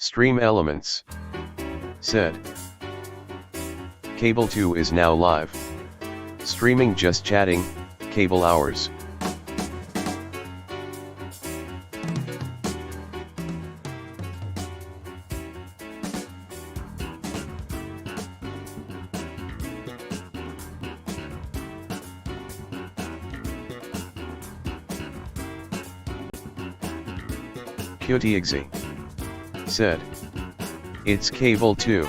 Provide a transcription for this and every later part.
Stream Elements. Said. Cable 2 is now live. Streaming just chatting, Cable Hours. QTXE. Said. It's Cable 2.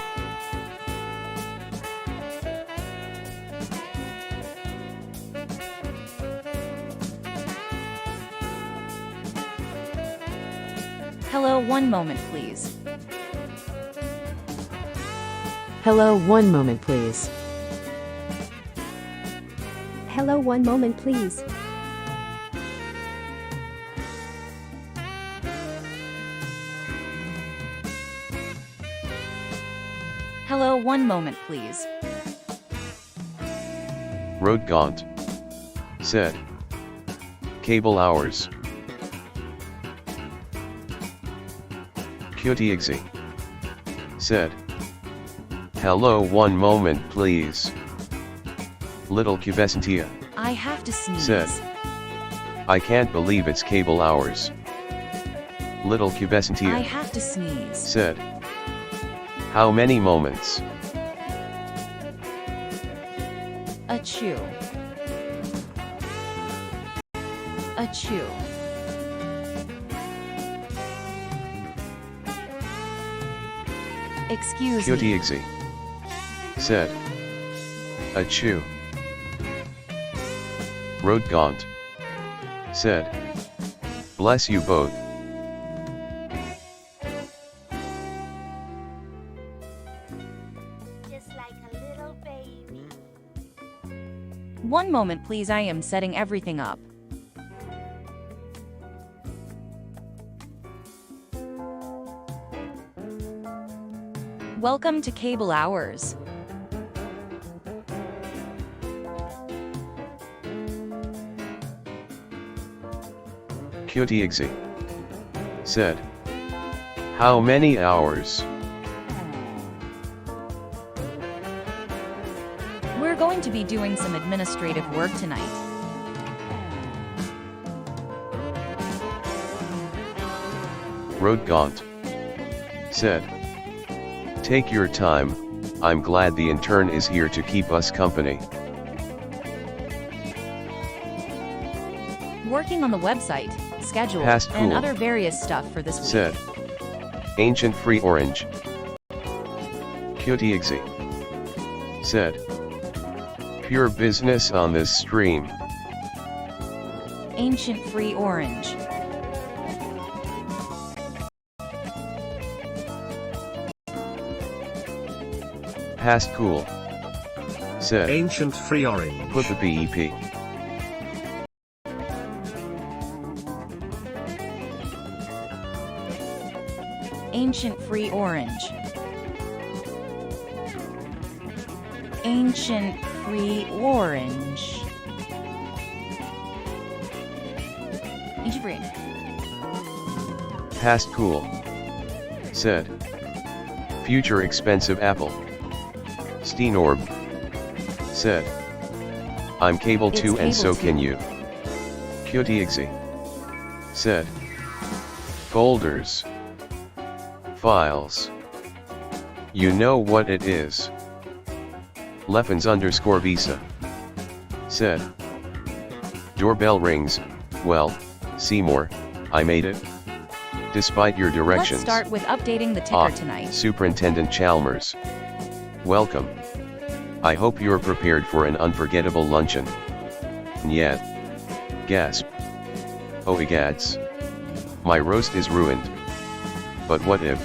Hello, one moment please. Hello, one moment please. Hello, one moment please. Hello, one moment please. Road Gaunt. Said. Cable Hours. QTXE. Said. Hello, one moment please. Little Cubesentia. I have to sneeze. Said. I can't believe it's Cable Hours. Little I Cubesentia. have to sneeze. Said. How many moments? Achoo. Achoo. Excuse me. QTXE. Said. Achoo. Road Gaunt. Said. Bless you both. Just like a little baby. One moment please, I am setting everything up. Welcome to Cable Hours. QTXE. Said. How many hours? We're going to be doing some administrative work tonight. Road Gaunt. Said. Take your time, I'm glad the intern is here to keep us company. Working on the website, schedule, Past and cool. other various stuff for this week. Said. Ancient Free Orange. QTXE. Said. Pure business on this stream. Ancient Free Orange. Past cool. Said. Ancient Free Orange. Put the BEP. Ancient Free Orange. Ancient Free Orange. Ancient Free. Past cool. Said. Future expensive Apple. Steenorb. Said. I'm Cable It's 2 and Cable so 2. can you. QTXE. Said. Folders. Files. You know what it is. Leffens_Visa. Said. Doorbell rings, well, Seymour, I made it. Despite your directions. Let's start with updating the ticker tonight. Superintendent Chalmers. Welcome. I hope you're prepared for an unforgettable luncheon. Nyet. Gasp. Oh egads. My roast is ruined. But what if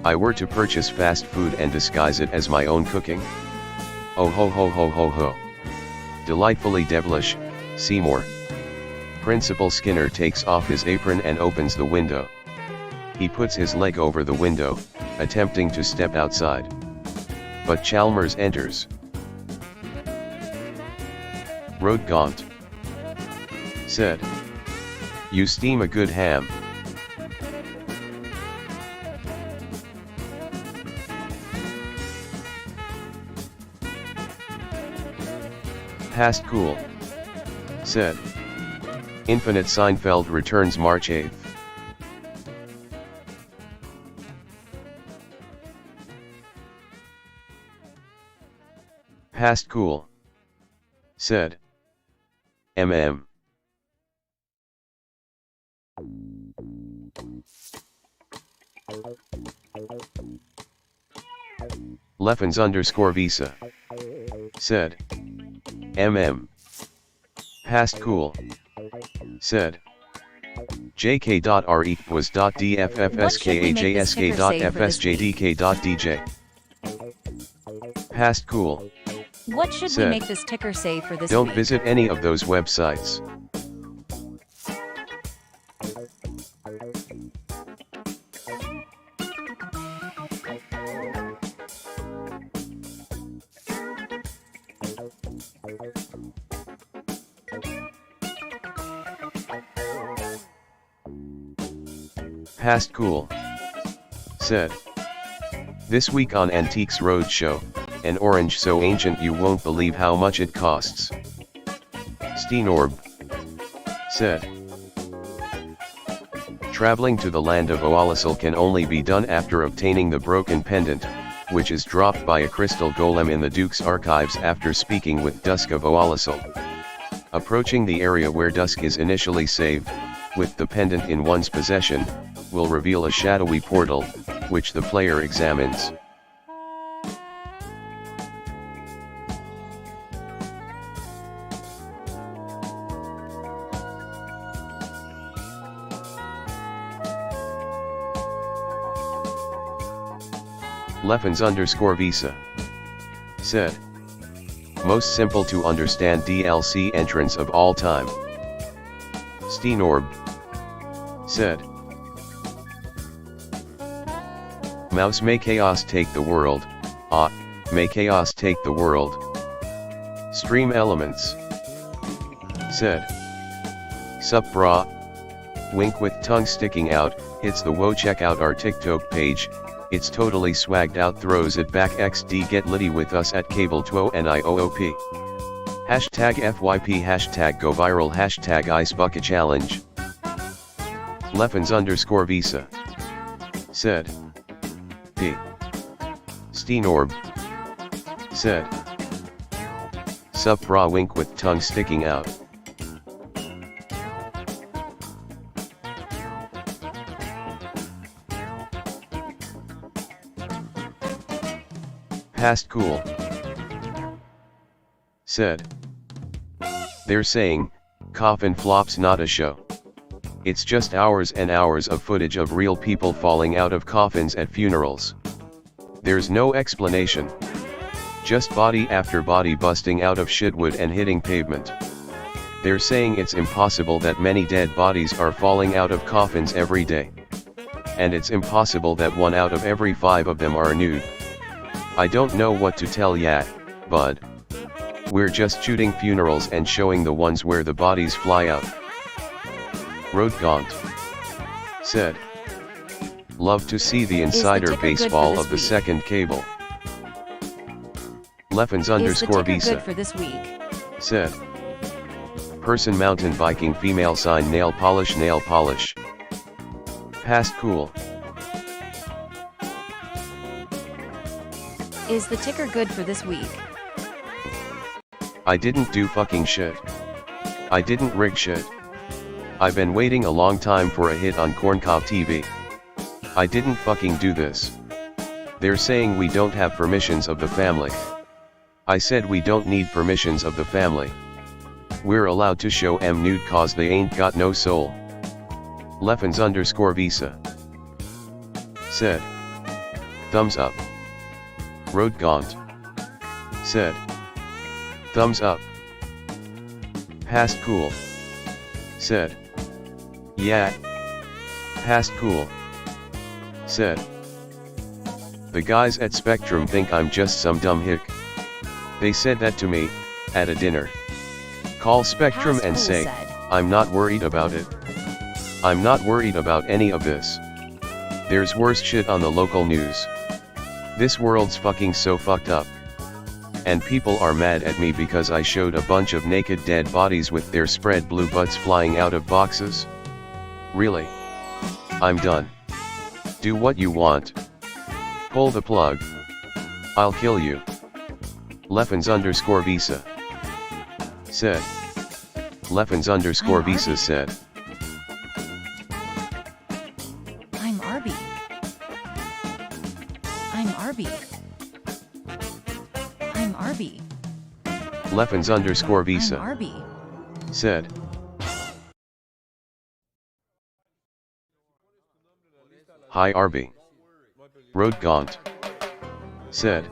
I were to purchase fast food and disguise it as my own cooking? Oh ho ho ho ho ho. Delightfully devilish, Seymour. Principal Skinner takes off his apron and opens the window. He puts his leg over the window, attempting to step outside. But Chalmers enters. Road Gaunt. Said. You steam a good ham. Past cool. Said. Infinite Seinfeld returns March 8th. Past cool. Said. MM. Leffens_Visa. Said. MM. Past cool. Said. JK.R equals .dffskajsk.fsjdk.dj. Past cool. What should we Said. make this ticker say for this Don't week? visit any of those websites. Past cool. Said. This week on Antiques Roadshow, an orange so ancient you won't believe how much it costs. Steenorb. Said. Traveling to the land of Oalisal can only be done after obtaining the broken pendant, which is dropped by a crystal golem in the Duke's archives after speaking with Dusk of Oalisal. Approaching the area where Dusk is initially saved, with the pendant in one's possession, will reveal a shadowy portal, which the player examines. Leffens_Visa. Said. Most simple to understand DLC entrance of all time. Steenorb. Said. Mouse may chaos take the world, may chaos take the world. Stream elements. Said. Sup brah. Wink with tongue sticking out, hits the whoa check out our TikTok page, it's totally swagged out, throws it back XD, get litty with us at cable2ONIOOP. Hashtag FYP, hashtag go viral, hashtag Ice Bucket Challenge. Leffens_Visa. Said. P. Steenorb. Said. Sup brah, wink with tongue sticking out. Past cool. Said. They're saying, coffin flops not a show. It's just hours and hours of footage of real people falling out of coffins at funerals. There's no explanation. Just body after body busting out of shitwood and hitting pavement. They're saying it's impossible that many dead bodies are falling out of coffins every day. And it's impossible that 1 out of every 5 of them are nude. I don't know what to tell ya, bud. We're just shooting funerals and showing the ones where the bodies fly out. Rodgaunt. Said. Love to see the insider ticker good baseball for this of the week? second cable. Is the ticker Leffens_Visa. good for this week? Said. Person mountain biking female sign nail polish. Past cool. Is the ticker good for this week? I didn't do fucking shit. I didn't rig shit. I've been waiting a long time for a hit on Corncob TV. I didn't fucking do this. They're saying we don't have permissions of the family. I said we don't need permissions of the family. We're allowed to show M nude cause they ain't got no soul. Leffens_Visa. Said. Thumbs up. Rodgaunt. Said. Thumbs up. Past cool. Said. Yeah. Past cool. Said. The guys at Spectrum think I'm just some dumb hick. They said that to me, at a dinner. Call Spectrum Past and cool say, said. I'm not worried about it. I'm not worried about any of this. There's worse shit on the local news. This world's fucking so fucked up. And people are mad at me because I showed a bunch of naked dead bodies with their spread blue butts flying out of boxes? Really? I'm done. Do what you want. Pull the plug. I'll kill you. Leffens_Visa said. Leffens_Visa said. I'm Arby. I'm Arby. I'm Arby. Leffens_Visa I'm Arby. said. Hi Arby. Road Gaunt said.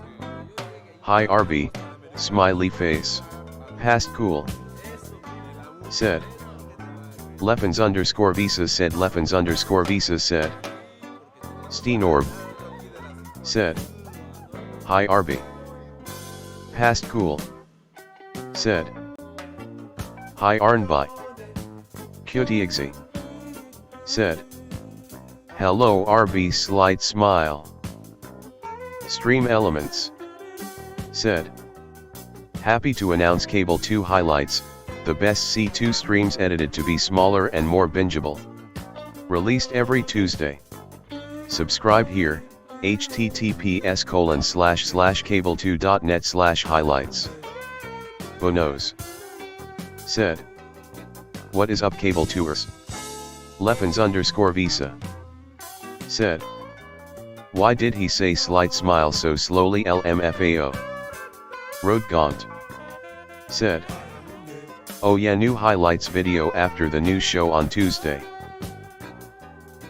Hi Arby, smiley face. Past cool. Said. Leffens_Visa said. Leffens_Visa said. Steenorb said. Hi Arby. Past cool. Said. Hi Arnby. Cutiexy. Said. Hello Arby slight smile. Stream Elements said. Happy to announce Cable 2 highlights, the best C2 streams edited to be smaller and more bingeable. Released every Tuesday. Subscribe here, https://cable2.net/highlights. Bonos said. What is up Cable 2ers? Leffens_Visa said. Why did he say slight smile so slowly LMFAO? Road Gaunt said. Oh yeah, new highlights video after the new show on Tuesday.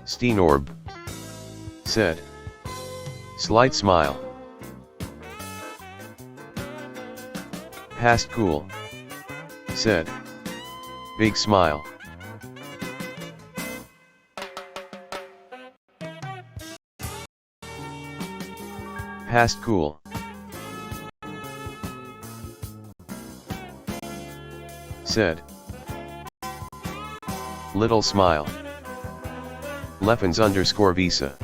Steenorb said. Slight smile. Past cool said. Big smile. Past cool said. Little smile. Leffens_Visa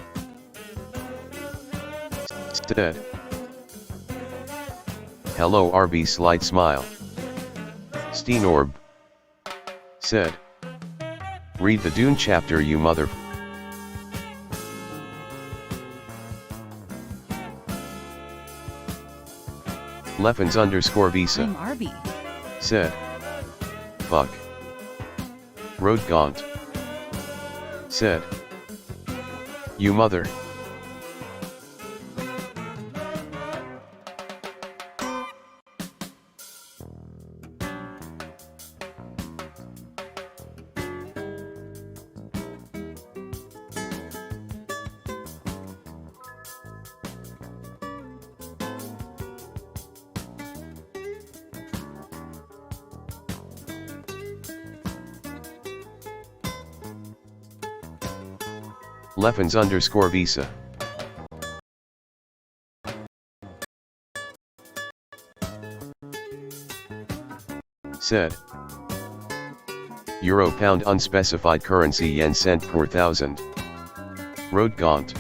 said. Hello RB slight smile. Steenorb said. Read the Dune chapter you mother. Leffens_Visa I'm Arby. said. Fuck. Road Gaunt said. You mother. Leffens_Visa said. Euro pound unspecified currency yen cent per thousand. Road Gaunt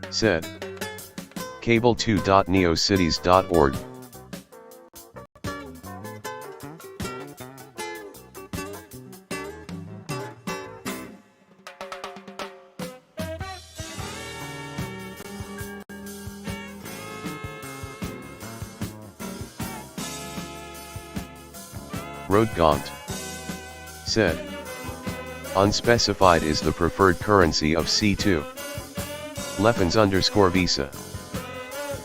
said. Cable2.neocities.org Road Gaunt said. Unspecified is the preferred currency of C2. Leffens_Visa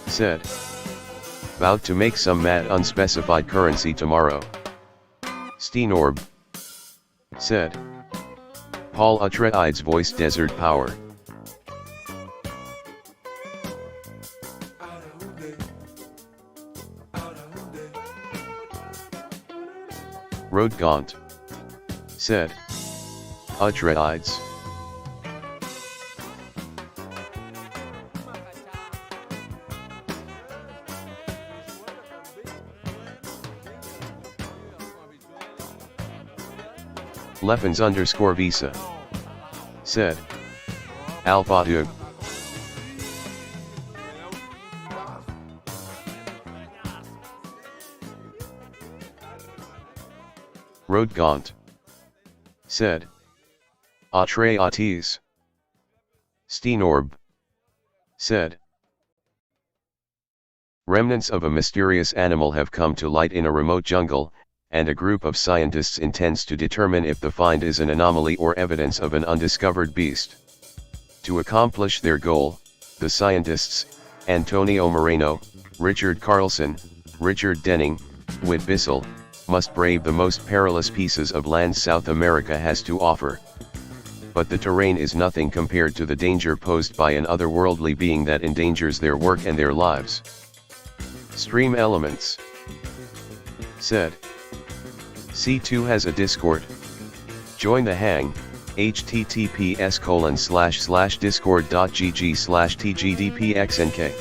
said. About to make some mad unspecified currency tomorrow. Steenorb said. Paul Atreides voice Desert Power. Road Gaunt said. Atreides Leffens_Visa said. Al-Fatug Wrote Gaunt. Said. Atreides. Steenorb. Said. Remnants of a mysterious animal have come to light in a remote jungle, and a group of scientists intends to determine if the find is an anomaly or evidence of an undiscovered beast. To accomplish their goal, the scientists, Antonio Moreno, Richard Carlson, Richard Denning, Whit Bissell, must brave the most perilous pieces of land South America has to offer. But the terrain is nothing compared to the danger posed by an otherworldly being that endangers their work and their lives. Stream Elements. Said. C2 has a Discord. Join the hang, https://discord.gg/tgdpxnk.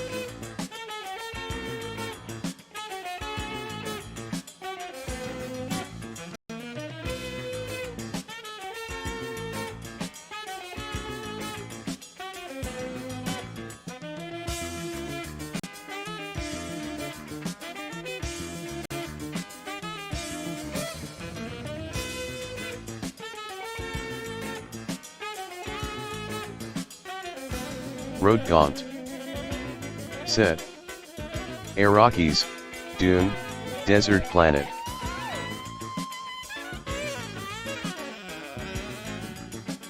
Wrote Gaunt. Said. Iraqis, Dune, Desert Planet.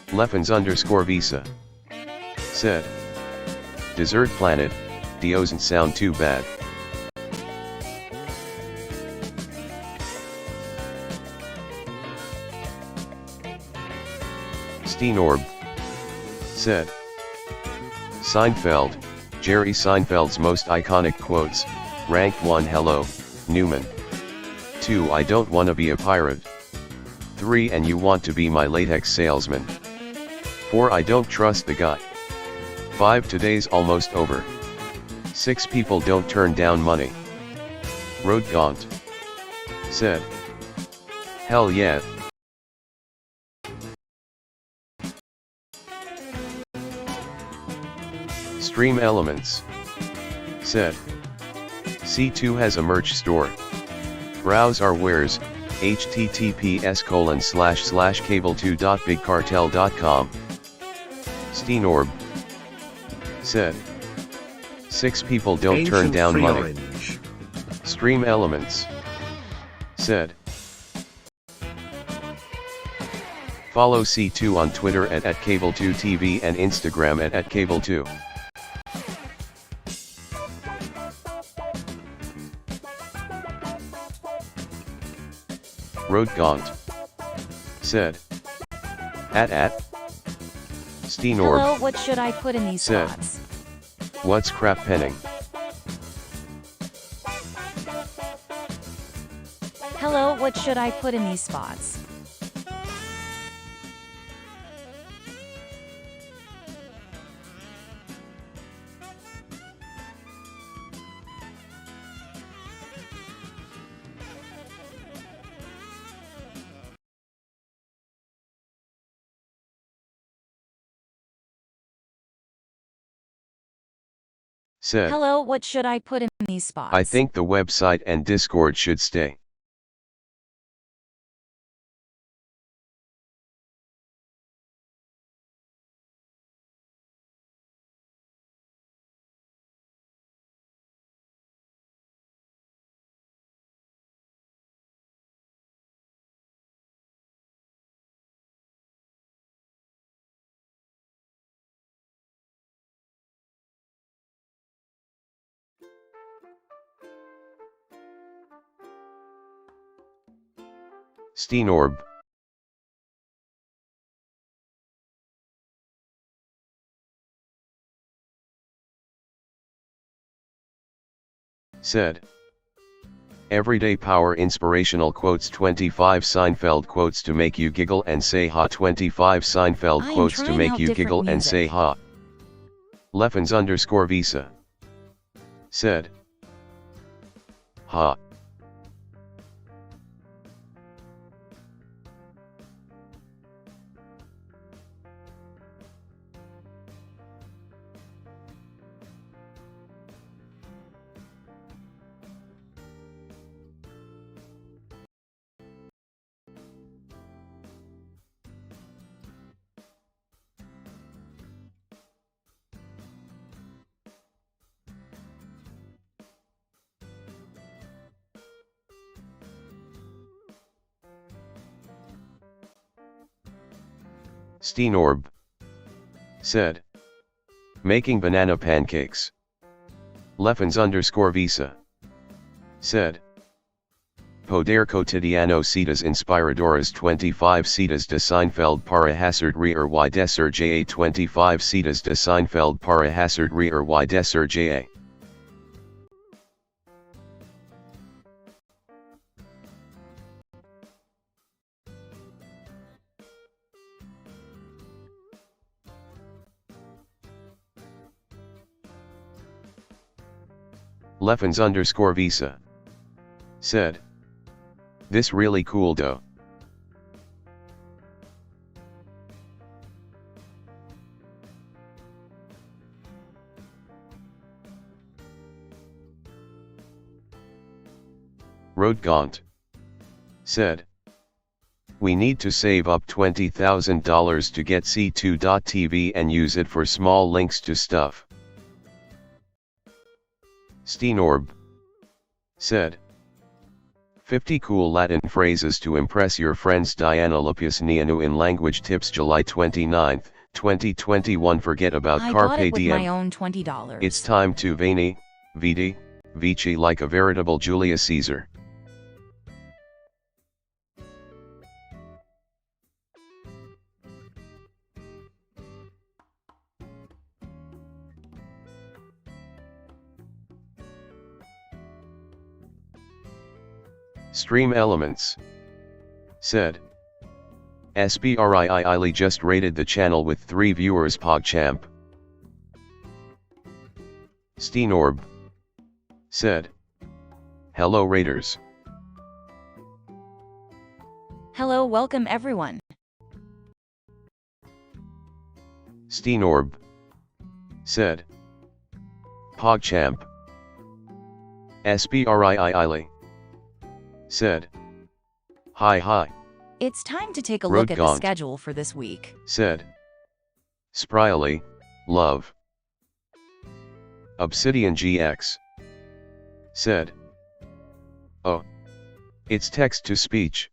Leffens_Visa. Said. Desert Planet, doesn't sound too bad. Steenorb. Said. Seinfeld, Jerry Seinfeld's most iconic quotes. Rank 1 Hello, Newman. 2 I don't wanna be a pirate. 3 And you want to be my latex salesman. 4 I don't trust the guy. 5 Today's almost over. 6 People don't turn down money. Wrote Gaunt. Said. Hell yeah. Stream Elements. Said. C2 has a merch store. Browse our wares, https://cable2.bigcartel.com. Steenorb. Said. 6 People don't turn down money. Orange. Stream Elements. Said. Follow C2 on Twitter at @cable2tv and Instagram at @cable2. Wrote Gaunt. Said. Steenorb. Hello, what should I put in these Said. spots? What's crap penning? Hello, what should I put in these spots? Said. Hello, what should I put in these spots? I think the website and Discord should stay. Steenorb. Said. Everyday power inspirational quotes 25 Seinfeld quotes to make you giggle and say ha 25 Seinfeld I am quotes to trying make out you different giggle and music. say ha. Leffens_Visa. Said. Ha. Steenorb. Said. Making banana pancakes. Leffens_visa. Said. Poder cotidiano citas inspiradoras 25 citas de Seinfeld para hacer reír y decir ja 25 citas de Seinfeld para hacer reír y decir ja. Leffens_visa. Said. This really cool though. Rodgaunt. Said. We need to save up $20,000 to get C2.tv and use it for small links to stuff. Steenorb. Said. 50 cool Latin phrases to impress your friends. Diana Lupus Nianu in Language Tips, July 29, 2021. Forget about I Carpe bought it with Diem. my own $20. It's time to Veni, Vidi, Vici like a veritable Julius Caesar. Stream Elements. Said. SBRIII just rated the channel with 3 viewers. PogChamp. Steenorb. Said. Hello Raiders. Hello, welcome everyone. Steenorb. Said. PogChamp. SBRIII. Said. Hi. It's time to take a look at the Rodgaunt. schedule for this week. Said. Spryly, love. Obsidian GX. Said. Oh. It's text to speech.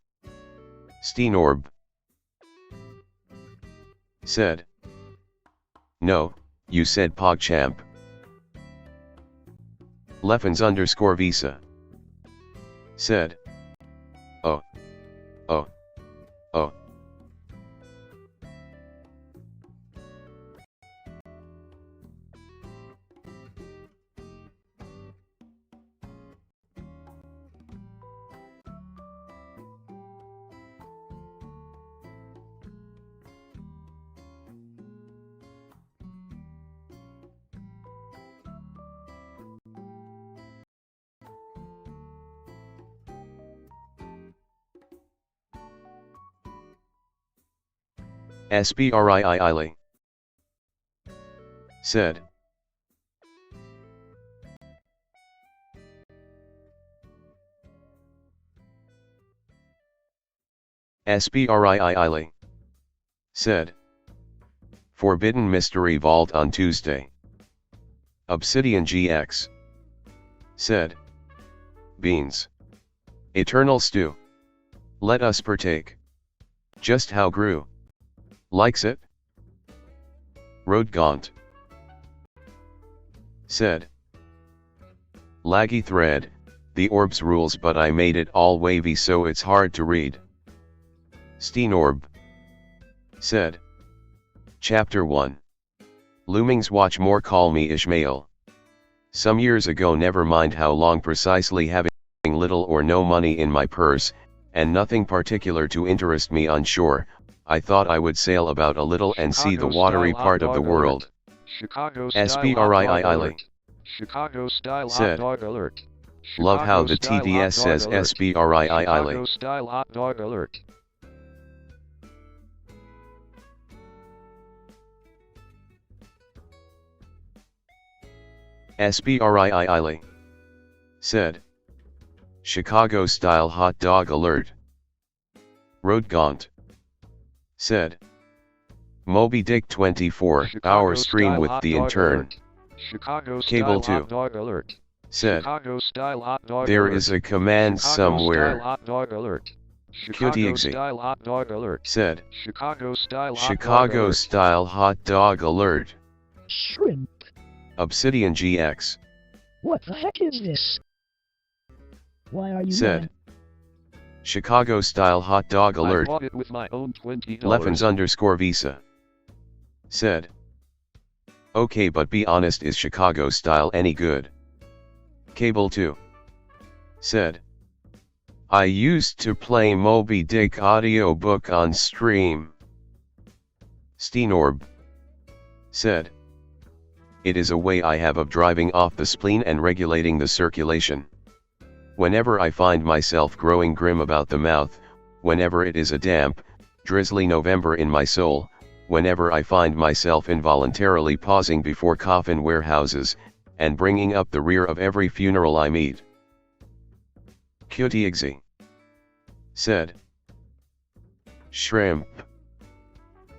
Steenorb. Said. No, you said PogChamp. Leffens_visa. Said. Oh. SBRIII. Said. SBRIII. Said. Forbidden Mystery Vault on Tuesday. Obsidian GX. Said. Beans. Eternal Stew. Let us partake. Just how Gru likes it. Rodgaunt. Said. Laggy thread, the orbs rules but I made it all wavy so it's hard to read. Steenorb. Said. Chapter 1. Loomings watch more. Call me Ishmael. Some years ago, never mind how long precisely, having little or no money in my purse, and nothing particular to interest me on shore, I thought I would sail about a little and see the watery part of the world. SBRIII. Chicago style Said. hot dog alert. Love how the Chicago style TDS hot says dog alert. SBRIII. Chicago style hot dog alert. SBRIII. Said. Chicago style hot dog alert. Rodgaunt. Said. Moby Dick 24-hour stream with the intern. Chicago Cable style 2. hot dog alert. Said. Chicago style hot dog There alert. is a command Chicago somewhere. style hot dog alert. Chicago QTXE. style hot dog alert. Said. Chicago style hot dog Chicago alert. style hot dog alert. Shrimp. Obsidian GX. What the heck is this? Why are you Said. mad? Chicago style hot dog I alert. bought it with my own $20. Leffens_Visa. Said. Okay, but be honest, is Chicago style any good? Cable 2. Said. I used to play Moby Dick audiobook on stream. Steenorb. Said. It is a way I have of driving off the spleen and regulating the circulation. Whenever I find myself growing grim about the mouth, whenever it is a damp, drizzly November in my soul, whenever I find myself involuntarily pausing before coffin warehouses, and bringing up the rear of every funeral I meet. QTXE. Said. Shrimp.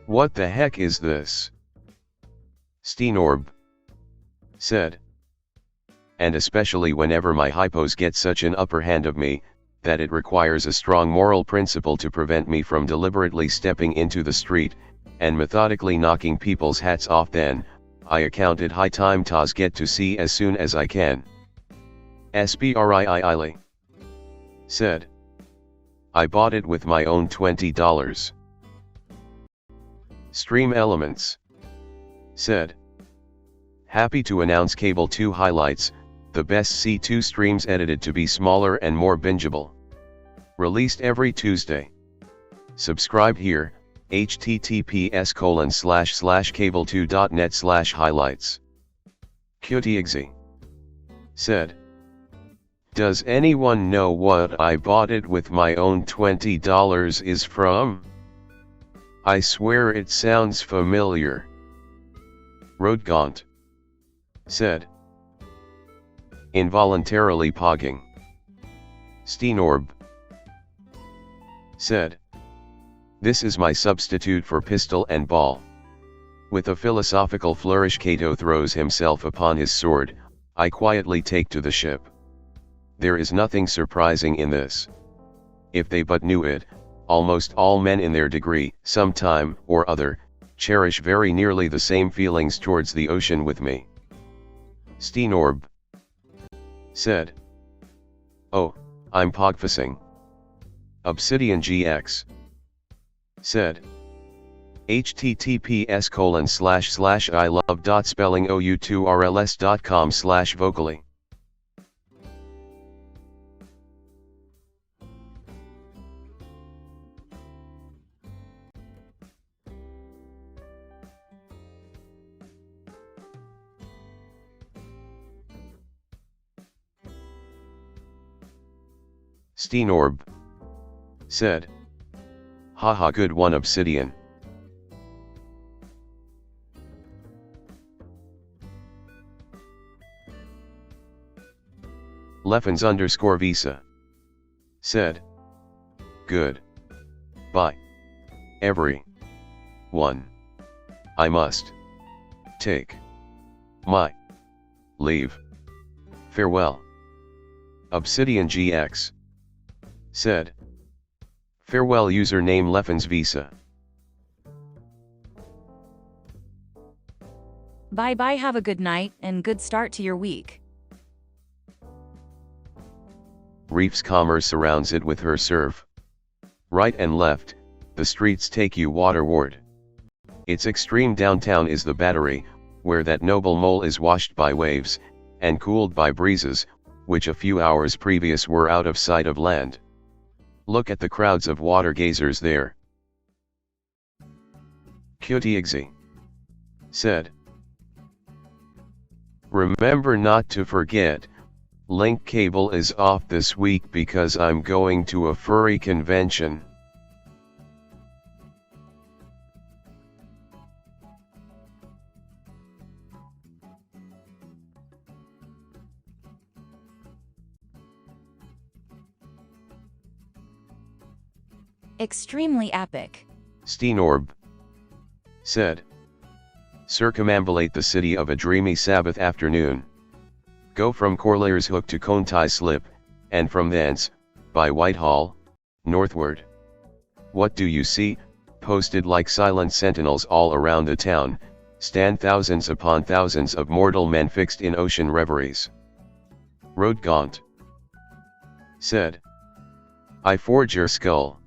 What the heck is this? Steenorb. Said. And especially whenever my hypos get such an upper hand of me, that it requires a strong moral principle to prevent me from deliberately stepping into the street, and methodically knocking people's hats off, then, I account it high time Taz get to see as soon as I can. SBRIII. Said. I bought it with my own $20. Stream Elements. Said. Happy to announce Cable 2 highlights, the best C2 streams edited to be smaller and more bingeable. Released every Tuesday. Subscribe here, https://cable2.net/highlights. QTXE. Said. Does anyone know what I bought it with my own $20 is from? I swear it sounds familiar. Rodgaunt. Said. Involuntarily pogging. Steenorb. Said. This is my substitute for pistol and ball. With a philosophical flourish Cato throws himself upon his sword, I quietly take to the ship. There is nothing surprising in this. If they but knew it, almost all men in their degree, sometime or other, cherish very nearly the same feelings towards the ocean with me. Steenorb. Said. Oh, I'm pogfacing. Obsidian GX. Said. https://ilove.spellingou2rls.com/vocally. Steenorb. Said. Haha, good one, Obsidian. Leffens_Visa. Said. Good. Bye. Every one. I must take my leave. Farewell. Obsidian GX. Said. Farewell, username Leffens_Visa. Bye bye, have a good night and good start to your week. Reef's commerce surrounds it with her serve. Right and left, the streets take you waterward. Its extreme downtown is the Battery, where that noble mole is washed by waves, and cooled by breezes, which a few hours previous were out of sight of land. Look at the crowds of water gazers there. QTXE. Said. Remember not to forget, Link Cable is off this week because I'm going to a furry convention. Extremely epic. Steenorb. Said. Circumambulate the city of a dreamy Sabbath afternoon. Go from Corlairs Hook to Contai Slip, and from thence, by Whitehall, Northward. What do you see? Posted like silent sentinels all around the town, stand thousands upon thousands of mortal men fixed in ocean reveries. Wrote Gaunt. Said. I forge your skull.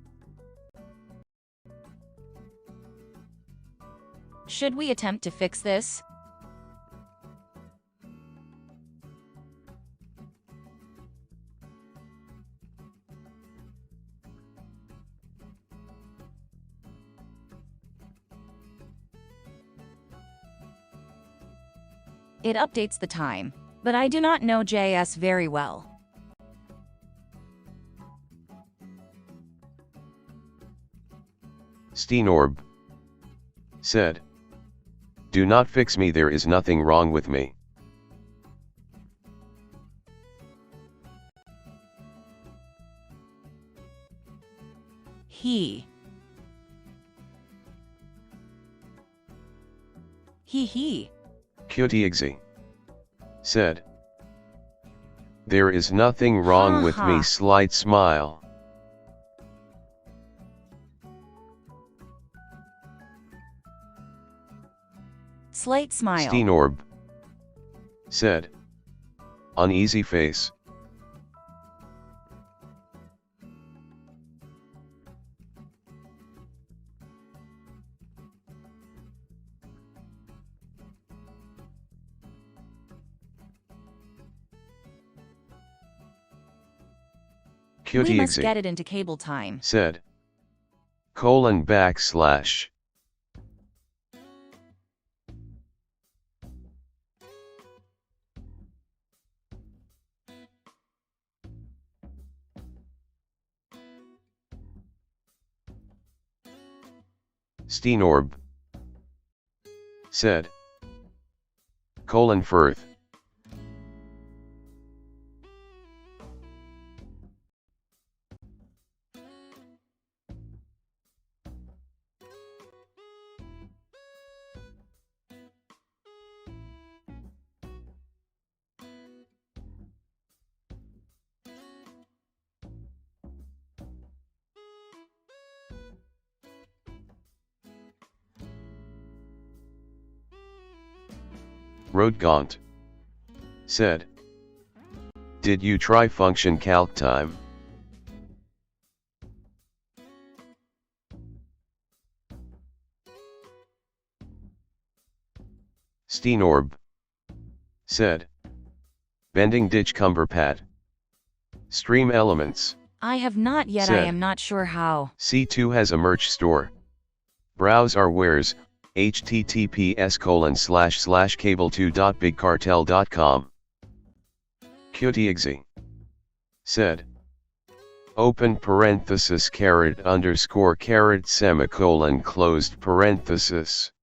Should we attempt to fix this? It updates the time, but I do not know JS very well. Steenorb. Said. Do not fix me, there is nothing wrong with me. He. Kyotiexi. Said. There is nothing wrong with me, slight smile. Slight smile. Steenorb. Said. Uneasy face. We must get it into cable time. Said. :/. Steenorb. Said. :Firth. Wrote Gaunt. Said. Did you try function calc time? Steenorb. Said. Bending ditch cumberpad. Stream elements. I have not yet. Said. I am not sure how. C2 has a merch store. Browse our wares. https://cable2.bigcartel.com. Kyotiexi. Said. Open parenthesis __ semicolon closed parenthesis.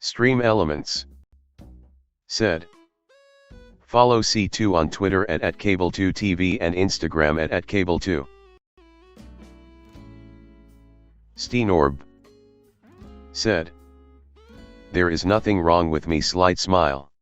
Stream elements. Said. Follow C2 on Twitter at @cable2tv and Instagram at @cable2. Steenorb. Said. There is nothing wrong with me, slight smile.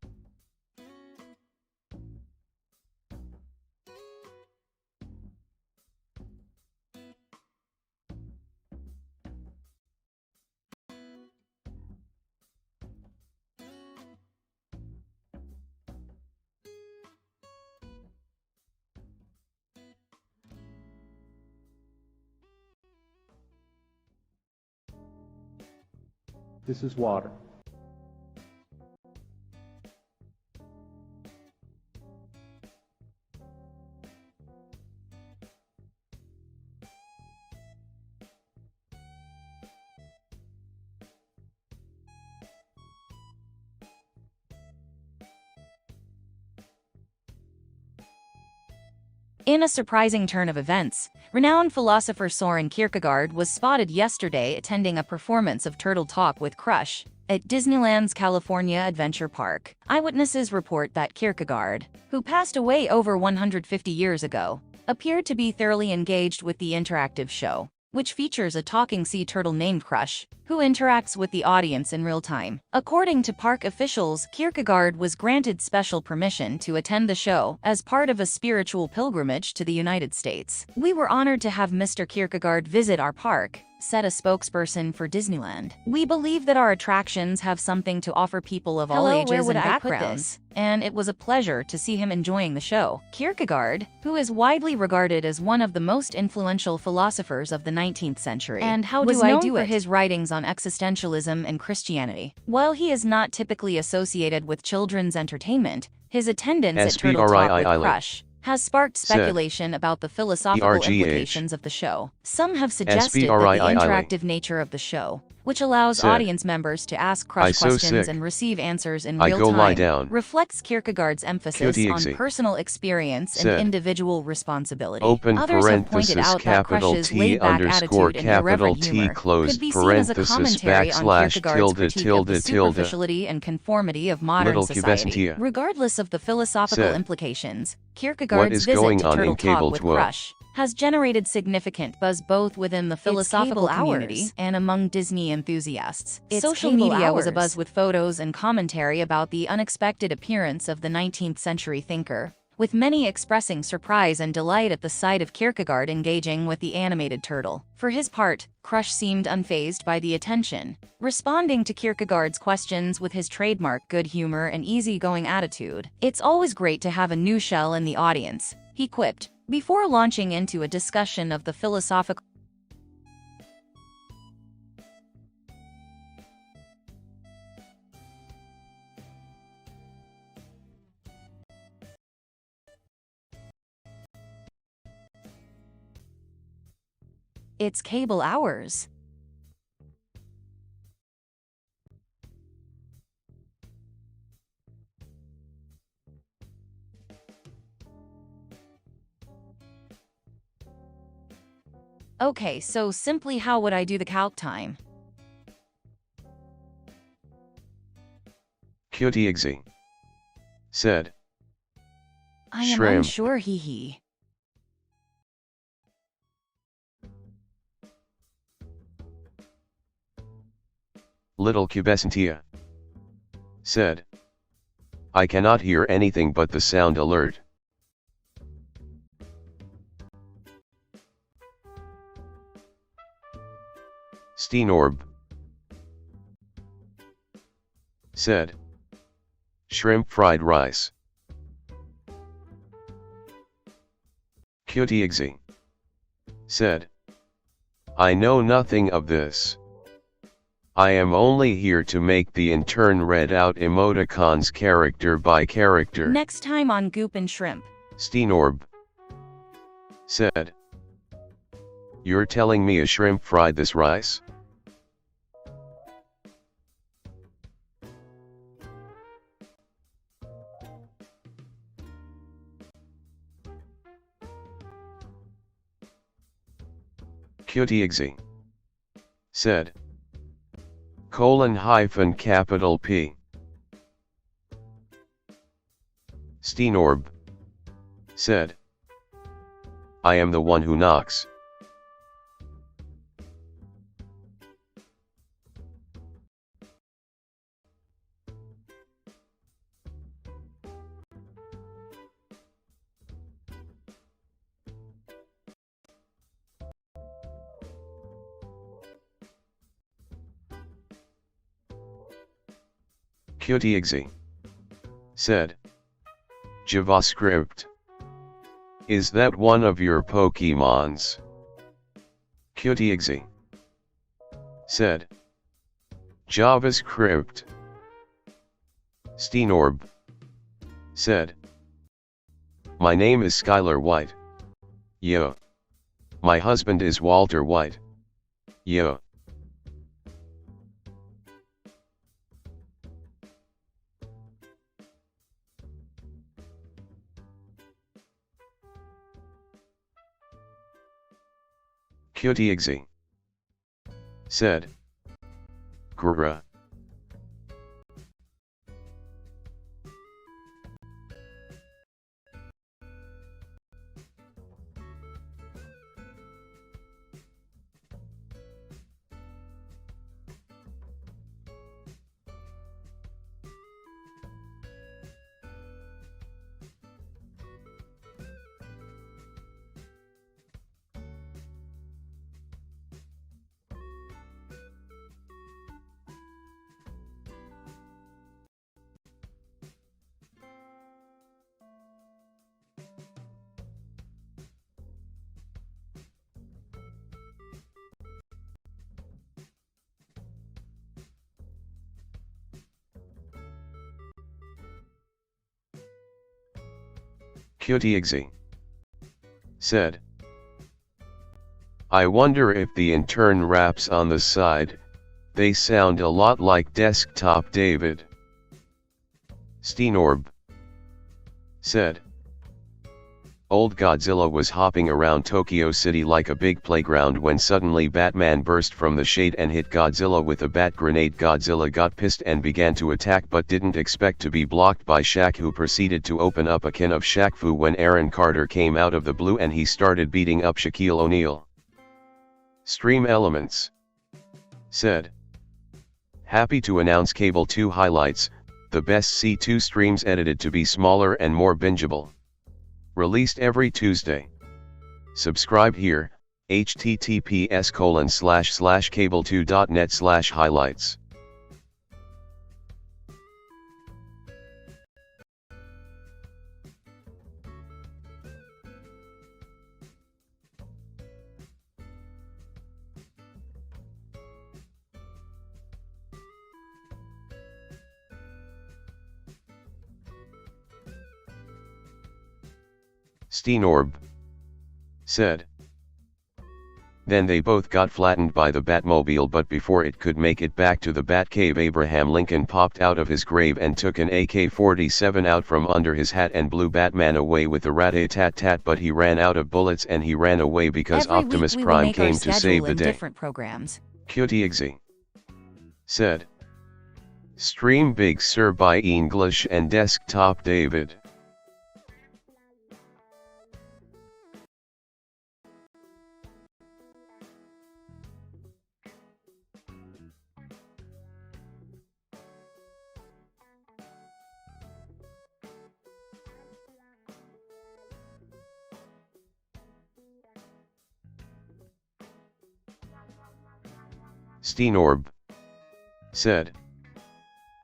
This is water. In a surprising turn of events, renowned philosopher Soren Kierkegaard was spotted yesterday attending a performance of Turtle Talk with Crush at Disneyland's California Adventure Park. Eyewitnesses report that Kierkegaard, who passed away over 150 years ago, appeared to be thoroughly engaged with the interactive show. which features a talking sea turtle named Crush, who interacts with the audience in real time. According to park officials, Kierkegaard was granted special permission to attend the show as part of a spiritual pilgrimage to the United States. "We were honored to have Mr. Kierkegaard visit our park," said a spokesperson for Disneyland. "We believe that our attractions have something to offer people of all ages and backgrounds, and it was a pleasure to see him enjoying the show." Kierkegaard, who is widely regarded as one of the most influential philosophers of the 19th century, and was known for his writings on existentialism and Christianity. While he is not typically associated with children's entertainment, his attendance at Turtle Talk with Crush has sparked speculation about the philosophical implications of the show. Some have suggested that the interactive nature of the show, which allows audience members to ask Crush questions and receive answers in real time, reflects Kierkegaard's emphasis on personal experience and individual responsibility. Others have pointed out that Crush's laid-back attitude and irreverent humor could be seen as a commentary on Kierkegaard's critique of the superficiality and conformity of modern society. Regardless of the philosophical implications, Kierkegaard's visit to Turtle Talk with Crush has generated significant buzz both within the philosophical community and among Disney enthusiasts. Social media was abuzz with photos and commentary about the unexpected appearance of the 19th century thinker, with many expressing surprise and delight at the sight of Kierkegaard engaging with the animated turtle. For his part, Crush seemed unfazed by the attention, responding to Kierkegaard's questions with his trademark good humor and easygoing attitude. "It's always great to have a new shell in the audience," he quipped, before launching into a discussion of the philosophical It's cable hours. Okay, so simply how would I do the calc time? Kyotiexi said. I am Shrimp. unsure, hee. Little Cubesantia said. I cannot hear anything but the sound alert. Steenorb said. Shrimp fried rice. Kyotiexi said. I know nothing of this. I am only here to make the intern read out emoticons character by character. Next time on Goop and Shrimp. Steenorb said. You're telling me a shrimp fried this rice? Kyotiexi said. Capital P. Steenorb said. I am the one who knocks. Kyotiexi said. JavaScript. Is that one of your Pokemons? Kyotiexi said. JavaScript. Steenorb said. My name is Skylar White. Yo. My husband is Walter White. Yo. Kyotiexi said. Grra. Cutie said. I wonder if the intern raps on the side, they sound a lot like Desktop David. Steenorb said. Old Godzilla was hopping around Tokyo City like a big playground when suddenly Batman burst from the shade and hit Godzilla with a bat grenade. Godzilla got pissed and began to attack but didn't expect to be blocked by Shaq, who proceeded to open up a can of Shaq Fu when Aaron Carter came out of the blue and he started beating up Shaquille O'Neal. Stream Elements said. Happy to announce Cable 2 highlights, the best C2 streams edited to be smaller and more bingeable. Released every Tuesday. Subscribe here, https://cable2.net/highlights. Steenorb said. Then they both got flattened by the Batmobile, but before it could make it back to the Batcave, Abraham Lincoln popped out of his grave and took an AK-47 out from under his hat and blew Batman away with a rat-a-tat-tat, but he ran out of bullets and he ran away because Every Optimus week we will Prime make our came to schedule save the in day. different programs. Cutie said. Stream Big Sur by English and Desktop David. Steenorb said.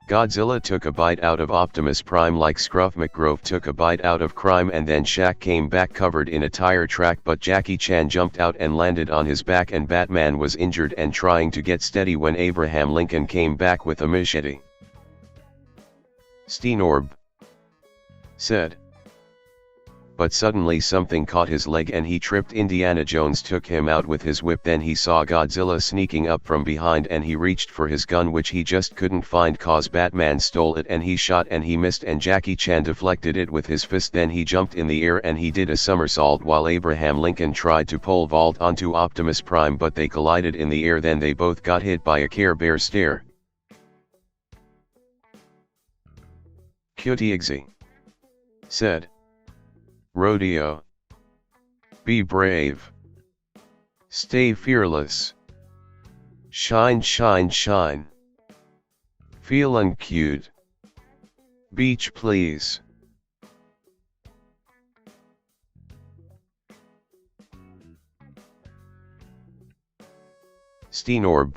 Godzilla took a bite out of Optimus Prime like Scruff McGrove took a bite out of crime, and then Shaq came back covered in a tire track, but Jackie Chan jumped out and landed on his back and Batman was injured and trying to get steady when Abraham Lincoln came back with a machete. Steenorb said. But suddenly something caught his leg and he tripped. Indiana Jones took him out with his whip. Then he saw Godzilla sneaking up from behind and he reached for his gun, which he just couldn't find cause Batman stole it, and he shot and he missed and Jackie Chan deflected it with his fist. Then he jumped in the air and he did a somersault while Abraham Lincoln tried to pole vault onto Optimus Prime, but they collided in the air. Then they both got hit by a Care Bear stare. Cutie said. Rodeo. Be brave. Stay fearless. Shine, shine, shine. Feelin' cute. Beach please. Steenorb.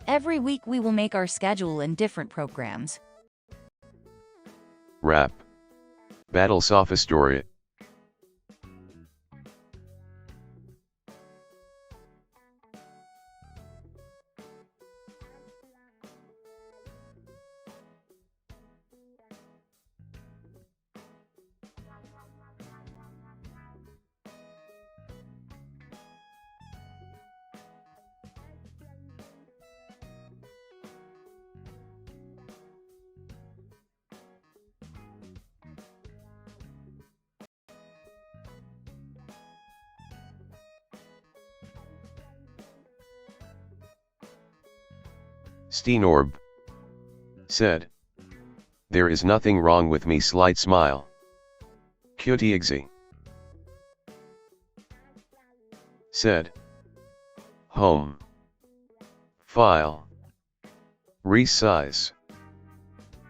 Every week we will make our schedule in different programs. Rap. Battle Sophistoria. Steenorb said. There is nothing wrong with me. Slight smile. Cutie said. Home. File. Resize.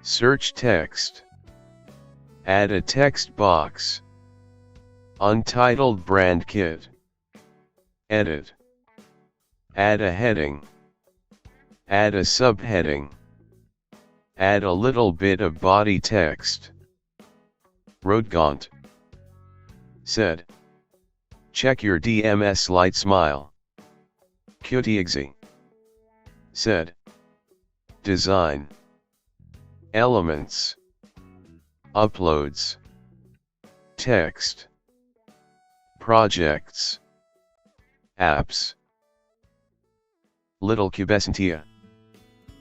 Search text. Add a text box. Untitled brand kit. Edit. Add a heading. Add a subheading. Add a little bit of body text. Rodgaunt said. Check your DMS. Slight smile. Cutie said. Design. Elements. Uploads. text, projects, apps. Little Cubesantia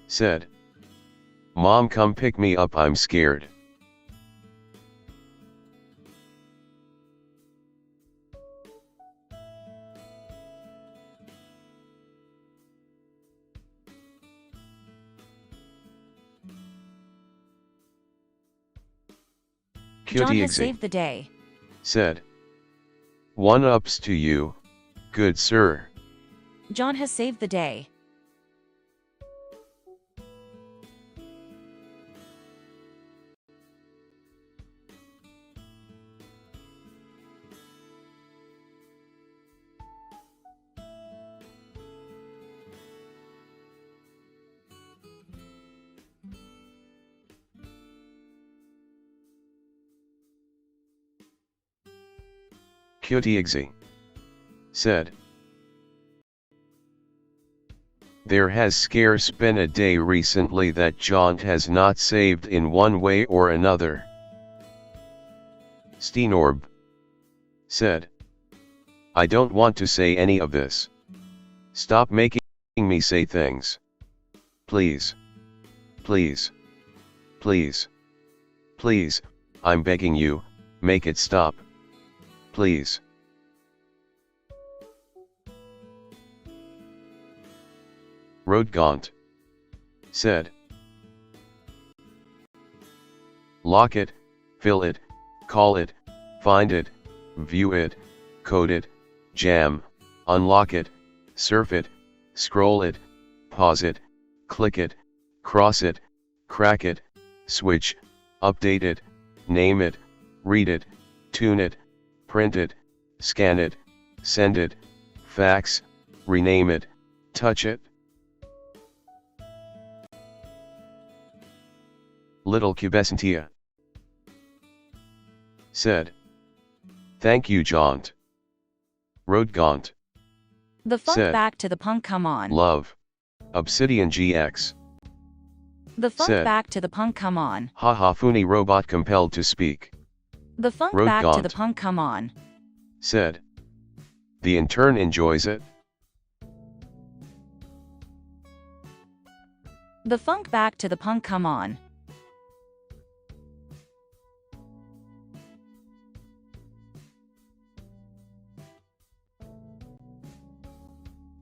said, "Mom, come pick me up, I'm scared." John has Cutie saved the day. said, "One-ups to you, good sir." John has saved the day. Cutie said, "There has scarce been a day recently that John has not saved in one way or another." Steenorb said, "I don't want to say any of this. Stop making me say things. Please. Please. Please. Please, I'm begging you, make it stop. Please." Rodgaunt said, "Lock it, fill it, call it, find it, view it, code it, jam, unlock it, surf it, scroll it, pause it, click it, cross it, crack it, switch, update it, name it, read it, tune it, print it, scan it, send it, fax, rename it, touch it." Little Cubesantia said, "Thank you, Jaunt." Rodgaunt The funk said, back to the punk, come on. "Love. Obsidian GX. The funk said, back to the punk, come on. Haha, Funi robot compelled to speak. The funk back to the Rodgaunt punk, come on. said, "The intern enjoys it." The funk back to the punk, come on.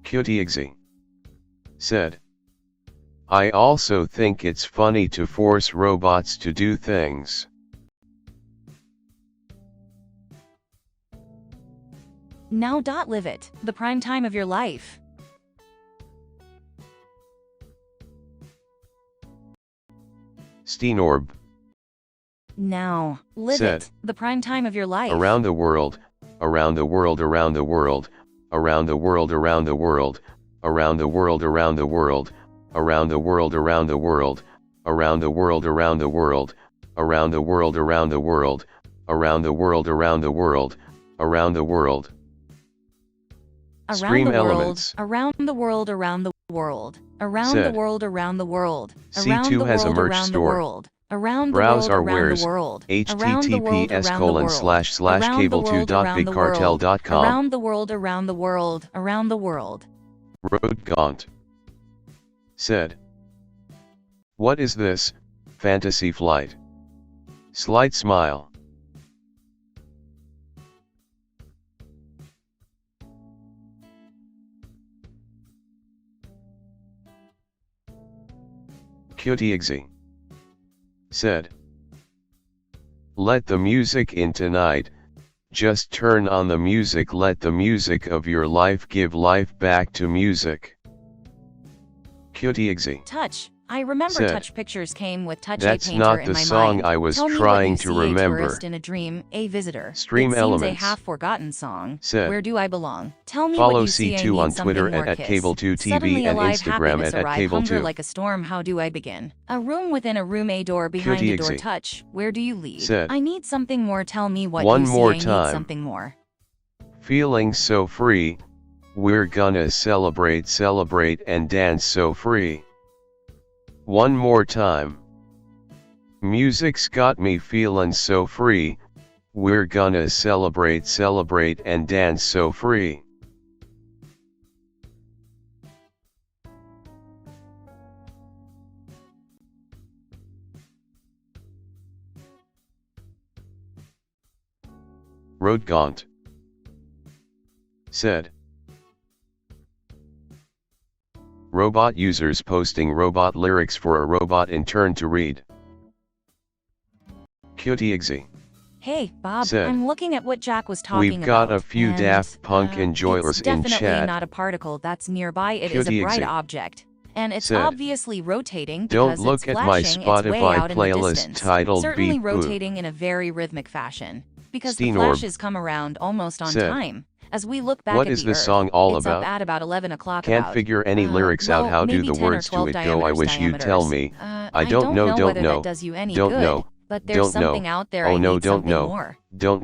Cutie said, "I also think it's funny to force robots to do things." Now. Live it, the prime time of your life. Steenorb Now. Live said, it, the prime time of your life. "Around the world, around the world, around the world, around the world, around the world, around the world, around the world, around the world, around the world, around the world, around the world, around the world, around the world, around the world, around the world, around the world." Scream Elements Around the world, around the world, around the said, world, around the world, C2 around the has a world, merch around the store. world, around the Browse world, our around wares, the world, around the world, https://cable2.bigcartel.com. around the world, around the world, around the world. Rodgaunt said, "What is this, Fantasy Flight?" Slight smile. Cutie said, "Let the music in tonight, just turn on the music, let the music of your life give life back to music." Cutie Touch. I remember said, Touch Pictures came with Touch "That's A Painter not in the my song mind. I was Tell me trying what to you see, remember." A tourist in a dream, a visitor. Stream it seems Elements a half-forgotten song. said, Where do I belong? Tell me "Follow what you see. I C2 on need Twitter something more at kiss. Cable2TV Suddenly and alive, Instagram happiness at arrive, hunger Cable2. like a storm. How do I begin? A room within a room, a door behind a door. Cutie Touch. Where do you lead? said, I need something more. Tell me what "One you see. more I time. need something more." Feeling so free, we're gonna celebrate, celebrate and dance so free. One more time. Music's got me feelin' so free, We're gonna celebrate, celebrate and dance so free. Rodgaunt said. Robot users posting robot lyrics for a robot in turn to read. Cutie Hey, Bob, said, I'm looking at what Jack was talking about. We've got a few and, Daft Punk enjoyers it's in definitely chat. not a particle that's nearby, it is a Cutie bright Exy object. And it's said, obviously rotating Don't because look it's at my flashing its way Spotify out in the playlist distance. titled Certainly Beep Boop. rotating in a very rhythmic fashion. Because the Steenorb flashes come around almost on said, time. As we look back What at is the this Earth, song all it's about? up at about 11 o'clock Can't about. figure any lyrics out. Well, How do maybe the 10 or words to 12 it go? I wish you'd tell me. I don't know, whether that does you any don't good, know, but there's don't know. something out there Oh I no, need don't something know, more. don't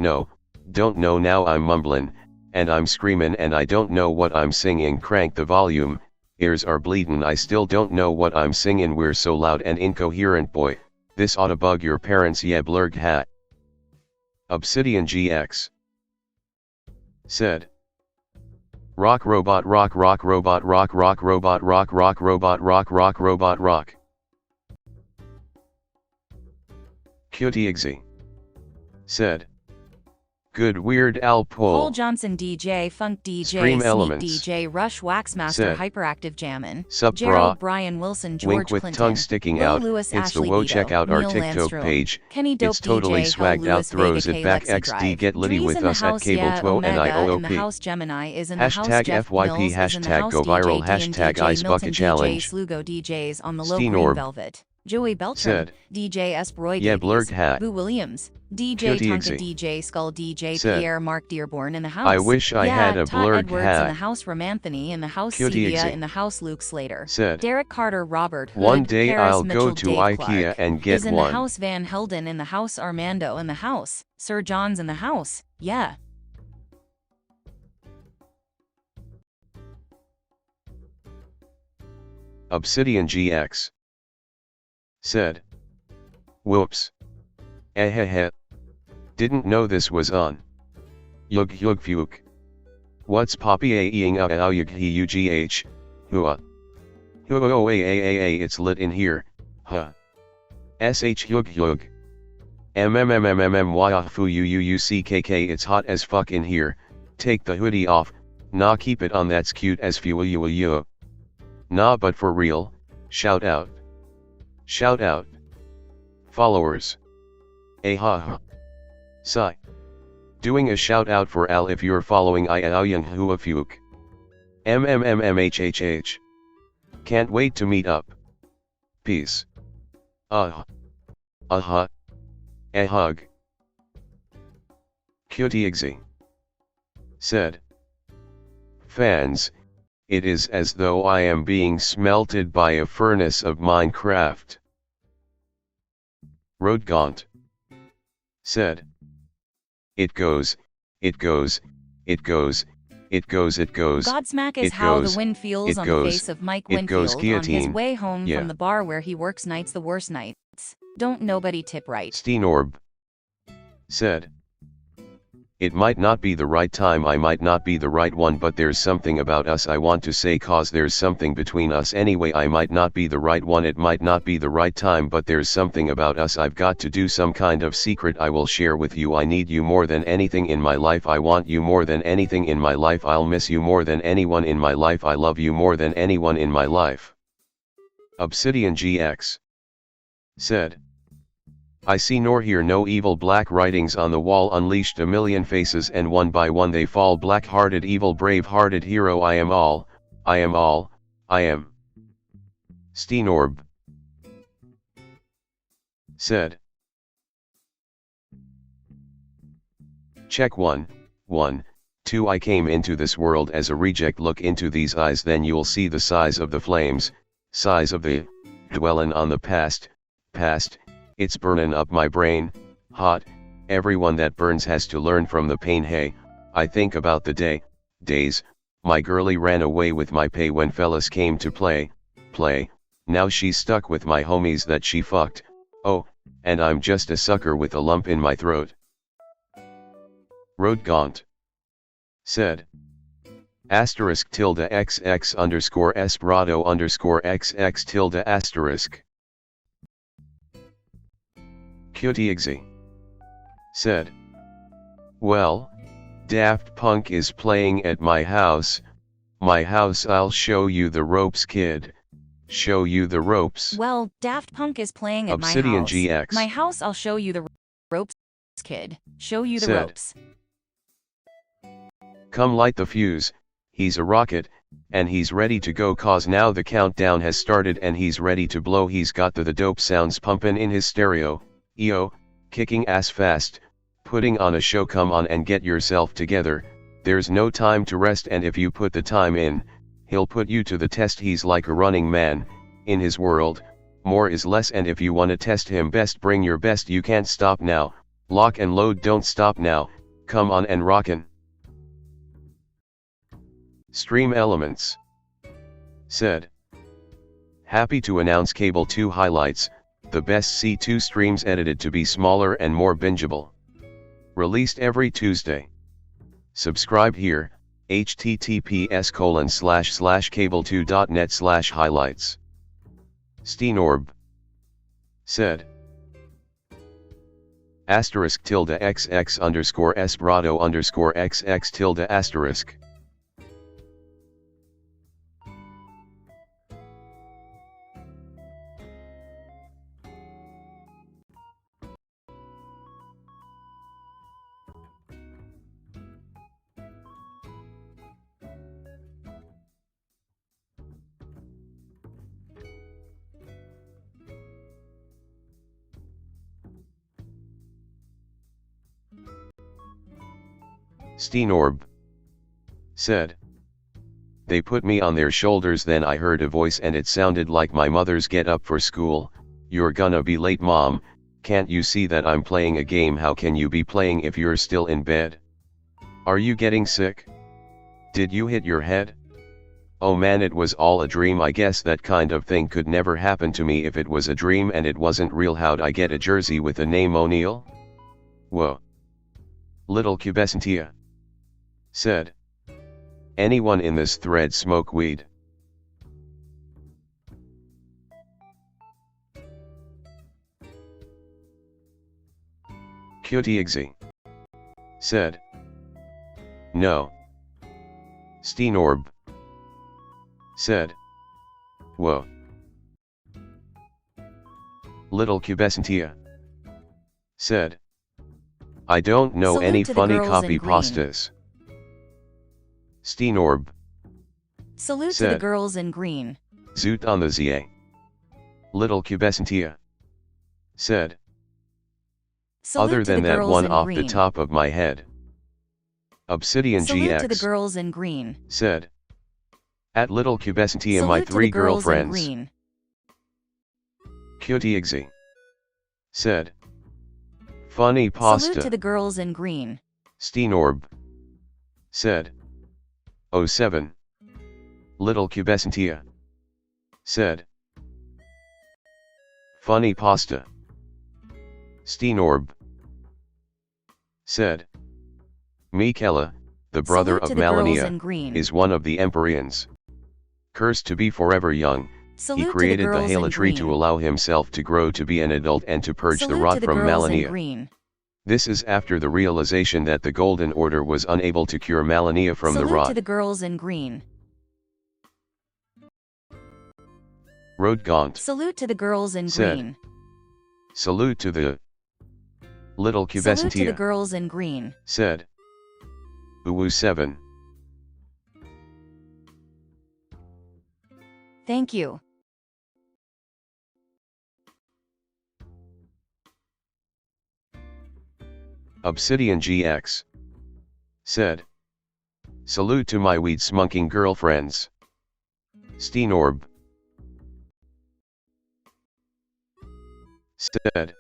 know now I'm mumbling, and I'm screaming and I don't know what I'm singing. Crank the volume, ears are bleedin', I still don't know what I'm singing. We're so loud and incoherent, boy, this oughta bug your parents. Yeah, blurg hat. Obsidian GX said. Rock robot rock rock robot rock rock robot rock rock robot rock rock robot rock. Cutie Exy said. Good Weird Al Cole Poll Johnson DJ Funk DJ Scream Sneak Elements DJ Rush Waxmaster said, Hyperactive Jammin' Sup Gerald brah, Brian Wilson wink George with Clinton tongue sticking Lil out, Lewis it's the Ashley woe. Vito, Check out our Neil TikTok Landstrom, page, Kenny Dope it's totally DJ swagged Hell out. Lewis Throws Vega it back Lexi XD, Drive. get litty Drees with in the us at house, Cable yeah, 2 and Omega in the IOOP. house, Gemini is in the house, Hashtag Jeff FYP, Mills is in the hashtag house, go viral, DJ Dean hashtag DJ Ice Milton Bucket DJ Challenge. Slugo DJs on the low green Steenorb velvet. Joey Beltran, said, DJ S. Broy Yeah, Davies, blurg hat. Boo Williams, DJ Cutie Tonka Exy DJ Skull DJ said, Pierre Mark Dearborn in the house. I wish I had a Todd blurg Edwards in the hat. house, Romanthony in the house, Cutie Sevilla Exy in the house, Luke Slater, said, Derek Carter, Robert Hood, One day Paris I'll Mitchell, go to Dave IKEA Clark and get is in one. the house, Van Helden in the house, Armando in the house, Sir John's in the house. Yeah. Obsidian GX said. Whoops. Ehehe. Didn't know this was on. Yug yug fuke. What's poppy a-ing yug he ugh? Hua. Hua it's lit in here, huh. Sh yug yug. Mmmmmmmmyfu uuuckk it's hot as fuck in here, take the hoodie off, nah keep it on that's cute as fuyu. Nah but for real, shout out. Shout out. Followers. Ha. Sigh. Doing a shout out for Al if you're following Iaoyang Huafuk. MMMMHHH. Can't wait to meet up. Peace. Uh-huh. A hug. Cutie Exy said. Fans, it is as though I am being smelted by a furnace of Minecraft. Rodgaunt said. It goes, it goes, it goes, it goes, it goes. Godsmack is it how goes, the wind feels it on goes, the face of Mike it goes Winfield on his guillotine, way home yeah. from the bar where he works nights the worst nights. Don't nobody tip right. Steenorb said. It might not be the right time, I might not be the right one, but there's something about us I want to say, cause there's something between us anyway. I might not be the right one, it might not be the right time, but there's something about us I've got to do, some kind of secret I will share with you. I need you more than anything in my life, I want you more than anything in my life, I'll miss you more than anyone in my life, I love you more than anyone in my life. Obsidian GX said. I see nor hear no evil. Black writings on the wall unleashed a million faces, and one by one they fall. Black-hearted evil, brave-hearted hero, I am all, I am all, I am. Steenorb said. Check 1, 1, 2. I came into this world as a reject. Look into these eyes, then you'll see the size of the flames, size of the, dwellin' on the past, past. It's burnin' up my brain, hot. Everyone that burns has to learn from the pain. Hey, I think about the days, my girlie ran away with my pay when fellas came to play. Now she's stuck with my homies that she fucked. Oh, and I'm just a sucker with a lump in my throat. wrote Gaunt. Said. Asterisk tilde xx underscore esprado underscore xx tilde asterisk. Cutiegsy. Said. Well, Daft Punk is playing at my house, I'll show you the ropes kid, show you the ropes. Well, Daft Punk is playing at Obsidian my house. GX. My house, I'll show you the ropes, kid. Show you the Said. ropes. Come light the fuse, he's a rocket, and he's ready to go cause now the countdown has started and he's ready to blow. He's got the dope sounds pumpin' in his stereo, EO, kicking ass fast, putting on a show. Come on and get yourself together, there's no time to rest, and if you put the time in, he'll put you to the test. He's like a running man, in his world, more is less, and if you wanna test him best, bring your best. You can't stop now, lock and load, don't stop now, come on and rockin'. Stream Elements. Said. Happy to announce Cable 2 highlights, the best C2 streams edited to be smaller and more bingeable. Released every Tuesday. Subscribe here, https://cable2.net/highlights. Steenorb. Said. Asterisk tilde xx underscore esprado underscore xx tilde asterisk. Steenorb. Said. They put me on their shoulders, then I heard a voice and it sounded like my mother's. Get up for school, you're gonna be late mom, can't you see that I'm playing a game? How can you be playing if you're still in bed? Are you getting sick? Did you hit your head? Oh man, it was all a dream. I guess that kind of thing could never happen to me. If it was a dream and it wasn't real, how'd I get a jersey with the name O'Neal? Whoa. Little Cubesantia. Said. Anyone in this thread smoke weed? Cutiegsy. Said. No. Steenorb. Said. Whoa. Little Cubesantia. Said. I don't know Salute any to the funny girls in copy green. pastas. Steenorb. Salute to Said. the girls in green. Zoot on the ZA. Little Cubesantia. Said. Salute Other to than the that girls one in off green. the top of my head. Obsidian Salute GX. to the girls in green. Said. At Little Cubesantia, my Salute to 3 the girls in girlfriends. green. Cutiegsy. Said. Funny pasta. Salute to the girls in green. Steenorb. Said. 07. Little Cubesantia. Said. Funny pasta. Steenorb. Said. Michela, the brother Salute of to the girls Melania, in green. is one of the Empyreans. Cursed to be forever young, Salute he to the created the girls in Hala tree green. to allow himself to grow to be an adult and to purge Salute the rot to the from girls in Melania. green. This is after the realization that the Golden Order was unable to cure Melania from Salute the rot. to the girls in green. Wrote Gaunt. Salute to the girls in Said. green. Salute to the Little Salute to the Cubesantia. girls in green. Said. Uwu 7. Thank you. Obsidian GX. Said. Salute to my weed smoking girlfriends. Steenorb. Said.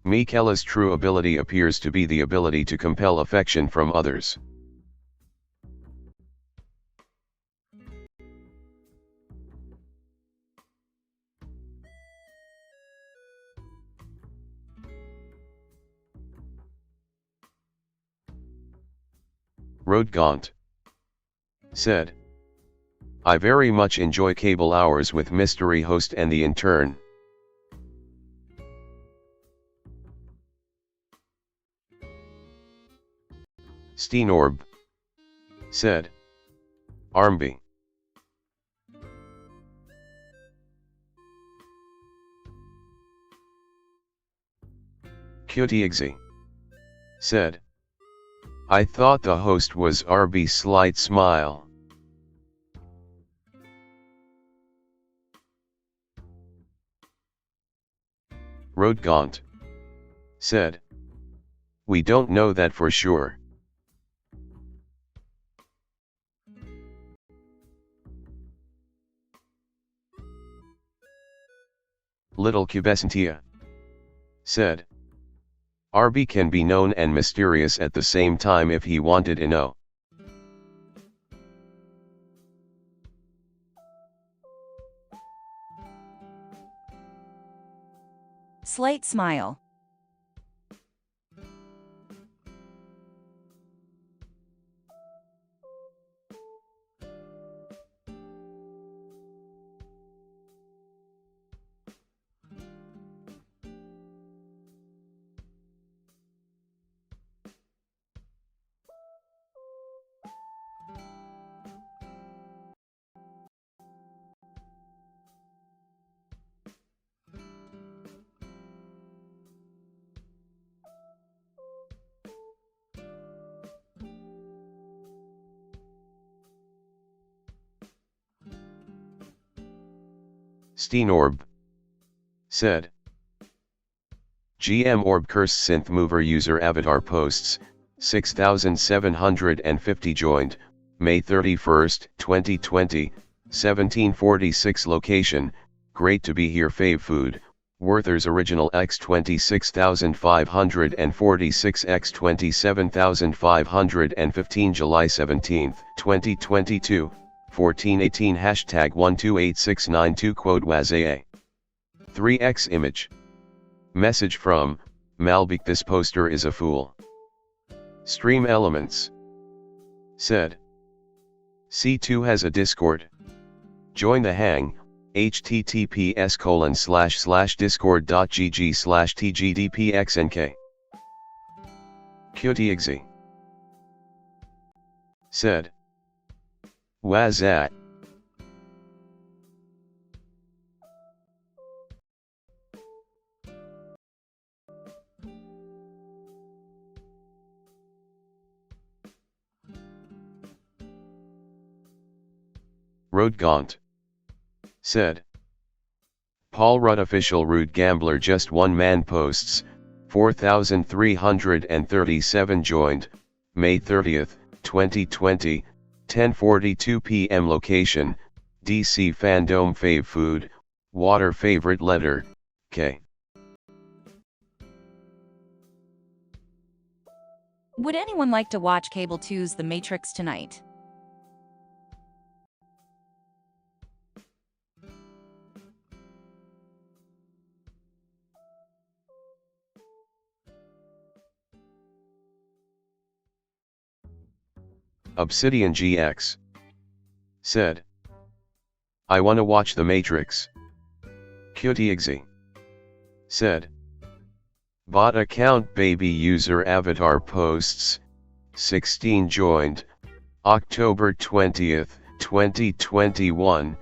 Michela's true ability appears to be the ability to compel affection from others. Rodgaunt said, I very much enjoy Cable Hours with Mystery Host and the Intern. Steenorb said, Armby. Kyotiegzi said, I thought the host was RB Slight Smile. Rodgaunt said, we don't know that for sure. Little Cubesantia said, RB can be known and mysterious at the same time if he wanted to know. Slight smile. Steenorb said, GM Orb Curse Synth Mover User Avatar Posts, 6,750 joined, May 31, 2020, 1746 Location, Great to be here Fave Food, Werther's Original X 26,546 X 27,515 July 17, 2022, 1418 Hashtag 128692 Quote Wazaa 3x image. Message from Malbik. This poster is a fool. Stream Elements said, C2 has a Discord. Join the hang, https://discord.gg/tgdpxnk. Kyotiegzi said, Wazat. Rodgaunt said, Paul Rudd official Rude Gambler just one man posts, 4,337 joined, May 30, 2020, 10:42 p.m. Location, DC Fandom Fave Food, Water Favorite Letter, K. Would anyone like to watch Cable 2's The Matrix tonight? Obsidian GX said, I wanna watch The Matrix. Kyotiegzi said, bot account baby user avatar posts, 16 joined, October 20th, 2021,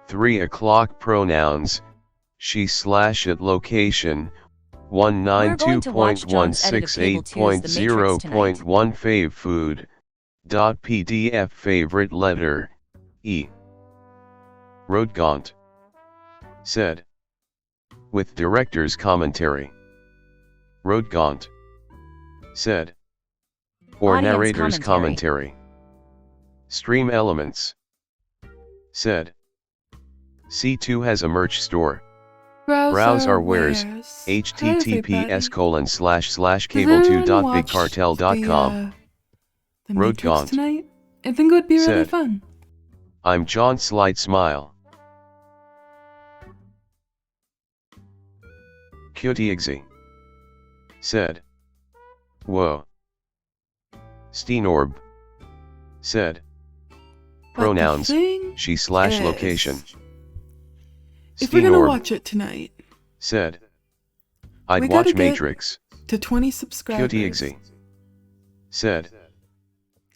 3 o'clock pronouns, she/it location, We're going to watch John's edit of Cable 2's The Matrix 192.160.1 Fave Food. .pdf favorite letter, E. Rodgaunt said, with director's commentary. Rodgaunt said, or Audience narrator's commentary. Stream Elements said, C2 has a merch store. Browse our wares, https://cable2.bigcartel.com. The Matrix Rodgaunt tonight? I think it would be really said, fun. I'm John Slight Smile. Kyotiegzi said, whoa. Steenorb Said. But Pronouns, the thing she slash is, location. if we're gonna Steenorb, watch it tonight, said. I'd we gotta watch get Matrix. to 20 subscribers. QTXE. Said.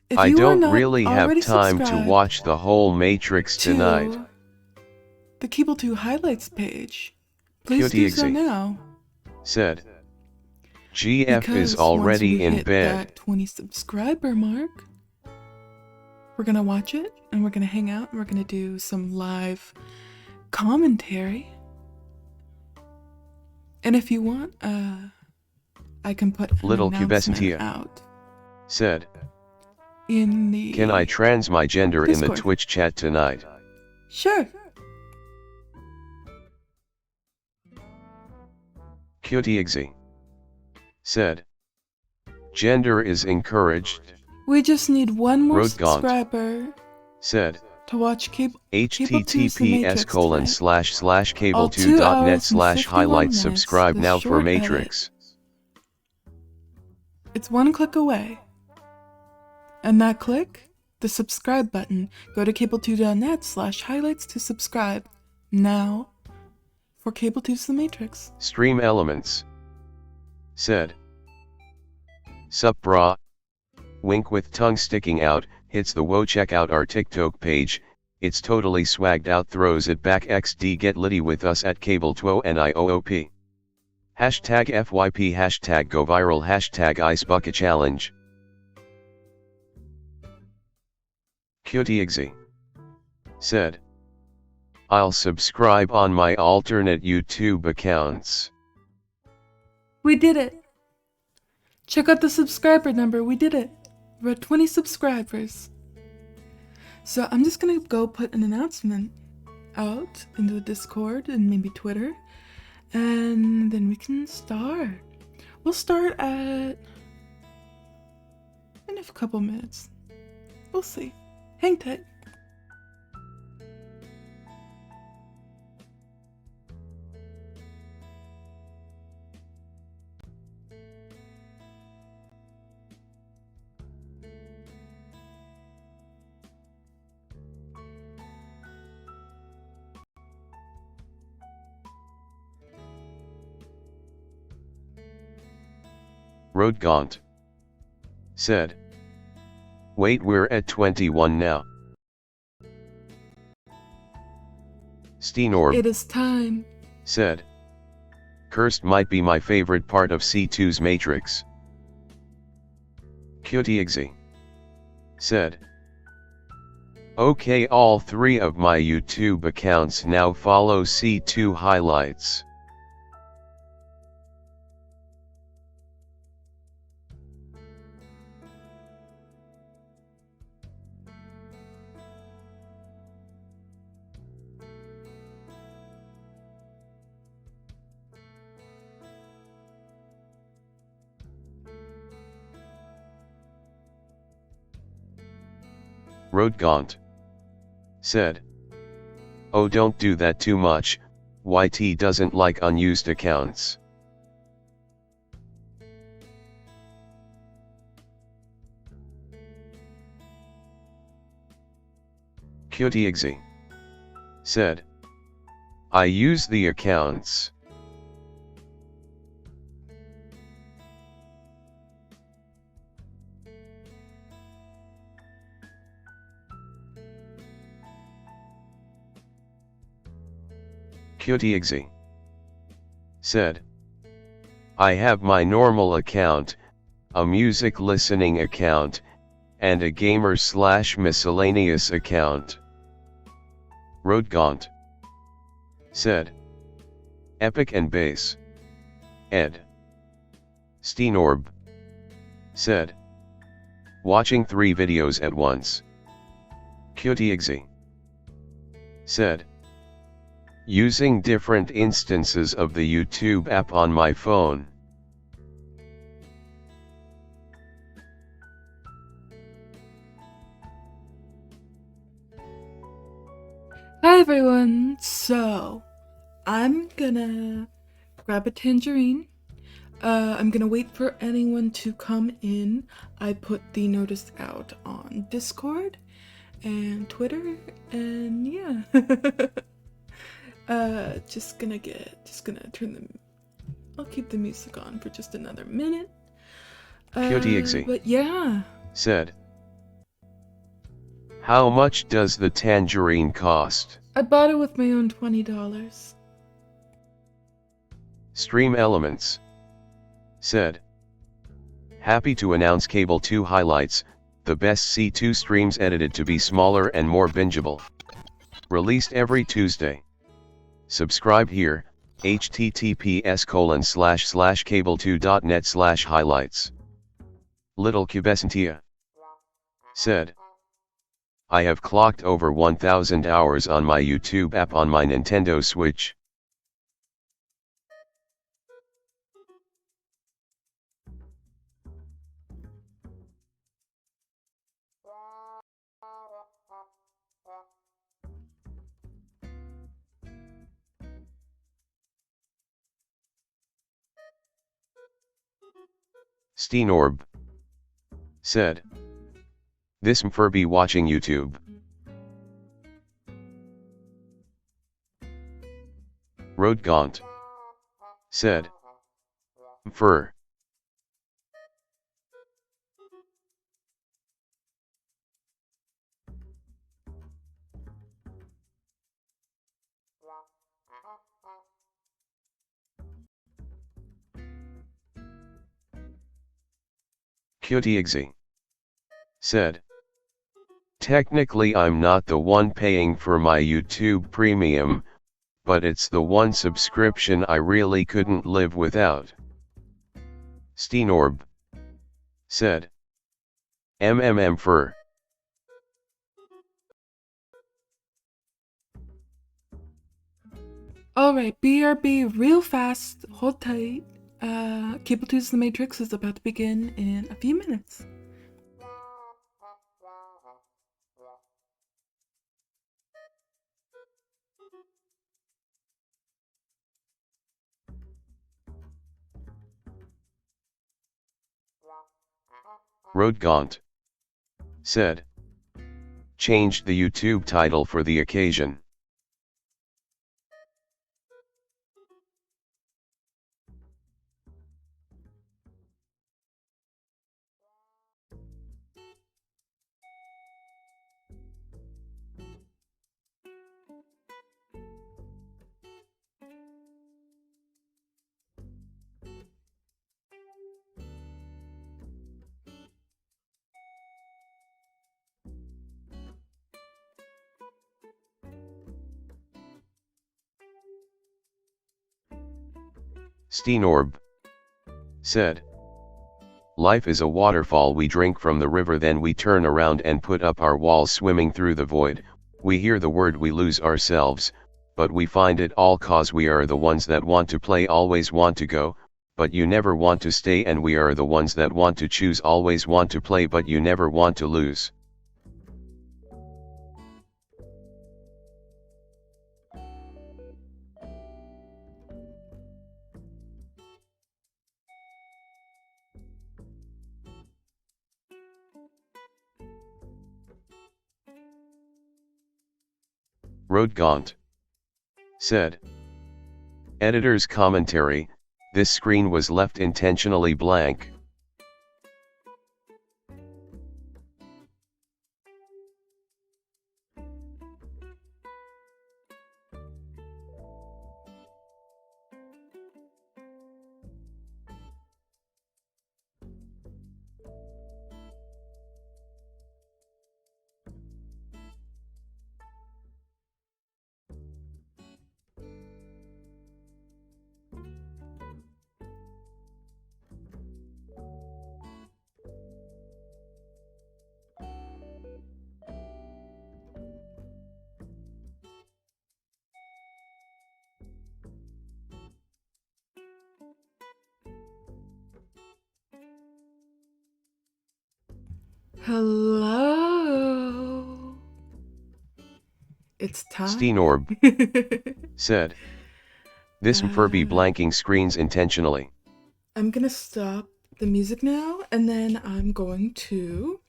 If I you are don't not really have already time to subscribed watch the whole Matrix to tonight. the Cable 2 highlights page, please do so QTXE. now. Said. GF Because is already once we in hit bed. that 20 subscriber mark, we're gonna watch it and we're gonna hang out and we're gonna do some live commentary. And if you want, I can put an Little announcement Cubesentia. out Said. in the Can I trans my gender in the Discord. Twitch chat tonight? Sure. QTXE. Said. Gender is encouraged. We just need one more Road Gaunt. subscriber Said. to watch Cable 2's The https Matrix colon tonight. slash slash All 2 hours cable2.net and slash 51 highlights. minutes, Subscribe the now for short edit. Matrix. It's one click away. And that click, the subscribe button. Go to cable2.net slash highlights to subscribe now for Cable 2's The Matrix. Stream elements. Said. Sup brah. Wink with tongue sticking out, hits the whoa, check out our TikTok page, it's totally swagged out, throws it back XD, get litty with us at cable2niOOP. Hashtag FYP, hashtag go viral, hashtag Ice Bucket Challenge. QTXE. Said. I'll subscribe on my alternate YouTube accounts. We did it! Check out the subscriber number, we did it! We're at 20 subscribers. So I'm just gonna go put an announcement out into the Discord and maybe Twitter, and then we can start. We'll start in a couple minutes. We'll see. Hang tight. Road Gaunt. Said. Wait, we're at 21 now. Steenorb. It is time. Said. Cursed might be my favorite part of C2's Matrix. QTXE. Said. Okay, all 3 of my YouTube accounts now follow C2 highlights. Road Gaunt. Said. Oh, don't do that too much, YT doesn't like unused accounts. QTXE. Said. I use the accounts. QTXE. Said. I have my normal account, a music listening account, and a gamer/miscellaneous account. Road Gaunt. Said. Epic and Bass. Ed. Steenorb. Said. Watching 3 videos at once. QTXE. Said. Using different instances of the YouTube app on my phone. Hi everyone! So, I'm gonna grab a tangerine, I'm gonna wait for anyone to come in. I put the notice out on Discord and Twitter, and yeah. Just gonna turn I'll keep the music on for just another minute. Kyotiexi But yeah. said, how much does the tangerine cost? I bought it with my own $20. Stream Elements said, happy to announce Cable 2 highlights, the best C2 streams edited to be smaller and more bingeable. Released every Tuesday. Subscribe here, https://cable2.net/highlights. Little Cubesentia said, I have clocked over 1,000 hours on my YouTube app on my Nintendo Switch. Steenorb said, this Mfurby watching YouTube. Rodgaunt said, Mfur. Kyotiexi said, technically I'm not the one paying for my YouTube Premium, but it's the one subscription I really couldn't live without. Steenorb said, MMM. Alright, BRB real fast, hold tight. Cable 2's The Matrix is about to begin in a few minutes. Rodgaunt said, changed the YouTube title for the occasion. Steenorb said, life is a waterfall, we drink from the river, then we turn around and put up our walls, swimming through the void. We hear the word, we lose ourselves, but we find it all, cause we are the ones that want to play, always want to go, but you never want to stay, and we are the ones that want to choose, always want to play, but you never want to lose. Rodgaunt said, editor's commentary, this screen was left intentionally blank. Hello. It's time. Steenorb said, this Mfurby blanking screens intentionally. I'm gonna stop the music now, and then I'm going to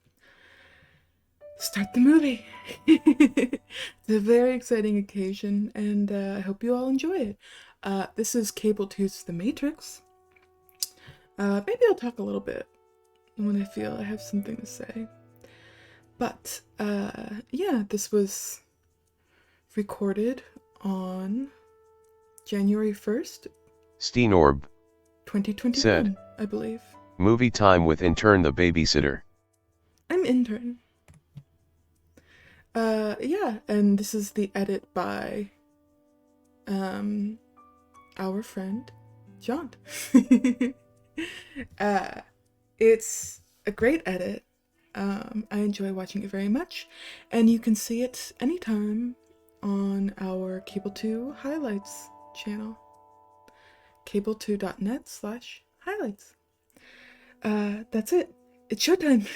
start the movie. It's a very exciting occasion, and I hope you all enjoy it. This is Cable 2's The Matrix. Maybe I'll talk a little bit when I feel I have something to say. But, yeah, this was recorded on January 1st, Steenorb, 2021, said, I believe. movie time with intern the babysitter. I'm intern. Yeah, and this is the edit by, our friend, John. It's a great edit. I enjoy watching it very much, and you can see it anytime on our Cable 2 Highlights channel. cable2.net/highlights. That's it. It's showtime.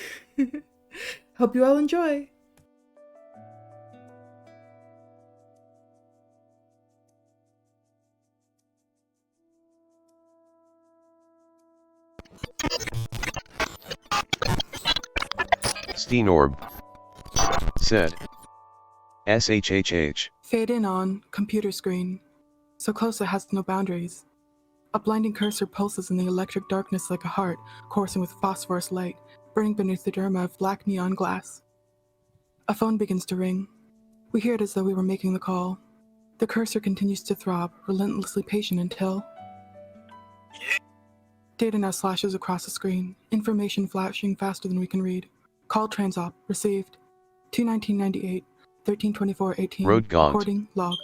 Hope you all enjoy. Steenorb, said, SHHH. Fade in on computer screen. So close it has no boundaries. A blinding cursor pulses in the electric darkness like a heart, coursing with phosphorus light, burning beneath the derma of black neon glass. A phone begins to ring. We hear it as though we were making the call. The cursor continues to throb, relentlessly patient until... Data now slashes across the screen, information flashing faster than we can read. Call transop, received. 2/1998, 13/24/18. Road gaunt. Recording log.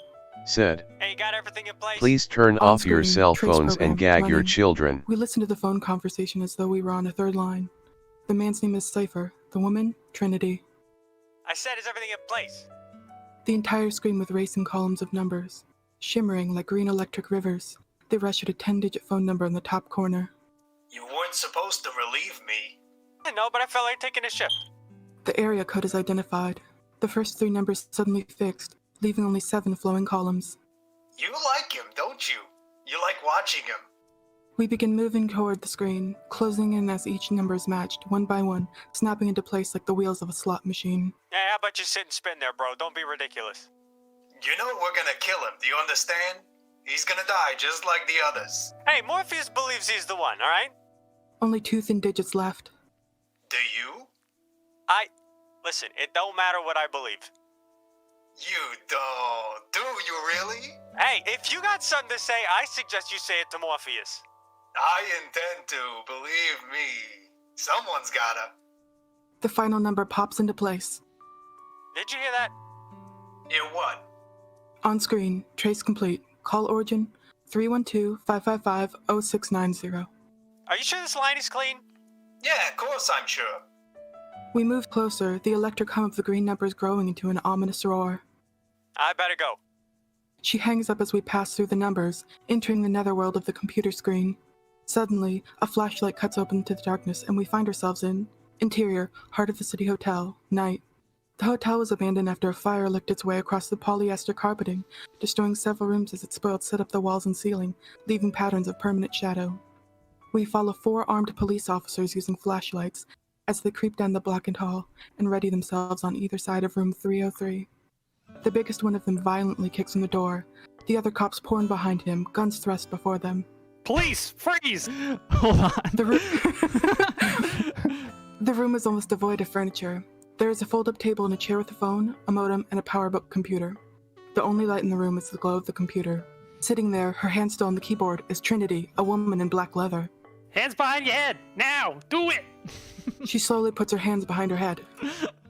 Said, Hey, you got everything in place? please turn On off your screen, cell trace phones program and gag your running. children. We listened to the phone conversation as though we were on a third line. The man's name is Cypher, the woman, Trinity. I said, is everything in place? The entire screen with racing columns of numbers, shimmering like green electric rivers. They rush at a 10-digit phone number in the top corner. You weren't supposed to relieve me. I know, but I felt like taking a shift. The area code is identified. The first 3 numbers suddenly fixed, leaving only 7 flowing columns. You like him, don't you? You like watching him. We begin moving toward the screen, closing in as each number is matched, one by one, snapping into place like the wheels of a slot machine. Yeah, how about you sit and spin there, bro? Don't be ridiculous. You know we're gonna kill him, do you understand? He's gonna die just like the others. Hey, Morpheus believes he's the one, alright? Only 2 thin digits left. Do you? Listen, it don't matter what I believe. You don't. Do you really? Hey, if you got something to say, I suggest you say it to Morpheus. I intend to, believe me. Someone's gotta. The final number pops into place. Did you hear that? Yeah, what? On screen, trace complete. Call origin 312-555-0690. Are you sure this line is clean? Yeah, of course I'm sure. We move closer, the electric hum of the green numbers growing into an ominous roar. I better go. She hangs up as we pass through the numbers, entering the netherworld of the computer screen. Suddenly, a flashlight cuts open to the darkness and we find ourselves in interior, heart of the city hotel, night. The hotel was abandoned after a fire licked its way across the polyester carpeting, destroying several rooms as it spoiled set up the walls and ceiling, leaving patterns of permanent shadow. We follow 4 armed police officers using flashlights as they creep down the blackened hall and ready themselves on either side of room 303. The biggest one of them violently kicks in the door. The other cops pour in behind him, guns thrust before them. Police, freeze! Hold on. The room is almost devoid of furniture. There is a fold-up table and a chair with a phone, a modem, and a PowerBook computer. The only light in the room is the glow of the computer. Sitting there, her hand still on the keyboard, is Trinity, a woman in black leather. Hands behind your head! Now! Do it! She slowly puts her hands behind her head.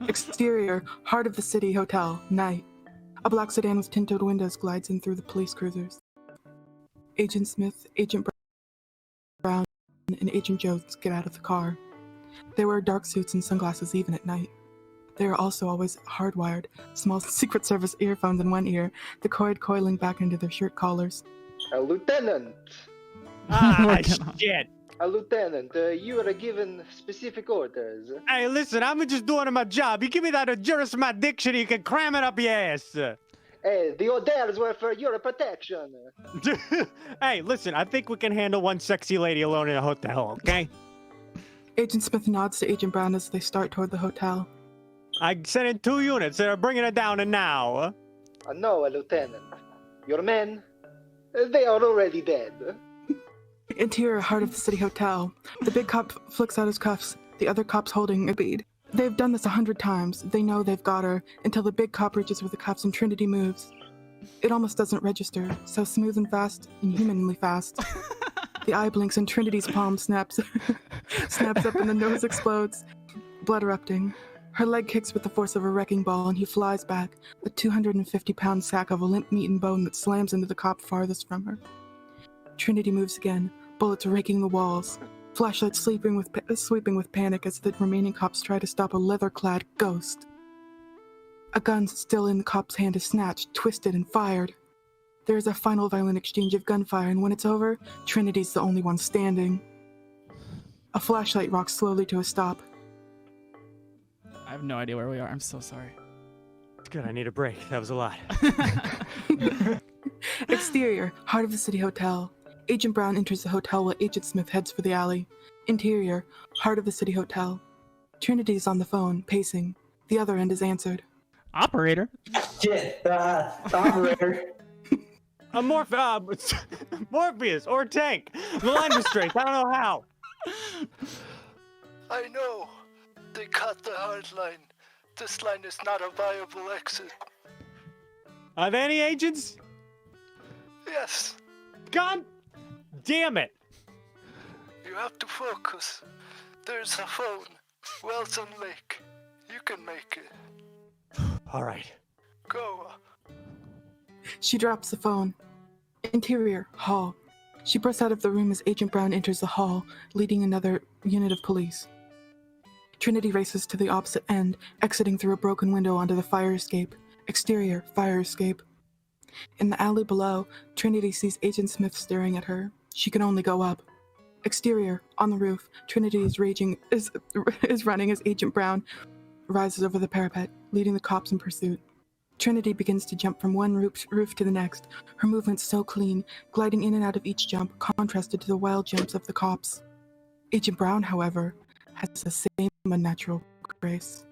Exterior, heart of the city hotel, night. A black sedan with tinted windows glides in through the police cruisers. Agent Smith, Agent Brown, and Agent Jones get out of the car. They wear dark suits and sunglasses even at night. They are also always hardwired, small Secret Service earphones in one ear, the cord coiling back into their shirt collars. Lieutenant! Shit! Lieutenant, you are given specific orders. Hey, listen, I'm just doing my job. You give me that jurisdiction, you can cram it up your ass. Hey, the hotels were for your protection. Hey, listen, I think we can handle one sexy lady alone in a hotel, okay? Agent Smith nods to Agent Brown as they start toward the hotel. I sent in 2 units that are bringing it down to now. No, Lieutenant. Your men, they are already dead. Interior heart of the city hotel. The big cop flicks out his cuffs, the other cops holding a bead. They've done this 100 times. They know they've got her, until the big cop reaches for the cuffs and Trinity moves. It almost doesn't register, so smooth and fast, inhumanly fast. The eye blinks and Trinity's palm snaps up and the nose explodes, blood erupting. Her leg kicks with the force of a wrecking ball and he flies back, a 250-pound sack of a limp meat and bone that slams into the cop farthest from her. Trinity moves again, bullets raking the walls. Flashlight sweeping with panic as the remaining cops try to stop a leather-clad ghost. A gun still in the cop's hand is snatched, twisted, and fired. There is a final violent exchange of gunfire, and when it's over, Trinity's the only one standing. A flashlight rocks slowly to a stop. I have no idea where we are. I'm so sorry. It's good, I need a break. That was a lot. Exterior, heart of the city hotel. Agent Brown enters the hotel while Agent Smith heads for the alley. Interior, heart of the city hotel. Trinity is on the phone, pacing. The other end is answered. Operator? Shit, operator. Morpheus or Tank. The line was straight. I don't know how. I know. They cut the hard line. This line is not a viable exit. Are there any agents? Yes. God damn it. You have to focus. There's a phone. Wilson Lake. You can make it. All right. Go. She drops the phone. Interior, hall. She bursts out of the room as Agent Brown enters the hall, leading another unit of police. Trinity races to the opposite end, exiting through a broken window onto the fire escape. Exterior, fire escape. In the alley below, Trinity sees Agent Smith staring at her. She can only go up. Exterior, on the roof, Trinity is running as Agent Brown rises over the parapet, leading the cops in pursuit. Trinity begins to jump from one roof to the next, her movements so clean, gliding in and out of each jump, contrasted to the wild jumps of the cops. Agent Brown, however, has the same unnatural grace.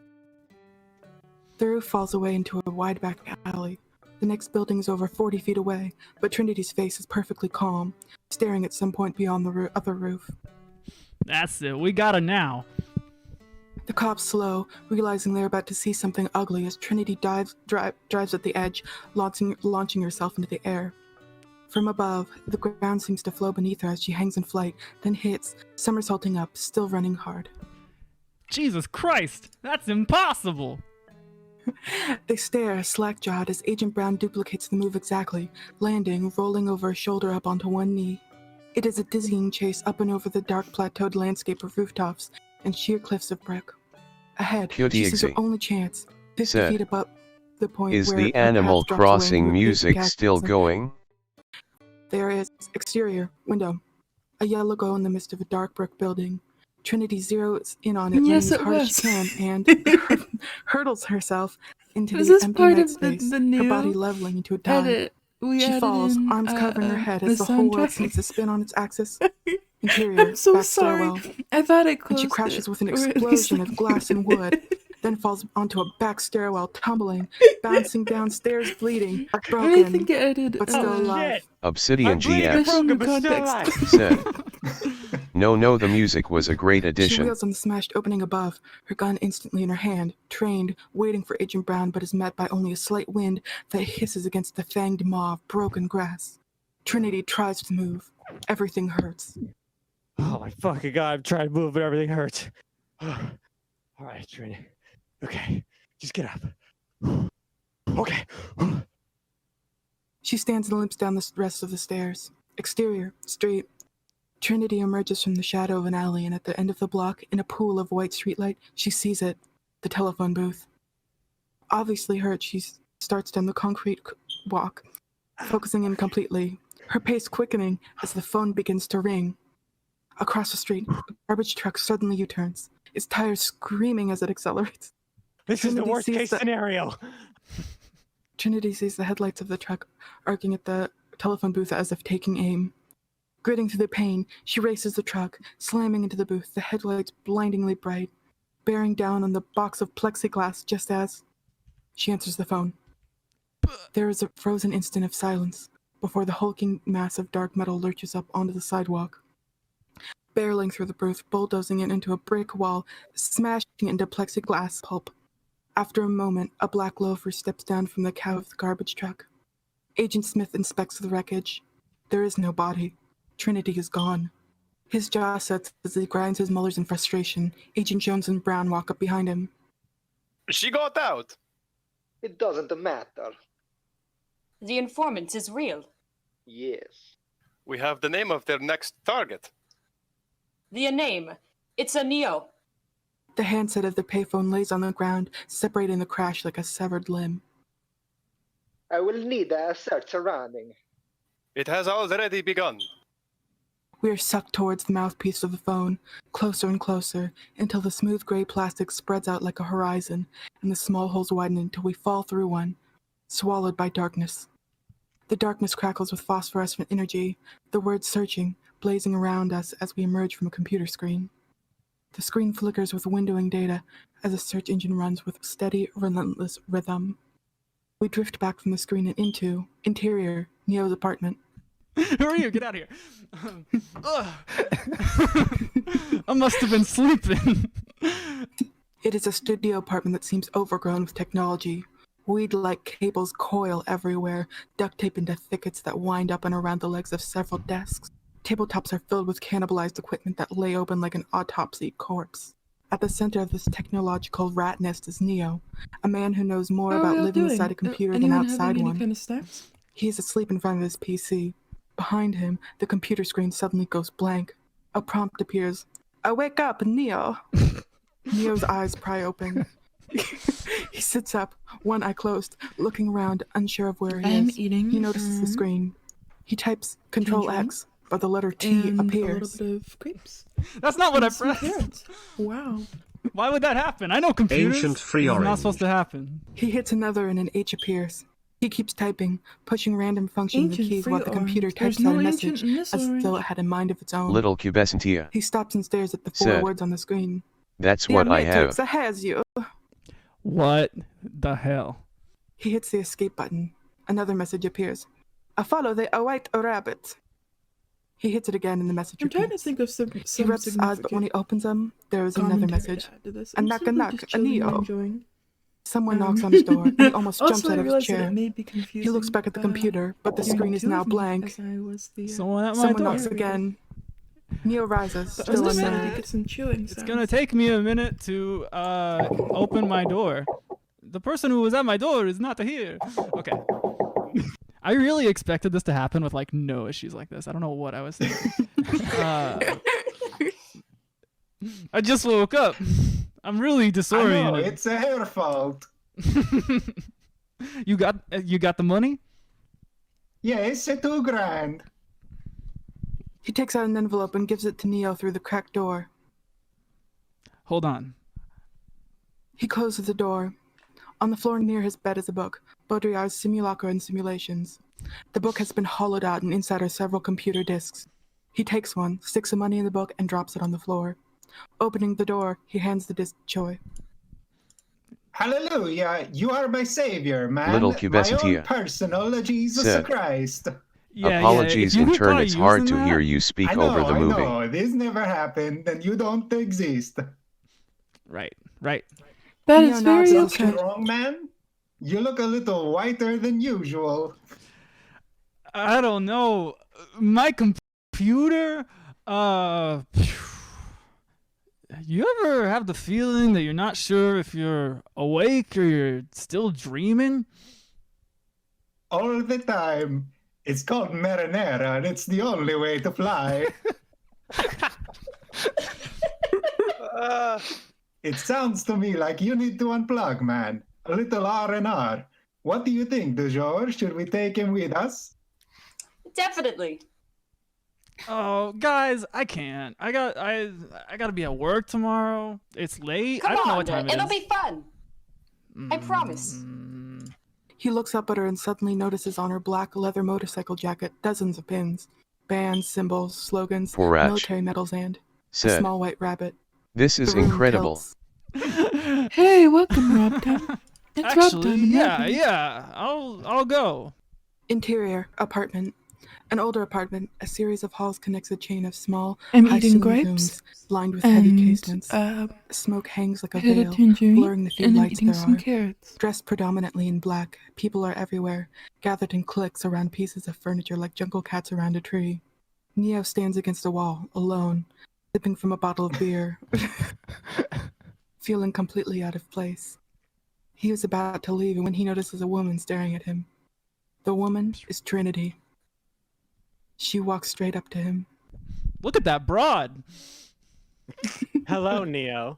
The roof falls away into a wide back alley. The next building is over 40 feet away, but Trinity's face is perfectly calm, staring at some point beyond the other roof. That's it. We got her now. The cops slow, realizing they're about to see something ugly as Trinity drives at the edge, launching herself into the air. From above, the ground seems to flow beneath her as she hangs in flight, then hits, somersaulting up, still running hard. Jesus Christ! That's impossible! They stare, slack-jawed, as Agent Brown duplicates the move exactly, landing, rolling over, shoulder up onto one knee. It is a dizzying chase up and over the dark plateaued landscape of rooftops and sheer cliffs of brick. Ahead, she sees her only chance, 50 feet above the point Is where the her Animal path drops away Crossing into a music cactus still and- going? There is exterior, window. A yellow glow in the midst of a dark brick building. Trinity zeroes in on it, Yes, running as it hard as was. she can, and hurtles herself into Is the this empty part night of space, the new her body leveling into a dive. edit? We She added falls, in, arms covering her head the as the whole world soundtrack. seems to spin on its axis. Interior, I'm so back sorry. stairwell. I thought I And closed she crashes it, with an or at explosion least of glass and wood, then falls onto a back stairwell, tumbling, bouncing downstairs, bleeding, I broken, think I added, but still oh, alive. Obsidian GX Broken context. said. No, the music was a great She addition. wheels on the smashed opening above, her gun instantly in her hand, trained, waiting for Agent Brown, but is met by only a slight wind that hisses against the fanged maw of broken grass. Trinity tries to move. Everything hurts. Oh my fucking god, I'm trying to move, but everything hurts. Alright, Trini. Okay, just get up. Okay. She stands and limps down the rest of the stairs. Exterior, street. Trinity emerges from the shadow of an alley, and at the end of the block, in a pool of white streetlight, she sees it, the telephone booth. Obviously hurt, she starts down the concrete walk, focusing in completely, her pace quickening as the phone begins to ring. Across the street, a garbage truck suddenly U-turns, its tires screaming as it accelerates. This is the Trinity worst sees case the- scenario. Trinity sees the headlights of the truck arcing at the telephone booth as if taking aim. Gritting through the pain, she races the truck, slamming into the booth, the headlights blindingly bright, bearing down on the box of plexiglass just as she answers the phone. There is a frozen instant of silence before the hulking mass of dark metal lurches up onto the sidewalk, barreling through the booth, bulldozing it into a brick wall, smashing it into plexiglass pulp. After a moment, a black loafer steps down from the cab of the garbage truck. Agent Smith inspects the wreckage. There is no body. Trinity is gone. His jaw sets as he grinds his molars in frustration. Agent Jones and Brown walk up behind him. She got out. It doesn't matter. The informant is real. Yes. We have the name of their next target. The name. It's a Neo. The handset of the payphone lays on the ground, separating the crash like a severed limb. I will need a search surrounding. It has already begun. We are sucked towards the mouthpiece of the phone, closer and closer, until the smooth gray plastic spreads out like a horizon, and the small holes widen until we fall through one, swallowed by darkness. The darkness crackles with phosphorescent energy, the word searching blazing around us as we emerge from a computer screen. The screen flickers with windowing data as a search engine runs with steady, relentless rhythm. We drift back from the screen and into interior Neo's apartment. Who are you? Get out of here. I must have been sleeping. It is a studio apartment that seems overgrown with technology. Weed-like cables coil everywhere, duct tape into thickets that wind up and around the legs of several desks. Tabletops are filled with cannibalized equipment that lay open like an autopsy corpse. At the center of this technological rat nest is Neo, a man who knows more about living inside a computer than outside one. Kind of He is asleep in front of his PC. Behind him, the computer screen suddenly goes blank. A prompt appears. "Wake up, Neo!" Neo's eyes pry open. He sits up, one eye closed, looking around, unsure of where he is. He notices the screen. He types Control X, but the letter T appears. A little bit of creeps. That's not what I pressed. Wow. Why would that happen? I know computers. Ancient free It's orange. not supposed to happen. He hits another and an H appears. He keeps typing, pushing random functions and keys while the computer types out a message as though it had a mind of its own. Little Cubesentia. He stops and stares at the four Said. words on the screen. That's what I Matrix have. has you. What the hell? He hits the escape button. Another message appears. Follow the white rabbit. He hits it again and the message I'm repeats. trying to think of some He reps his eyes, but when he opens them, there is another message. A knock a knock, a Neo. Someone knocks on his door, and he almost jumps out of his chair. He looks back at the computer, but the screen is now blank. Someone at my Someone door. knocks again. Neo rises, But still I'm unnerved. to get some chewing It's sounds. gonna take me a minute to open my door. The person who was at my door is not here. Okay. I really expected this to happen with like no issues like this. I don't know what I was thinking. I just woke up. I'm really disoriented. it's her fault. You got the money? Yes, $2,000. He takes out an envelope and gives it to Neo through the cracked door. Hold on. He closes the door. On the floor near his bed is a book, Baudrillard's Simulacra and Simulations. The book has been hollowed out and inside are several computer disks. He takes one, sticks some money in the book, and drops it on the floor. Opening the door, he hands the disc to Choi. Hallelujah, you are my savior, man. Little my Cubesentia. own personal Jesus Said. Christ. Apologies in turn, it's hard to hear you speak I know, over the movie. I know, this never happened, and you don't exist. Right. That Neo is nods very at okay. Wrong, man? You look a little whiter than usual. I don't know. My computer, you ever have the feeling that you're not sure if you're awake or you're still dreaming? All the time. It's called marinara, and it's the only way to fly. It sounds to me like you need to unplug, man. A little R&R. What do you think, Dujour? Should we take him with us? Definitely. Oh, guys, I can't. I gotta be at work tomorrow. It's late. Come I don't on, know what time it is. it'll be fun. I promise. He looks up at her and suddenly notices on her black leather motorcycle jacket dozens of pins, bands, symbols, slogans, Porach. military medals, and a Said. small white rabbit. This is The room incredible. tilts. Hey, welcome, Rob Time. It's Rob Actually, Time. in yeah, Melbourne. yeah. I'll go. Interior, apartment. An older apartment, a series of halls connects a chain of small, I'm high eating ceiling grapes rooms lined with heavy and casements. Smoke hangs like a I had a veil, tangerine blurring the few and I'm lights eating there some are. carrots. Dressed predominantly in black, people are everywhere, gathered in cliques around pieces of furniture like jungle cats around a tree. Neo stands against a wall, alone, sipping from a bottle of beer, feeling completely out of place. He was about to leave when he notices a woman staring at him. The woman is Trinity. She walks straight up to him. Look at that broad. Hello, Neo.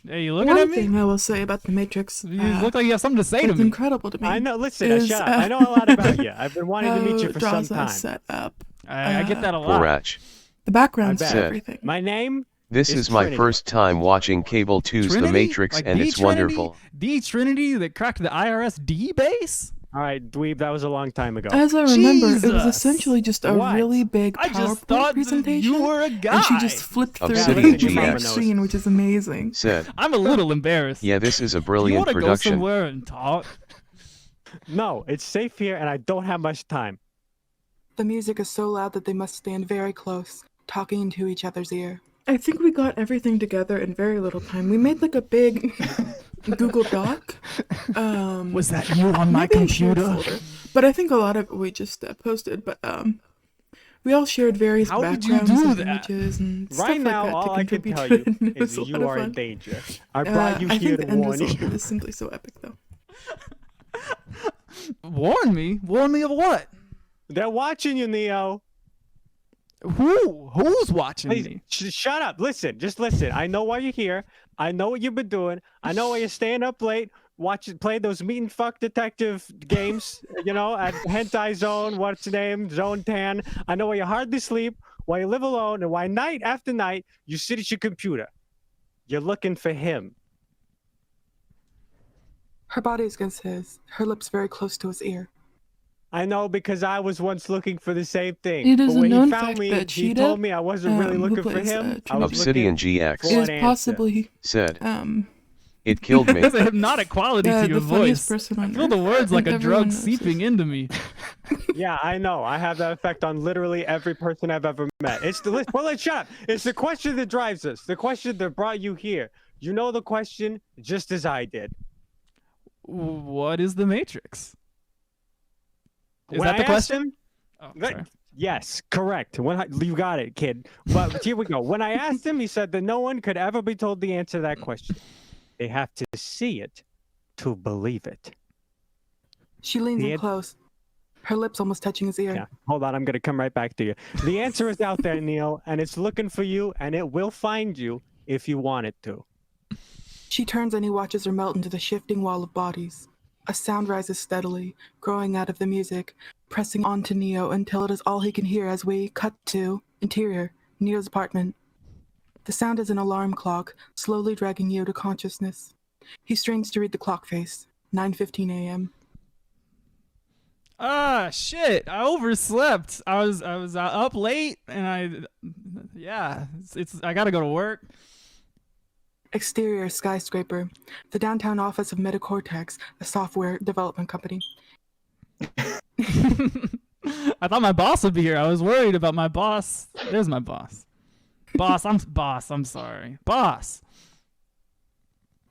Hey, you looking One at me? thing I will say about The Matrix. You look like you have something to say to It's me. incredible to me. I know. Listen, is, shut up. I know a lot about you. I've been wanting to meet how you for some Draza time. set up. I get that a lot. Porach. The backgrounds I to bet. everything. My name This is my Trinity. first time watching Cable 2's The Trinity? Matrix, Like and the it's Trinity? wonderful. The Trinity that cracked the IRS D base? All right, Dweeb, that was a long time ago. As I remember, it was Jesus. essentially just a What? really big I just PowerPoint thought that presentation. you were a guy. And she just flipped through Obsidian the entire GX. screen, which is amazing. Said. I'm a little embarrassed. Yeah, this is a You brilliant want to go production. somewhere and talk? No, it's safe here, and I don't have much time. The music is so loud that they must stand very close, talking into each other's ear. I think we got everything together in very little time. We made like a big Google Doc. Was that you on my maybe a shared computer? folder. But I think a lot of it we just posted. But we all shared various How did you backgrounds do and that? images and stuff Right like now, that all to I can contribute tell to you it. and it is was a you lot of are in fun. danger. I brought you I here think to the end warn result you. is simply so epic, though. Warn me? Warn me of what? They're watching you, Neo. Who's watching Please, me? shut up. Listen, just listen. I know why you're here. I know what you've been doing. I know why you're staying up late, play those meet and fuck detective games, you know, at Hentai Zone, what's the name, Zone 10. I know why you hardly sleep, why you live alone, and why night after night you sit at your computer. You're looking for him. Her body is against his, her lips very close to his ear. I know because I was once looking for the same thing. It is but a when known he found fact me, that he Cheetah, told me I wasn't really who looking for plays, him. I was Obsidian looking GX. for Is an answer. possibly Said. um It killed me. There's a hypnotic quality to your the funniest voice. person I on feel the earth, words like and a everyone drug knows seeping this. into me. Yeah, I know. I have that effect on literally every person I've ever met. It's the well, let's shut up. It's the question that drives us. The question that brought you here. You know the question just as I did. What is the Matrix? Is When that the I asked question? him, Oh, that- sorry. yes, correct. You got it, kid. But here we go. When I asked him, he said that no one could ever be told the answer to that question. They have to see it to believe it. She leans The in an- close, her lips almost touching his ear. Yeah, hold on. I'm going to come right back to you. The answer is out there, Neil, and it's looking for you, and it will find you if you want it to. She turns and he watches her melt into the shifting wall of bodies. A sound rises steadily, growing out of the music, pressing onto Neo until it is all he can hear as we cut to interior, Neo's apartment. The sound is an alarm clock, slowly dragging Neo to consciousness. He strains to read the clock face, 9:15 a.m. Ah, shit! I overslept. I was up late, and I gotta go to work. Exterior skyscraper, the downtown office of Metacortex, a software development company. I thought my boss would be here. I was worried about my boss. There's my boss. I'm sorry. Boss.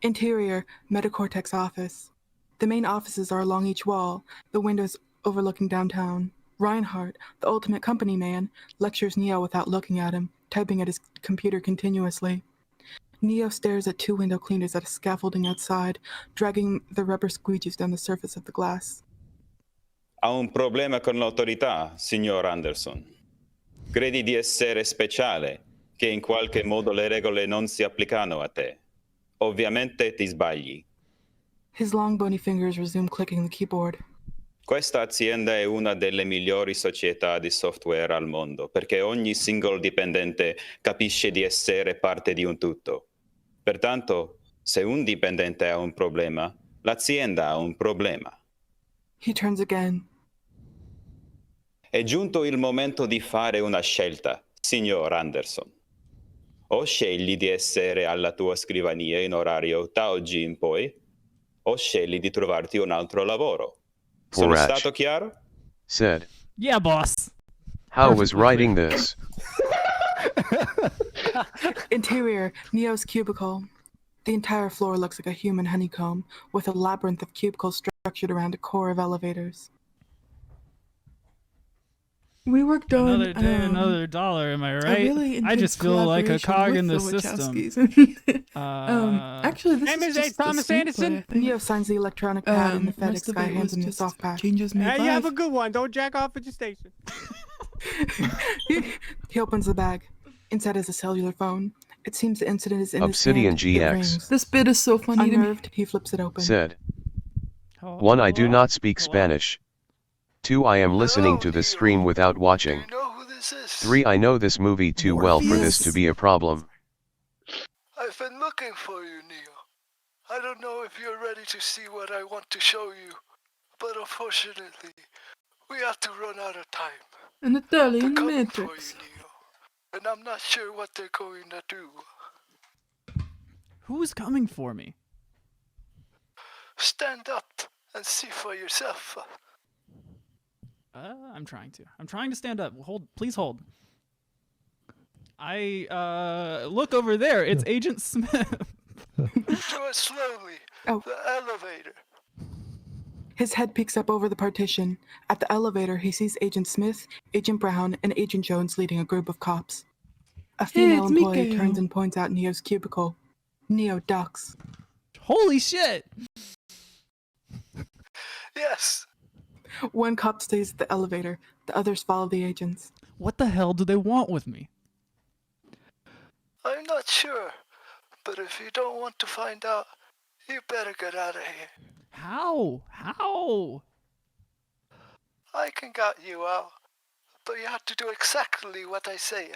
Interior, Metacortex office. The main offices are along each wall, the windows overlooking downtown. Reinhardt, the ultimate company man, lectures Neo without looking at him, typing at his computer continuously. Neo stares at two window cleaners at a scaffolding outside, dragging the rubber squeegees down the surface of the glass. Ha un problema con l'autorità, signor Anderson. Credi di essere speciale, che in qualche modo le regole non si applicano a te. Ovviamente ti sbagli. His long bony fingers resume clicking the keyboard. Questa azienda è una delle migliori società di software al mondo, perché ogni singolo dipendente capisce di essere parte di un tutto. Pertanto, se un dipendente ha un problema, l'azienda ha un problema. He turns again. È giunto il momento di fare una scelta, signor Anderson. O scegli di essere alla tua scrivania in orario da oggi in poi, o scegli di trovarti un altro lavoro. Sono Porach stato chiaro? said. Yeah, boss. How was writing this? Interior, Neo's cubicle. The entire floor looks like a human honeycomb, with a labyrinth of cubicles structured around a core of elevators. We worked on Another day, another dollar. Am I right? really I intense just feel like a cog in the collaboration system. with the actually, this Name is is just Thomas the screenplay, Anderson. I think. Neo signs the electronic pad and the FedEx Most of guy it hands was him the just soft pack. changes made Hey, you have a live. good one. Don't jack off at your station. He opens the bag. Inside is a cellular phone. It seems the incident is in Obsidian his hand. It GX. rings. This bit is so funny to me. Unnerved, he flips it open. Said. 1. I do not speak Spanish. 2. I am listening to the stream without watching. 3. I know this movie too well for this to be a problem. I've been looking for you, Neo. I don't know if you're ready to see what I want to show you, but unfortunately, we have to run out of time. And it's early in the They're coming for Matrix. you, Neo, and I'm not sure what they're going to do. Who's coming for me? Stand up and see for yourself. I'm trying to. I'm trying to stand up. Hold, please hold. I look over there. It's Agent Smith. Do it slowly. Oh. The elevator. His head peeks up over the partition. At the elevator, he sees Agent Smith, Agent Brown, and Agent Jones leading a group of cops. A female it's employee Mikael. turns and points out Neo's cubicle. Neo ducks. Holy shit! Yes. One cop stays at the elevator. The others follow the agents. What the hell do they want with me? I'm not sure, but if you don't want to find out, you better get out of here. How? How? I can get you out, but you have to do exactly what I say.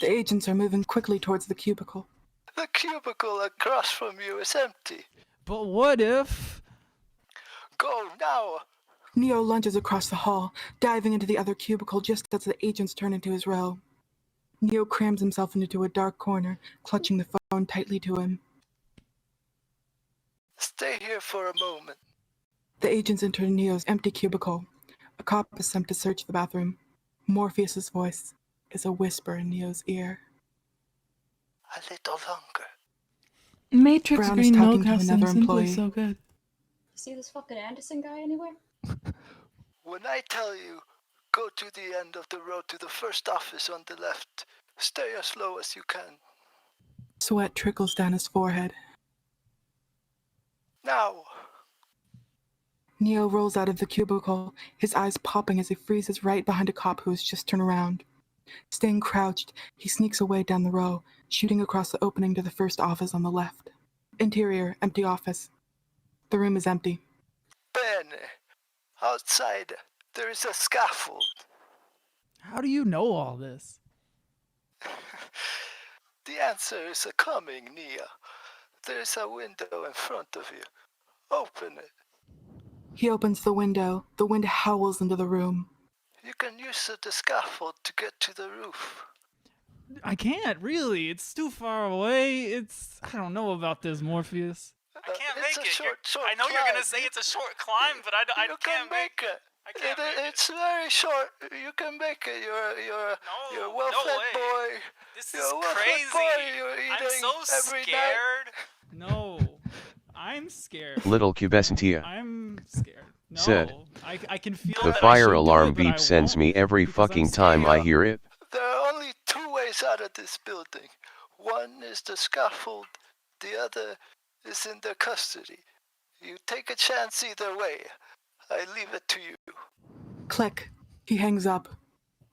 The agents are moving quickly towards the cubicle. The cubicle across from you is empty. But what if... Go now. Neo lunges across the hall, diving into the other cubicle just as the agents turn into his row. Neo crams himself into a dark corner, clutching the phone tightly to him. Stay here for a moment. The agents enter Neo's empty cubicle. A cop is sent to search the bathroom. Morpheus's voice is a whisper in Neo's ear. A little longer. Matrix Brown is Green talking Milk to House another sounds simply employee. so good. See this fucking Anderson guy anywhere? When I tell you, go to the end of the road to the first office on the left. Stay as low as you can. Sweat trickles down his forehead. Now. Neo rolls out of the cubicle, his eyes popping as he freezes right behind a cop who has just turned around. Staying crouched, he sneaks away down the row, shooting across the opening to the first office on the left. Interior, empty office. The room is empty. Bene. Outside, there is a scaffold. How do you know all this? The answer is a coming, Nia. There's a window in front of you. Open it. He opens the window. The wind howls into the room. You can use the scaffold to get to the roof. I can't, really. It's too far away. I don't know about this, Morpheus. I can't It's make a it. short I know you're climb. gonna say it's a short climb, but I You can't can make it. I can't make it. It's very short. You can make it. You're a well-fed way. boy. This You're is a well-fed crazy. boy. You're I'm eating so every scared. No. I'm scared. Little Cubesantia I'm scared. No. said. I can feel The that I fire should do alarm it, but I beep sends won't me every because I'm fucking time I hear it. There are only two ways out of this building. One is the scaffold. The other is in their custody. You take a chance either way. I leave it to you. Click. He hangs up.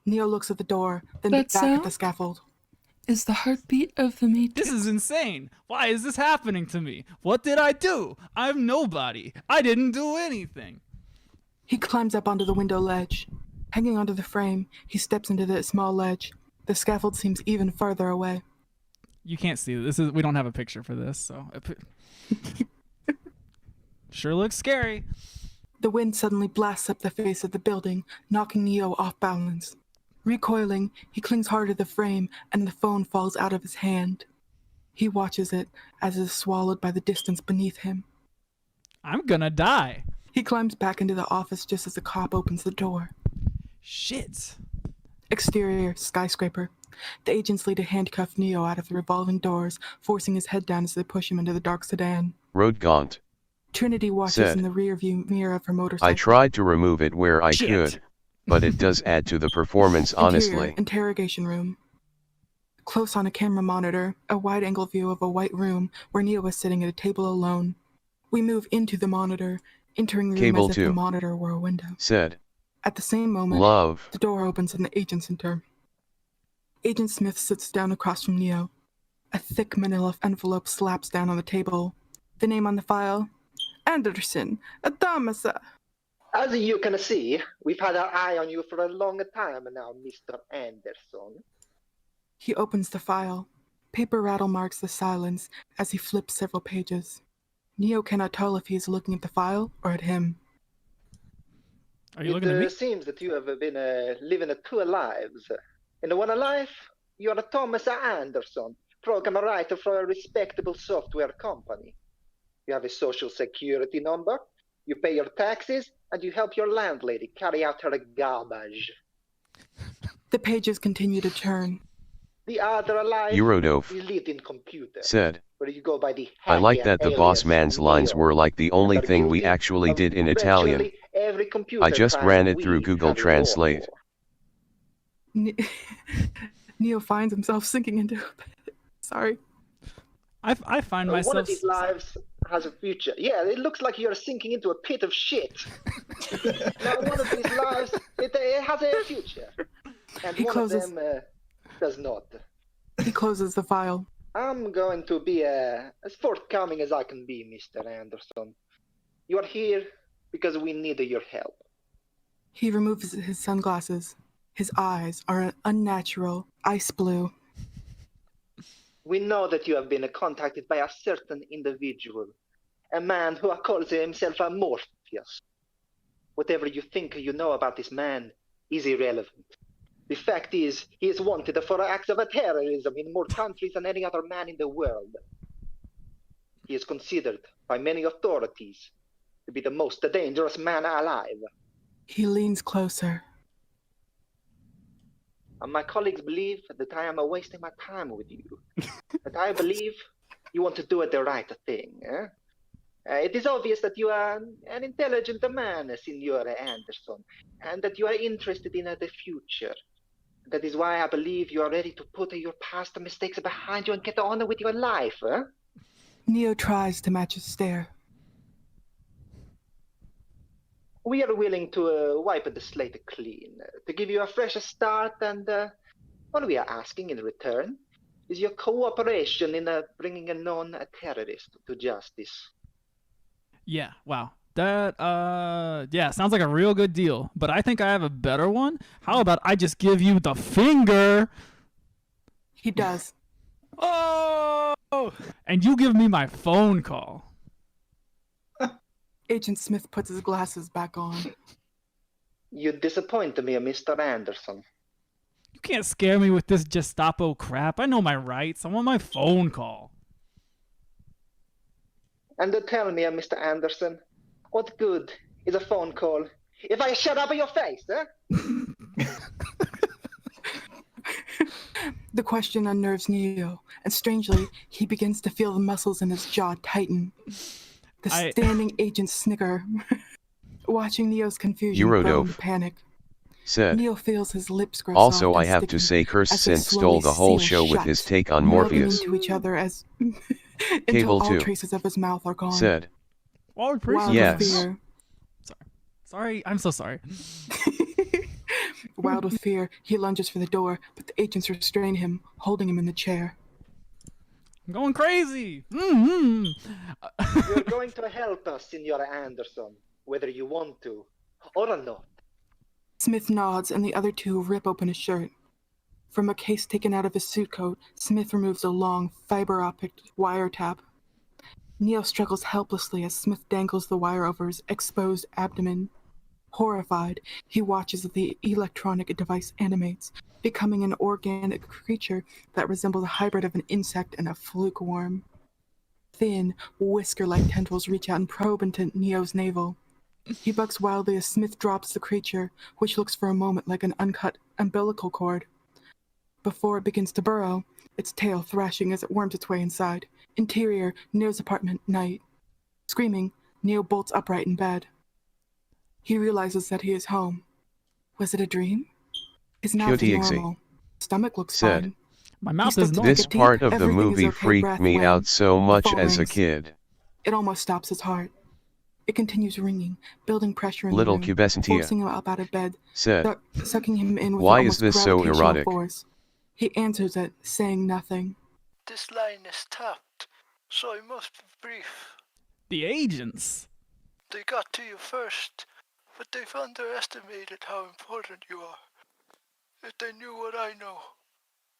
Neo looks at the door, then That back at the sound? scaffold. Is the heartbeat of the Matrix. This is insane. Why is this happening to me? What did I do? I'm nobody. I didn't do anything. He climbs up onto the window ledge. Hanging onto the frame, he steps into the small ledge. The scaffold seems even farther away. You can't see this. We don't have a picture for this, so sure looks scary. The wind suddenly blasts up the face of the building, knocking Neo off balance. Recoiling, he clings hard to the frame, and the phone falls out of his hand. He watches it as it is swallowed by the distance beneath him. I'm gonna die. He climbs back into the office just as the cop opens the door. Shit. Exterior, skyscraper. The agents lead a handcuffed Neo out of the revolving doors, forcing his head down as they push him into the dark sedan. Road Gaunt. Trinity watches Said, in the rearview mirror of her motorcycle. I tried to remove it where I could, but it does add to the performance, honestly. Interior, interrogation room. Close on a camera monitor, a wide-angle view of a white room where Neo is sitting at a table alone. We move into the monitor, entering the room Cable as if the 2. monitor were a window. Said, At the same moment, Love. the door opens and the agents enter. Agent Smith sits down across from Neo. A thick manila envelope slaps down on the table. The name on the file? Anderson, Adamasa. As you can see, we've had our eye on you for a long time now, Mr. Anderson. He opens the file. Paper rattle marks the silence as he flips several pages. Neo cannot tell if he is looking at the file or at him. Are you looking at me? It seems that you have been living two lives. In one life, you are Thomas Anderson, program writer for a respectable software company. You have a social security number, you pay your taxes, and you help your landlady carry out her garbage. The pages continue to turn. The other life Eurodove. you lived in computer. Said, Where you go by the I like hacker that the boss alias man's lines Neo. were like the only thing we actually did in Italian. Virtually every computer I just crime ran it we through Google have Translate. Neo finds himself sinking into a pit. Sorry. I find myself... One of these lives has a future. Yeah, it looks like you're sinking into a pit of shit. Now, one of these lives, it has a future. And He one closes- of them does not. He closes the file. I'm going to be as forthcoming as I can be, Mr. Anderson. You are here because we need your help. He removes his sunglasses. His eyes are an unnatural ice blue. We know that you have been contacted by a certain individual, a man who calls himself a Morpheus. Whatever you think you know about this man is irrelevant. The fact is, he is wanted for acts of terrorism in more countries than any other man in the world. He is considered by many authorities to be the most dangerous man alive. He leans closer. And my colleagues believe that I am wasting my time with you. But I believe you want to do the right thing. It is obvious that you are an intelligent man, Signor Anderson, and that you are interested in the future. That is why I believe you are ready to put your past mistakes behind you and get on with your life. Neo tries to match his stare. We are willing to wipe the slate clean, to give you a fresh start, and what we are asking in return is your cooperation in bringing a known terrorist to justice. Yeah, wow. That, yeah, sounds like a real good deal. But I think I have a better one. How about I just give you the finger? He does. Oh! And you give me my phone call. Agent Smith puts his glasses back on. You disappoint me, Mr. Anderson. You can't scare me with this Gestapo crap. I know my rights. I want my phone call. And tell me, Mr. Anderson, what good is a phone call if I shut up in your face, The question unnerves Neo, and strangely, he begins to feel the muscles in his jaw tighten. The standing agents snicker, watching Neo's confusion grow Eurodove. into panic. Said, Neo feels his lips grow also soft I and have to sticky say Curse as they Synth stole slowly the whole seal show with shut, his take on merging Morpheus. into each other as until Cable all 2. traces of his mouth are gone. Said, Wild Yes. with fear, Sorry, I'm so sorry. wild with fear, he lunges for the door, but the agents restrain him, holding him in the chair. I'm going crazy. Mm-hmm. You're going to help us, Signor Anderson, whether you want to or not. Smith nods, and the other two rip open his shirt. From a case taken out of his suit coat, Smith removes a long, fiber-optic wiretap. Neo struggles helplessly as Smith dangles the wire over his exposed abdomen. Horrified, he watches as the electronic device animates, becoming an organic creature that resembles a hybrid of an insect and a fluke worm. Thin, whisker-like tendrils reach out and probe into Neo's navel. He bucks wildly as Smith drops the creature, which looks for a moment like an uncut umbilical cord. Before it begins to burrow, its tail thrashing as it worms its way inside. Interior, Neo's apartment, night. Screaming, Neo bolts upright in bed. He realizes that he is home. Was it a dream? His mouth is normal. Stomach looks said, fine. My mouth is normal. This part of the Everything is movie okay, freaked breath me when out so much phone as a rings. kid. It almost stops his heart. It continues ringing, building pressure in Little the room, Cubesantia forcing him up out of bed, said, sucking him in with "Why almost is this so gravitational erotic?" force. He answers it, saying nothing. This line is tapped, so I must be brief. The agents. They got to you first, but they've underestimated how important you are. If they knew what I know,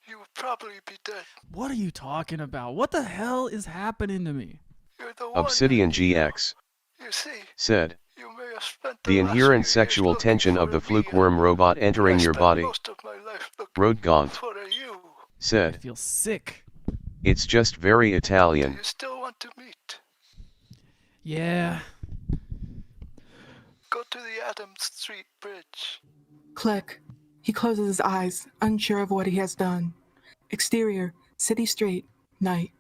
you would probably be dead. What are you talking about? What the hell is happening to me? You're the one. Obsidian GX You see, said, you may have spent "The last inherent few sexual years tension looking of the for a fluke worm robot entering I your spent body." most of my life looking Rodgaunt for a you. I said, feel sick. "It's just very Italian." You still want to meet? Yeah. Go to the Adams Street Bridge. Click. He closes his eyes, unsure of what he has done. Exterior, city street, night.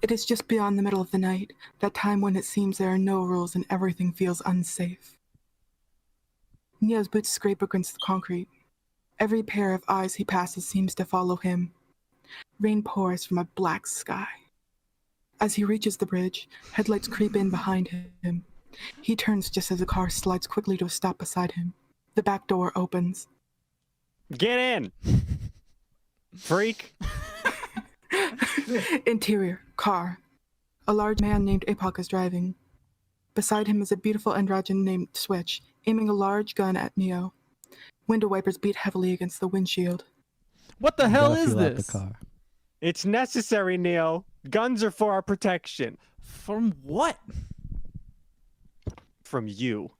It is just beyond the middle of the night, that time when it seems there are no rules and everything feels unsafe. Neo's boots scrape against the concrete. Every pair of eyes he passes seems to follow him. Rain pours from a black sky. As he reaches the bridge, headlights creep in behind him. He turns just as a car slides quickly to a stop beside him. The back door opens. Get in! Freak! Interior, car. A large man named Apoc is driving. Beside him is a beautiful androgen named Switch, aiming a large gun at Neo. Window wipers beat heavily against the windshield. What the hell is this? It's necessary, Neo. Guns are for our protection. From what? From you.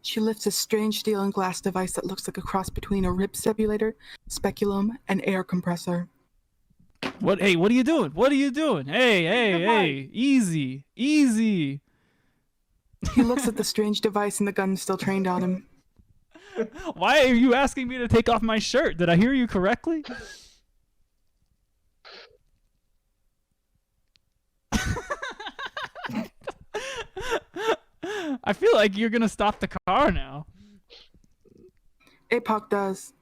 She lifts a strange steel and glass device that looks like a cross between a rib simulator, speculum, and air compressor. What? Hey, what are you doing? What are you doing? Hey, easy, easy. He looks at the strange device and the gun still trained on him. Why are you asking me to take off my shirt? Did I hear you correctly? I feel like you're gonna stop the car now. Apoc does.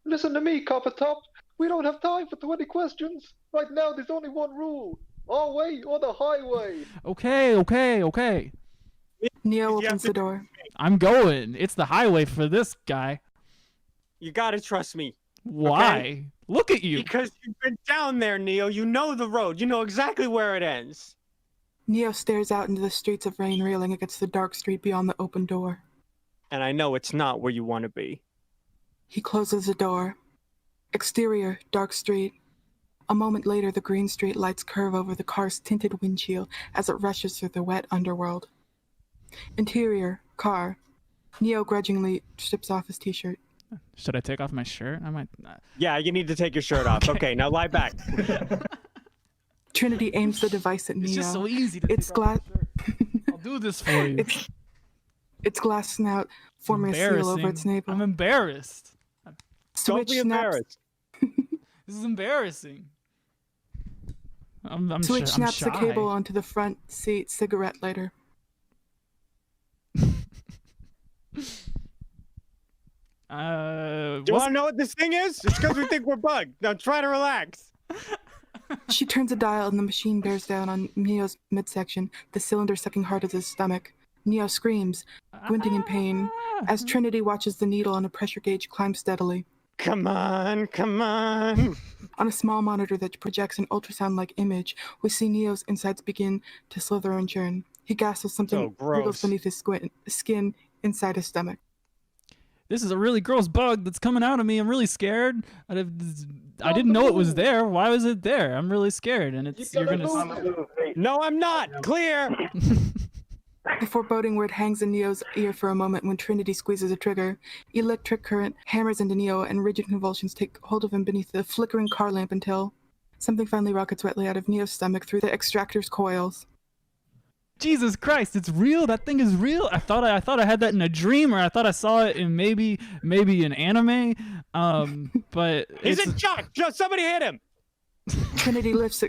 Listen to me, Copper Top. We don't have time for 20 questions. Right now, there's only one rule. Our way or the highway. Okay. Neo opens the door. I'm going. It's the highway for this guy. You gotta trust me. Why? Okay? Look at you. Because you've been down there, Neo. You know the road. You know exactly where it ends. Neo stares out into the streets of rain railing against the dark street beyond the open door. And I know it's not where you want to be. He closes the door. Exterior, dark street. A moment later, the green street lights curve over the car's tinted windshield as it rushes through the wet underworld. Interior, car. Neo grudgingly strips off his t-shirt. Should I take off my shirt? I might not. Yeah, you need to take your shirt off. Okay, now lie back. Trinity aims the device at Neo. It's just so easy to It's take off glass. my shirt. I'll do this for you. Its glass snout forming a seal over its navel. I'm embarrassed. Don't be embarrassed. This is embarrassing. I'm Switch shy. snaps the cable onto the front seat cigarette lighter. Do you want to know what this thing is? It's because we think we're bugged. Now try to relax. She turns a dial and the machine bears down on Neo's midsection, the cylinder sucking hard at his stomach. Neo screams, grunting in pain, as Trinity watches the needle on a pressure gauge climb steadily. Come on, come on. On a small monitor that projects an ultrasound-like image, we see Neo's insides begin to slither and churn. He gasps as something wriggles beneath his skin inside his stomach. This is a really gross bug that's coming out of me. I'm really scared. I didn't know it was there. Why was it there? I'm really scared, and you're gonna. No, I'm not. Clear. The foreboding word hangs in Neo's ear for a moment when Trinity squeezes a trigger. Electric current hammers into Neo, and rigid convulsions take hold of him beneath the flickering car lamp until something finally rockets wetly out of Neo's stomach through the extractor's coils. Jesus Christ, it's real. That thing is real. I thought I had that in a dream, or I thought I saw it in maybe an anime. But He's in shock. Somebody hit him. Trinity lifts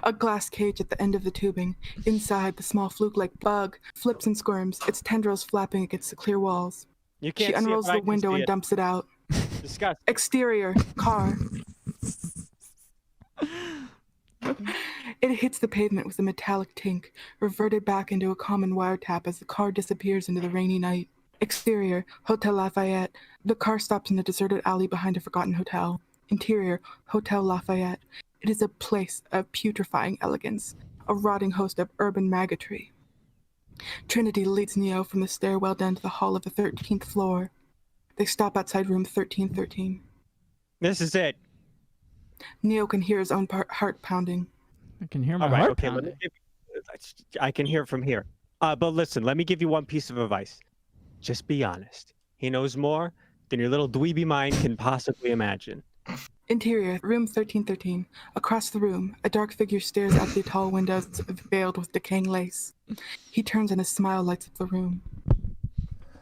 a glass cage at the end of the tubing. Inside, the small fluke-like bug flips and squirms, its tendrils flapping against the clear walls. You can't She see it, unrolls but I the can window see and it. dumps it out. Disgusting. Exterior, car. It hits the pavement with a metallic tink, reverted back into a common wiretap as the car disappears into the rainy night. Exterior, Hotel Lafayette. The car stops in a deserted alley behind a forgotten hotel. Interior, Hotel Lafayette. It is a place of putrefying elegance, a rotting host of urban maggotry. Trinity leads Neo from the stairwell down to the hall of the 13th floor. They stop outside room 1313. This is it. Neo can hear his own heart pounding. I can hear my All right, heart okay, pounding. I can hear it from here. But listen, let me give you one piece of advice. Just be honest. He knows more than your little dweeby mind can possibly imagine. Interior, room 1313. Across the room, a dark figure stares out the tall windows veiled with decaying lace. He turns and a smile lights up the room.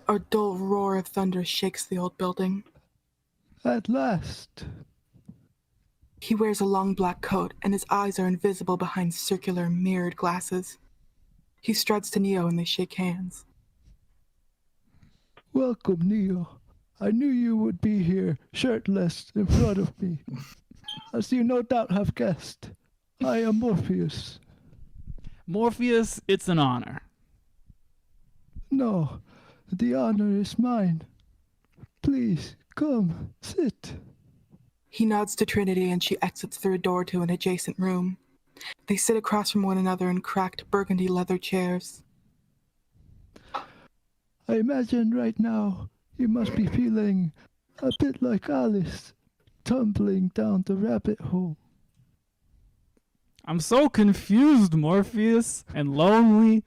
A dull roar of thunder shakes the old building. At last. He wears a long black coat, and his eyes are invisible behind circular, mirrored glasses. He strides to Neo and they shake hands. Welcome, Neo. I knew you would be here, shirtless, in front of me. As you no doubt have guessed, I am Morpheus. Morpheus, it's an honor. No, the honor is mine. Please, come, sit. He nods to Trinity and she exits through a door to an adjacent room. They sit across from one another in cracked burgundy leather chairs. I imagine right now you must be feeling a bit like Alice, tumbling down the rabbit hole. I'm so confused, Morpheus, and lonely.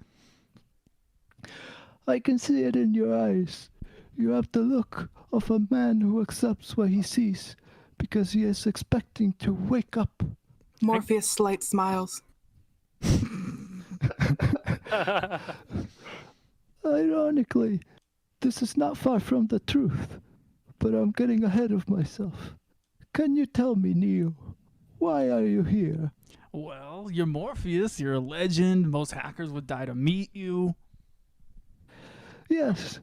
I can see it in your eyes. You have the look of a man who accepts what he sees because he is expecting to wake up. Morpheus slight smiles. Ironically, this is not far from the truth, but I'm getting ahead of myself. Can you tell me, Neo, why are you here? Well, you're Morpheus, you're a legend, most hackers would die to meet you. Yes,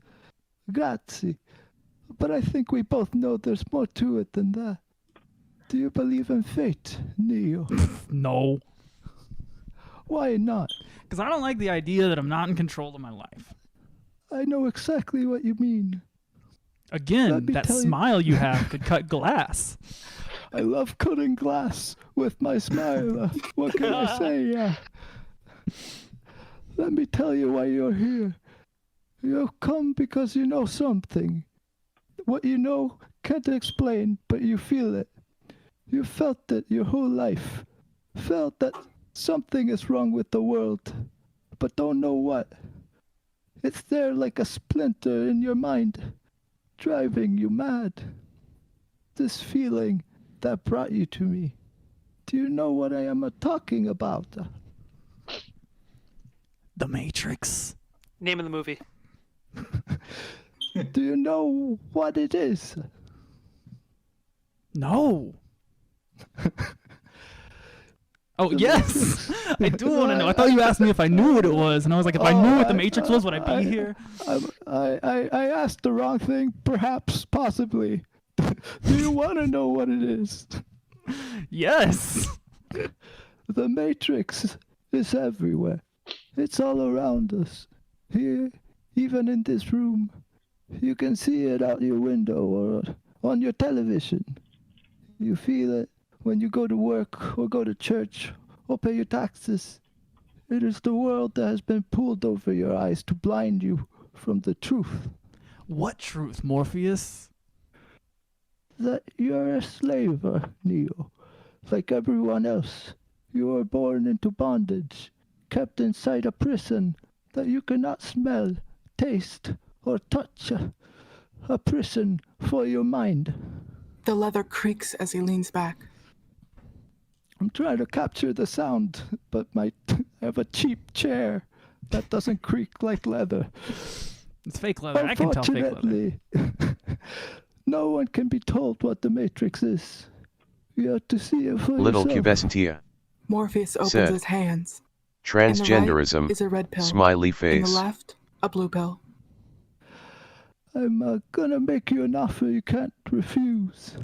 grazie. But I think we both know there's more to it than that. Do you believe in fate, Neo? No. Why not? Because I don't like the idea that I'm not in control of my life. I know exactly what you mean. Again, that smile you have could cut glass. I love cutting glass with my smile. What can I say? Let me tell you why you're here. You've come because you know something. What you know can't explain, but you feel it. You felt it your whole life. Felt that something is wrong with the world, but don't know what. It's there like a splinter in your mind, driving you mad. This feeling that brought you to me. Do you know what I am talking about? The Matrix. Name of the movie. Do you know what it is? No. Oh, yes! I do want to know. I thought you asked me if I knew what it was, and I was like, if I knew what the Matrix was, would I be here? I asked the wrong thing, perhaps, possibly. Do you want to know what it is? Yes! The Matrix is everywhere. It's all around us. Here, even in this room. You can see it out your window or on your television. You feel it when you go to work or go to church or pay your taxes. It is the world that has been pulled over your eyes to blind you from the truth. What truth, Morpheus? That you're a slave, Neo. Like everyone else, you were born into bondage, kept inside a prison that you cannot smell, taste, or touch. A prison for your mind. The leather creaks as he leans back. I'm trying to capture the sound, but I have a cheap chair that doesn't creak like leather. It's fake leather. I can tell fake leather. Unfortunately, no one can be told what the Matrix is. You have to see it for Little yourself. Cubesentia. Morpheus opens Said. his hands. Transgenderism. In the right is a red pill. Smiley In face. the left, a blue pill. I'm gonna make you an offer you can't refuse.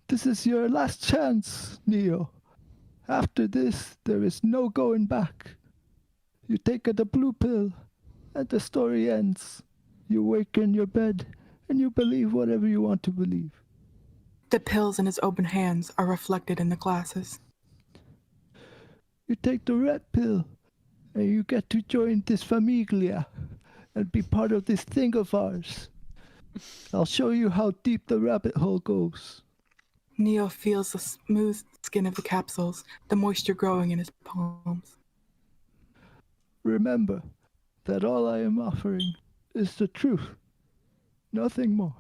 This is your last chance, Neo. After this, there is no going back. You take the blue pill, and the story ends. You wake in your bed, and you believe whatever you want to believe. The pills in his open hands are reflected in the glasses. You take the red pill, and you get to join this famiglia, and be part of this thing of ours. I'll show you how deep the rabbit hole goes. Neo feels the smooth skin of the capsules, the moisture growing in his palms. Remember that all I am offering is the truth, nothing more.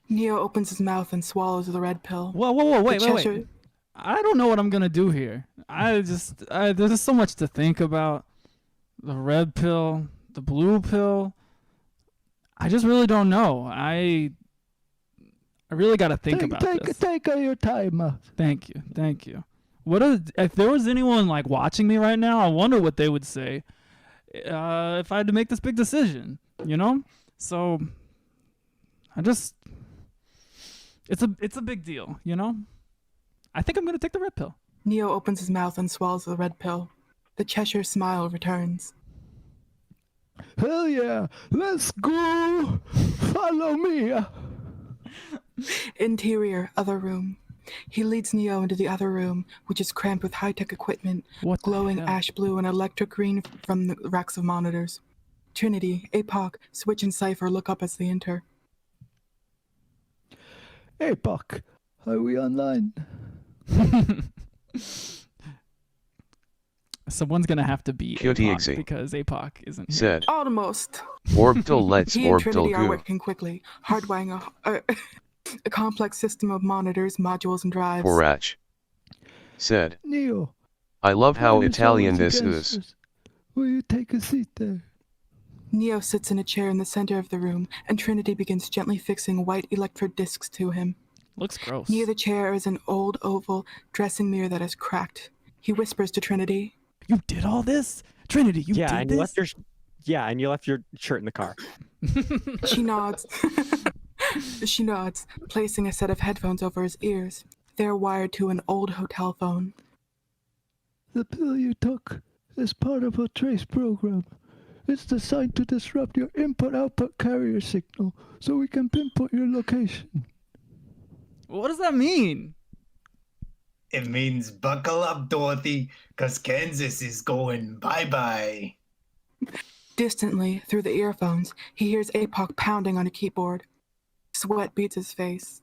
Neo opens his mouth and swallows the red pill. Whoa, wait. Cheshire- I don't know what I'm gonna do here. There's just so much to think about. The red pill, the blue pill. I just really don't know. I really got to think about this. Take your time. Thank you. If there was anyone like watching me right now, I wonder what they would say if I had to make this big decision. You know, so it's a big deal. You know, I think I'm gonna take the red pill. Neo opens his mouth and swallows the red pill. The Cheshire smile returns. Hell yeah, let's go. Follow me. Interior, other room. He leads Neo into the other room, which is crammed with high-tech equipment, glowing ash blue and electric green from the racks of monitors. Trinity, APOC, Switch, and Cypher look up as they enter. APOC, are we online? Someone's gonna have to be QTXE. APOC because APOC isn't here. Said. Almost. Orbital let's He and orbital Trinity are goo. working quickly, hardwiring a complex system of monitors, modules, and drives. Porach. Said. Neo. I love how time is Italian always this against is. us. Will you take a seat there? Neo sits in a chair in the center of the room, and Trinity begins gently fixing white electrode discs to him. Looks gross. Near the chair is an old oval dressing mirror that is cracked. He whispers to Trinity, "You did all this? Trinity, you yeah, did and this?" you left your and you left your shirt in the car. She nods. She nods, placing a set of headphones over his ears. They're wired to an old hotel phone. The pill you took is part of a trace program. It's designed to disrupt your input-output carrier signal so we can pinpoint your location. What does that mean? It means buckle up, Dorothy, because Kansas is going bye-bye. Distantly, through the earphones, he hears APOC pounding on a keyboard. Sweat beads his face.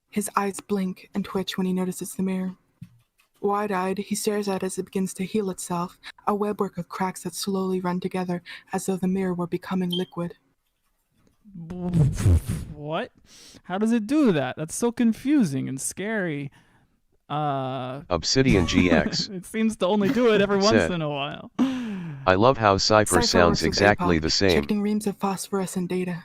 His eyes blink and twitch when he notices the mirror. Wide-eyed, he stares at it as it begins to heal itself, a webwork of cracks that slowly run together as though the mirror were becoming liquid. What? How does it do that? That's so confusing and scary. Obsidian GX. It seems to only do it every once Said. in a while. I love how Cypher Cypher sounds works with exactly APOC, the same. Checking reams of phosphorescent data.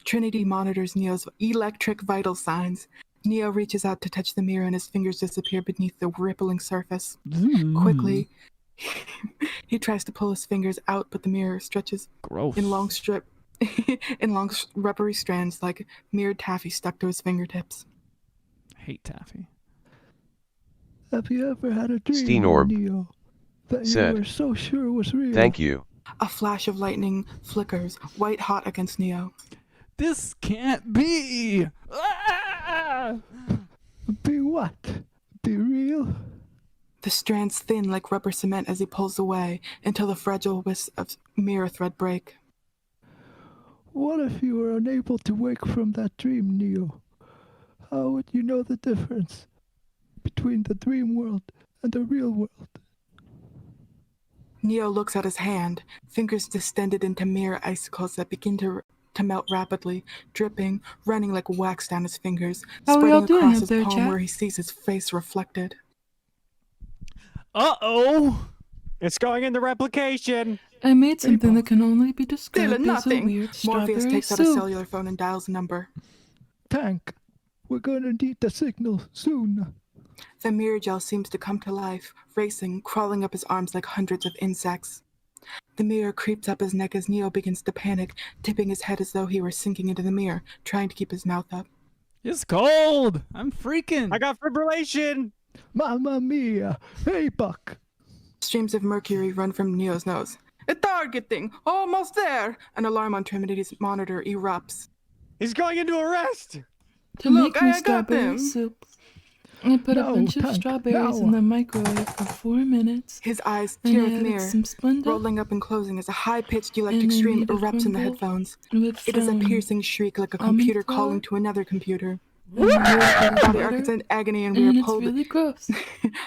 Trinity monitors Neo's electric vital signs. Neo reaches out to touch the mirror and his fingers disappear beneath the rippling surface. Quickly, he tries to pull his fingers out, but the mirror stretches Gross. in long rubbery strands like mirrored taffy stuck to his fingertips. Hate taffy. Have you ever had a dream, Steenorb. Neo, that Said. you were so sure was real? Thank you. A flash of lightning flickers, white hot against Neo. This can't be! Ah! Be what? Be real? The strands thin like rubber cement as he pulls away until the fragile wisps of mirror thread break. What if you were unable to wake from that dream, Neo? How would you know the difference between the dream world and the real world? Neo looks at his hand, fingers distended into mirror icicles that begin to melt rapidly, dripping, running like wax down his fingers, How are y'all spreading doing across up his there, palm chat? where he sees his face reflected. Uh-oh! It's going into replication. I made something that can only be described Still as a nothing. weird Morpheus strawberry takes out a soup. cellular phone and dials a number. Tank, we're gonna need the signal soon. The mirror gel seems to come to life, racing, crawling up his arms like hundreds of insects. The mirror creeps up his neck as Neo begins to panic, tipping his head as though he were sinking into the mirror, trying to keep his mouth up. It's cold! I'm freaking! I got fibrillation! Mamma mia! Hey, Buck! Streams of mercury run from Neo's nose. Targeting! Almost there! An alarm on Trinity's monitor erupts. He's going into arrest! To Look, make me I got strawberry them. soup, I put a No, bunch of Tank, strawberries no. in the microwave for 4 minutes. His eyes And tear I with added mirror, some Splenda. rolling up and closing as a high-pitched electric And I stream made a erupts in the crumble headphones. with It is a some piercing shriek like a almond computer flour. calling to another computer. And I made a Body butter, arcs in agony and we and are it's pulled really gross.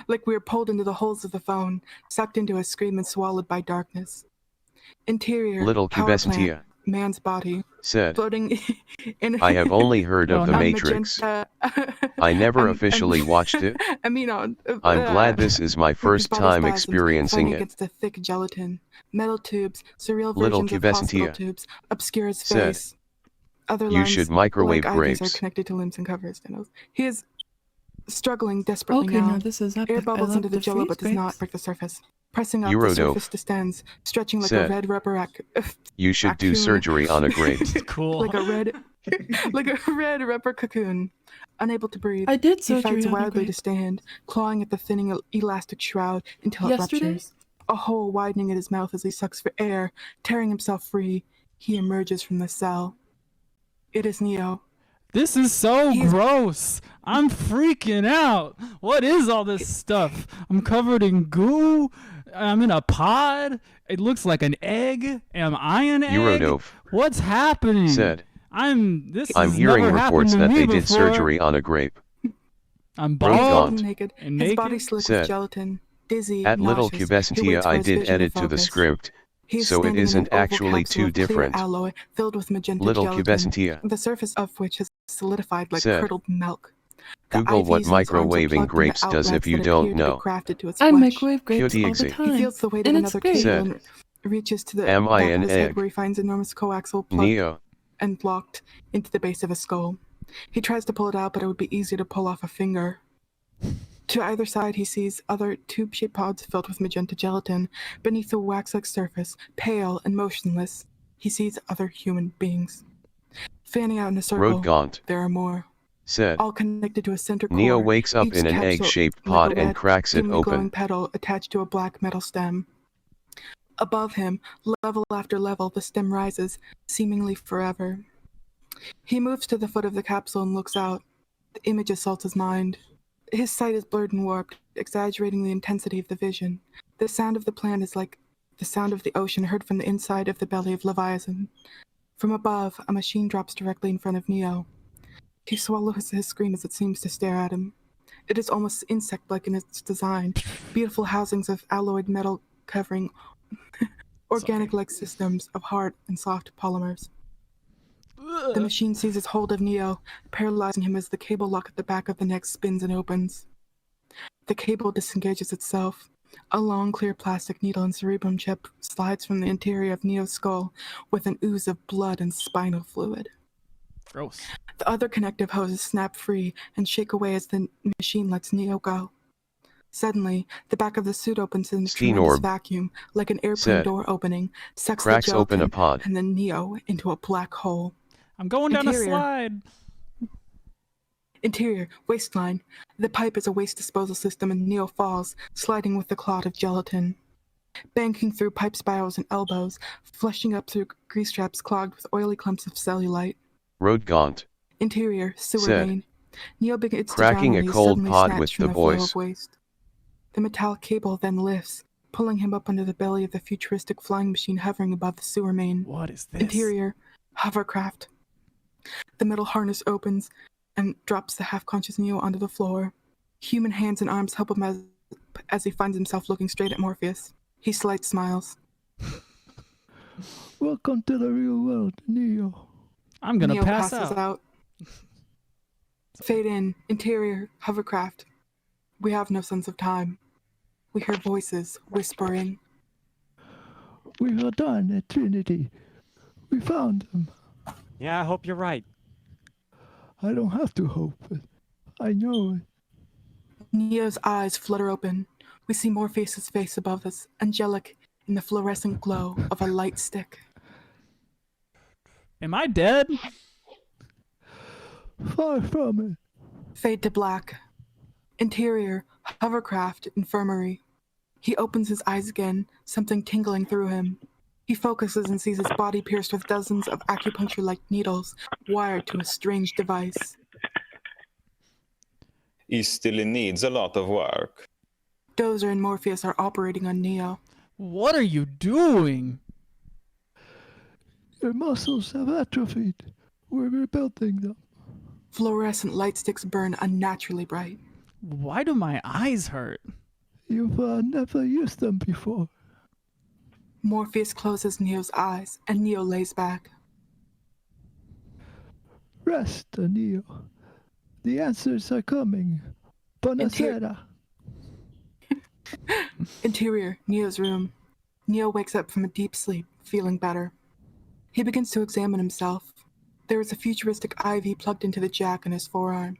like we are pulled into the holes of the phone, sucked into a scream and swallowed by darkness. Interior, Little power plant, Cubesentia man's body, said, floating in I have only heard of a The Matrix. magenta- I never officially watched it. I'm glad this is my first time experiencing fighting it. against the thick gelatin, metal tubes, surreal Little versions of hospital Cubesentia tubes, obscure his said, face. Other You lines, should microwave like ivys, grapes. are connected to limbs and cover his genitals. He is struggling desperately Okay, now. now this is epic. Air I bubbles love into the the jello freeze but does not grapes. break the surface. Pressing up, the Eurodove surface distends, stretching like said, a red rubber You should do Vacuum. surgery on a grape. Cool. like a red like a red rubber cocoon. Unable to breathe, I did he surgery fights on a wildly to grape. stand, clawing at the thinning elastic shroud until Yesterday? it ruptures. A hole widening in his mouth as he sucks for air, tearing himself free. He emerges from the cell. It is Neo. This is so gross. I'm freaking out. What is all this stuff? I'm covered in goo. I'm in a pod. It looks like an egg. Am I an egg? Eurodove What's happening? said, I'm I'm has hearing never happened reports to that me they did before. surgery on a grape. I'm Bro bald Gaunt Naked. and His naked. body slick said, with gelatin. Dizzy, At Little nauseous. He waits Cubesentia for I his did vision edit to the focus. script, He is so it standing in isn't an oval actually capsule too of clear different. alloy filled with magenta Little gelatin, Cubesentia the surface of which has solidified like said, curdled milk. The Google what IVs in his arms are microwaving plugged into grapes does outlets if you that don't appear to be know. crafted to its I flesh. microwave grapes all the Cutie-exy time. He feels the weight and of it's another great. cable Said, and reaches to the Am I back an of his head egg? where he finds enormous coaxial plug Neo and locked into the base of his skull. He tries to pull it out, but it would be easier to pull off a finger. To either side, he sees other tube-shaped pods filled with magenta gelatin. Beneath the wax-like surface, pale and motionless, he sees other human beings. Fanning out in a circle, Road Gaunt there are more, said, all connected to a center core. Neo wakes up each in an capsule egg-shaped like a pod and red, cracks it dimly glowing open. petal attached to a black metal stem. Above him, level after level, the stem rises, seemingly forever. He moves to the foot of the capsule and looks out. The image assaults his mind. His sight is blurred and warped, exaggerating the intensity of the vision. The sound of the plant is like the sound of the ocean heard from the inside of the belly of Leviathan. From above, a machine drops directly in front of Neo. He swallows his scream as it seems to stare at him. It is almost insect-like in its design, beautiful housings of alloyed metal covering organic-like systems of hard and soft polymers. The machine seizes hold of Neo, paralyzing him as the cable lock at the back of the neck spins and opens. The cable disengages itself. A long, clear plastic needle and cerebrum chip slides from the interior of Neo's skull with an ooze of blood and spinal fluid. Gross. The other connective hoses snap free and shake away as the machine lets Neo go. Suddenly, the back of the suit opens in a tremendous Steenorb vacuum, like an airplane said, door opening, sucks cracks the open a gelatin pod. and then Neo into a black hole. I'm going down Interior. a slide. Interior, waistline. The pipe is a waste disposal system and Neo falls, sliding with the clot of gelatin. Banking through pipe spirals and elbows, flushing up through grease traps clogged with oily clumps of cellulite. Road Gaunt Interior, sewer said, main. Neo begins cracking to drown a when he is cold suddenly pod snatched with from the the flow boys. of waste. The metallic cable then lifts, pulling him up under the belly of the futuristic flying machine hovering above the sewer main. What is this? Interior, hovercraft. The metal harness opens and drops the half-conscious Neo onto the floor. Human hands and arms help him as he finds himself looking straight at Morpheus. He slight smiles. Welcome to the real world, Neo. I'm gonna Neo pass passes out. out. Fade in. Interior. Hovercraft. We have no sense of time. We hear voices whispering. We were done at Trinity. We found them. Yeah, I hope you're right. I don't have to hope it. I know it. Neo's eyes flutter open. We see Morpheus' face above us, angelic in the fluorescent glow of a light stick. Am I dead? Far from it. Fade to black. Interior, hovercraft, infirmary. He opens his eyes again, something tingling through him. He focuses and sees his body pierced with dozens of acupuncture-like needles wired to a strange device. He still needs a lot of work. Dozer and Morpheus are operating on Neo. What are you doing? Your muscles have atrophied. We're rebuilding them. Fluorescent light sticks burn unnaturally bright. Why do my eyes hurt? You've never used them before. Morpheus closes Neo's eyes, and Neo lays back. Rest, Neo. The answers are coming. Buonasera. Interior, Neo's room. Neo wakes up from a deep sleep, feeling better. He begins to examine himself. There is a futuristic IV plugged into the jack in his forearm.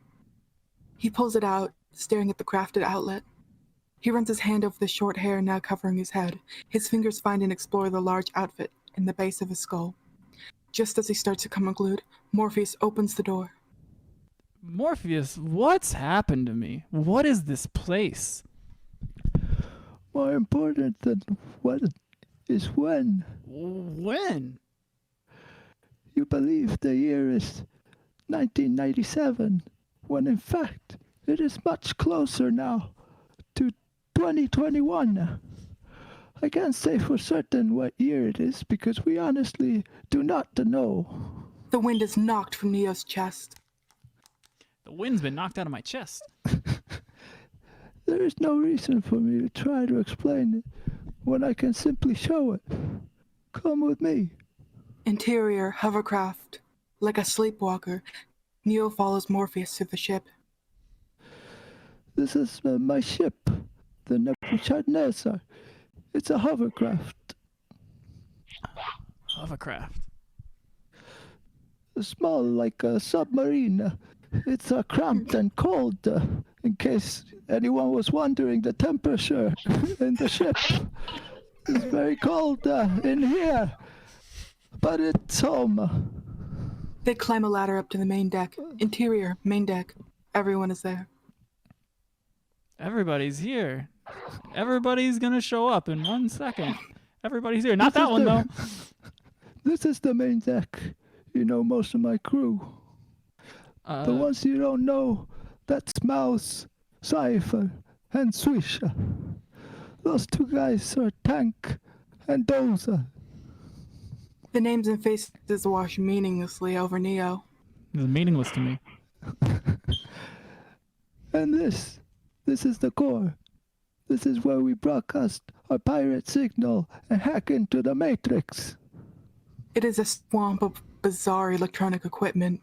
He pulls it out, staring at the crafted outlet. He runs his hand over the short hair now covering his head. His fingers find and explore the large outfit in the base of his skull. Just as he starts to come unglued, Morpheus opens the door. Morpheus, what's happened to me? What is this place? More important than what is when. When? You believe the year is 1997, when in fact it is much closer now to 2021. I can't say for certain what year it is because we honestly do not know. The wind is knocked from Neo's chest. The wind's been knocked out of my chest. There is no reason for me to try to explain it when I can simply show it. Come with me. Interior, hovercraft. Like a sleepwalker, Neo follows Morpheus to the ship. This is my ship, the Nebuchadnezzar. It's a hovercraft. Hovercraft. Small like a submarine. It's cramped and cold. In case anyone was wondering, the temperature in the ship is very cold in here. But it's home. They climb a ladder up to the main deck. Interior, main deck. Everyone is there. Everybody's here. Everybody's gonna show up in 1 second. Everybody's here. Not that one, though. This is the main deck. You know most of my crew. The ones you don't know, that's Mouse, Cypher, and Swisha. Those two guys are Tank and Dozer. The names and faces wash meaninglessly over Neo. It's meaningless to me. And this is the core. This is where we broadcast our pirate signal and hack into the Matrix. It is a swamp of bizarre electronic equipment.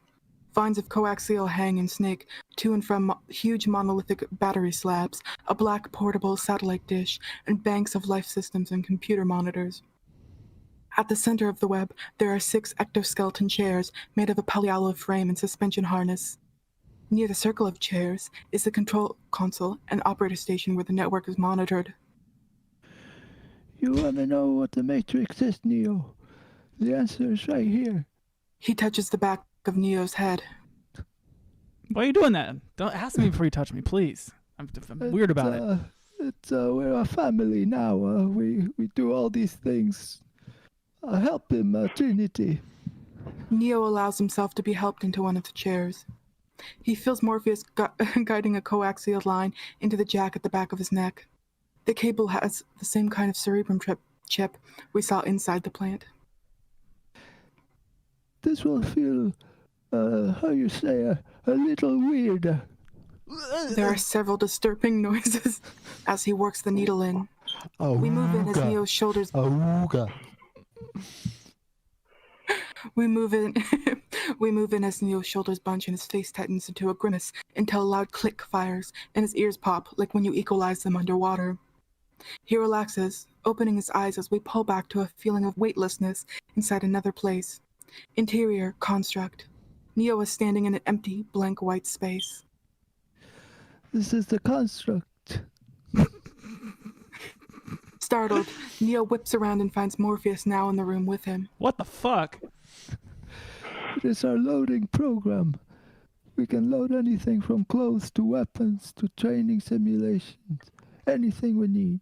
Vines of coaxial hang and snake to and from huge monolithic battery slabs, a black portable satellite dish, and banks of life systems and computer monitors. At the center of the web, there are 6 ectoskeleton chairs made of a polyalloy frame and suspension harness. Near the circle of chairs is the control console and operator station where the network is monitored. You want to know what the Matrix is, Neo? The answer is right here. He touches the back of Neo's head. Why are you doing that? Don't ask me before you touch me, please. I'm weird about it. We're a family now. We do all these things. Help him, Trinity. Neo allows himself to be helped into one of the chairs. He feels Morpheus guiding a coaxial line into the jack at the back of his neck. The cable has the same kind of cerebrum chip we saw inside the plant. This will feel, how you say, a little weird. There are several disturbing noises as he works the needle in. We move in as Neo's shoulders. We move in as Neo's shoulders bunch and his face tightens into a grimace until a loud click fires and his ears pop like when you equalize them underwater. He relaxes, opening his eyes as we pull back to a feeling of weightlessness inside another place. Interior construct. Neo is standing in an empty, blank white space. This is the construct. Startled, Neo whips around and finds Morpheus now in the room with him. What the fuck? It is our loading program. We can load anything from clothes to weapons to training simulations. Anything we need.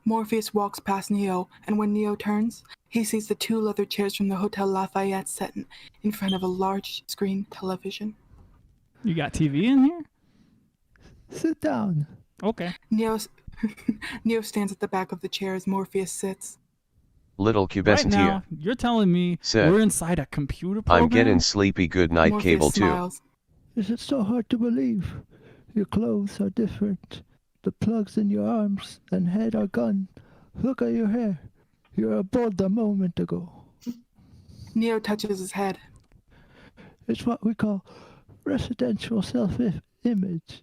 Morpheus walks past Neo, and when Neo turns, he sees the 2 leather chairs from the Hotel Lafayette set in front of a large screen television. You got TV in here? Sit down. Okay. Neo stands at the back of the chair as Morpheus sits. Little Right Cubescent now, you're telling me Said, we're inside a computer program? I'm getting sleepy. Good night, Morpheus Cable smiles. 2. Is it so hard to believe? Your clothes are different. The plugs in your arms and head are gone. Look at your hair. You were bald a moment ago. Neo touches his head. It's what we call residential self-image.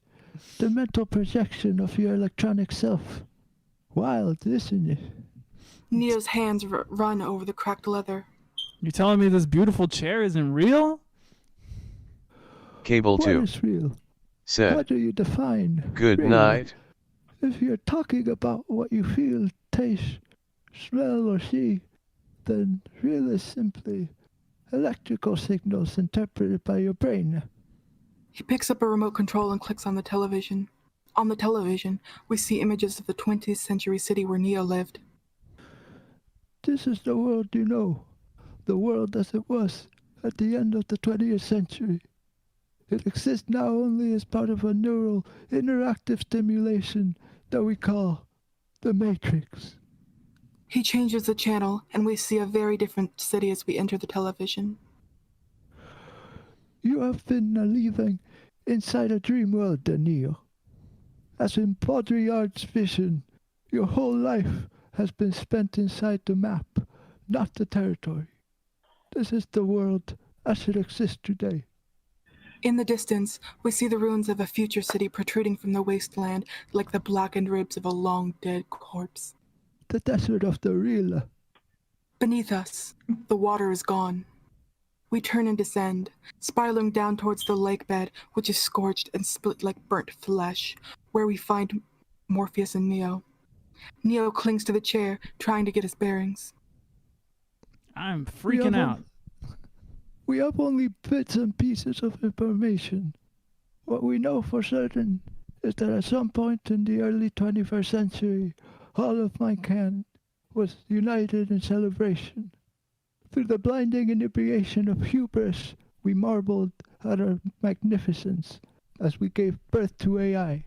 The mental projection of your electronic self. Wild, isn't it? Neo's hands run over the cracked leather. You're telling me this beautiful chair isn't real? Cable What 2. is real? Said, What do you define? good real? night. If you're talking about what you feel, taste, smell, or see, then real is simply electrical signals interpreted by your brain. He picks up a remote control and clicks on the television. On the television, we see images of the 20th century city where Neo lived. This is the world you know, the world as it was at the end of the 20th century. It exists now only as part of a neural interactive stimulation that we call the Matrix. He changes the channel, and we see a very different city as we enter the television. You have been living inside a dream world, Neo. As in Baudrillard's vision, your whole life has been spent inside the map, not the territory. This is the world as it exists today. In the distance, we see the ruins of a future city protruding from the wasteland like the blackened ribs of a long dead corpse. The desert of the real. Beneath us, the water is gone. We turn and descend, spiraling down towards the lake bed, which is scorched and split like burnt flesh, where we find Morpheus and Neo. Neo clings to the chair, trying to get his bearings. I'm freaking out. We have only bits and pieces of information. What we know for certain is that at some point in the early 21st century, all of mankind was united in celebration. Through the blinding inebriation of hubris, we marveled at our magnificence as we gave birth to AI.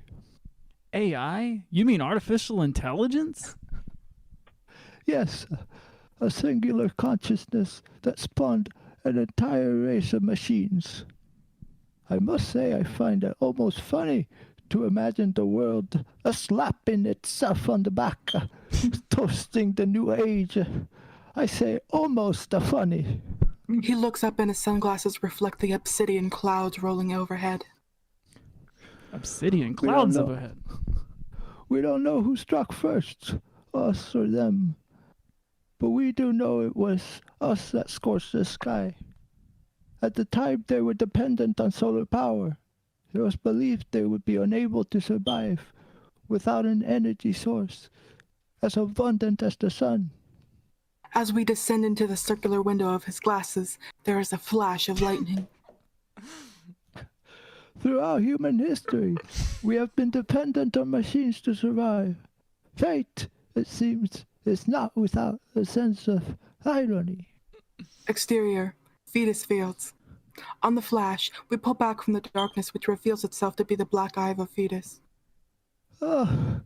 AI? You mean artificial intelligence? Yes, a singular consciousness that spawned an entire race of machines. I must say I find it almost funny to imagine the world slapping itself on the back, toasting the new age. I say almost funny. He looks up and his sunglasses reflect the obsidian clouds rolling overhead. Obsidian clouds overhead? We don't know who struck first, us or them. But we do know it was us that scorched the sky. At the time, they were dependent on solar power. It was believed they would be unable to survive without an energy source as abundant as the sun. As we descend into the circular window of his glasses, there is a flash of lightning. Throughout human history, we have been dependent on machines to survive. Fate, it seems, is not without a sense of irony. Exterior, fetus fields. On the flash, we pull back from the darkness which reveals itself to be the black eye of a fetus. Oh,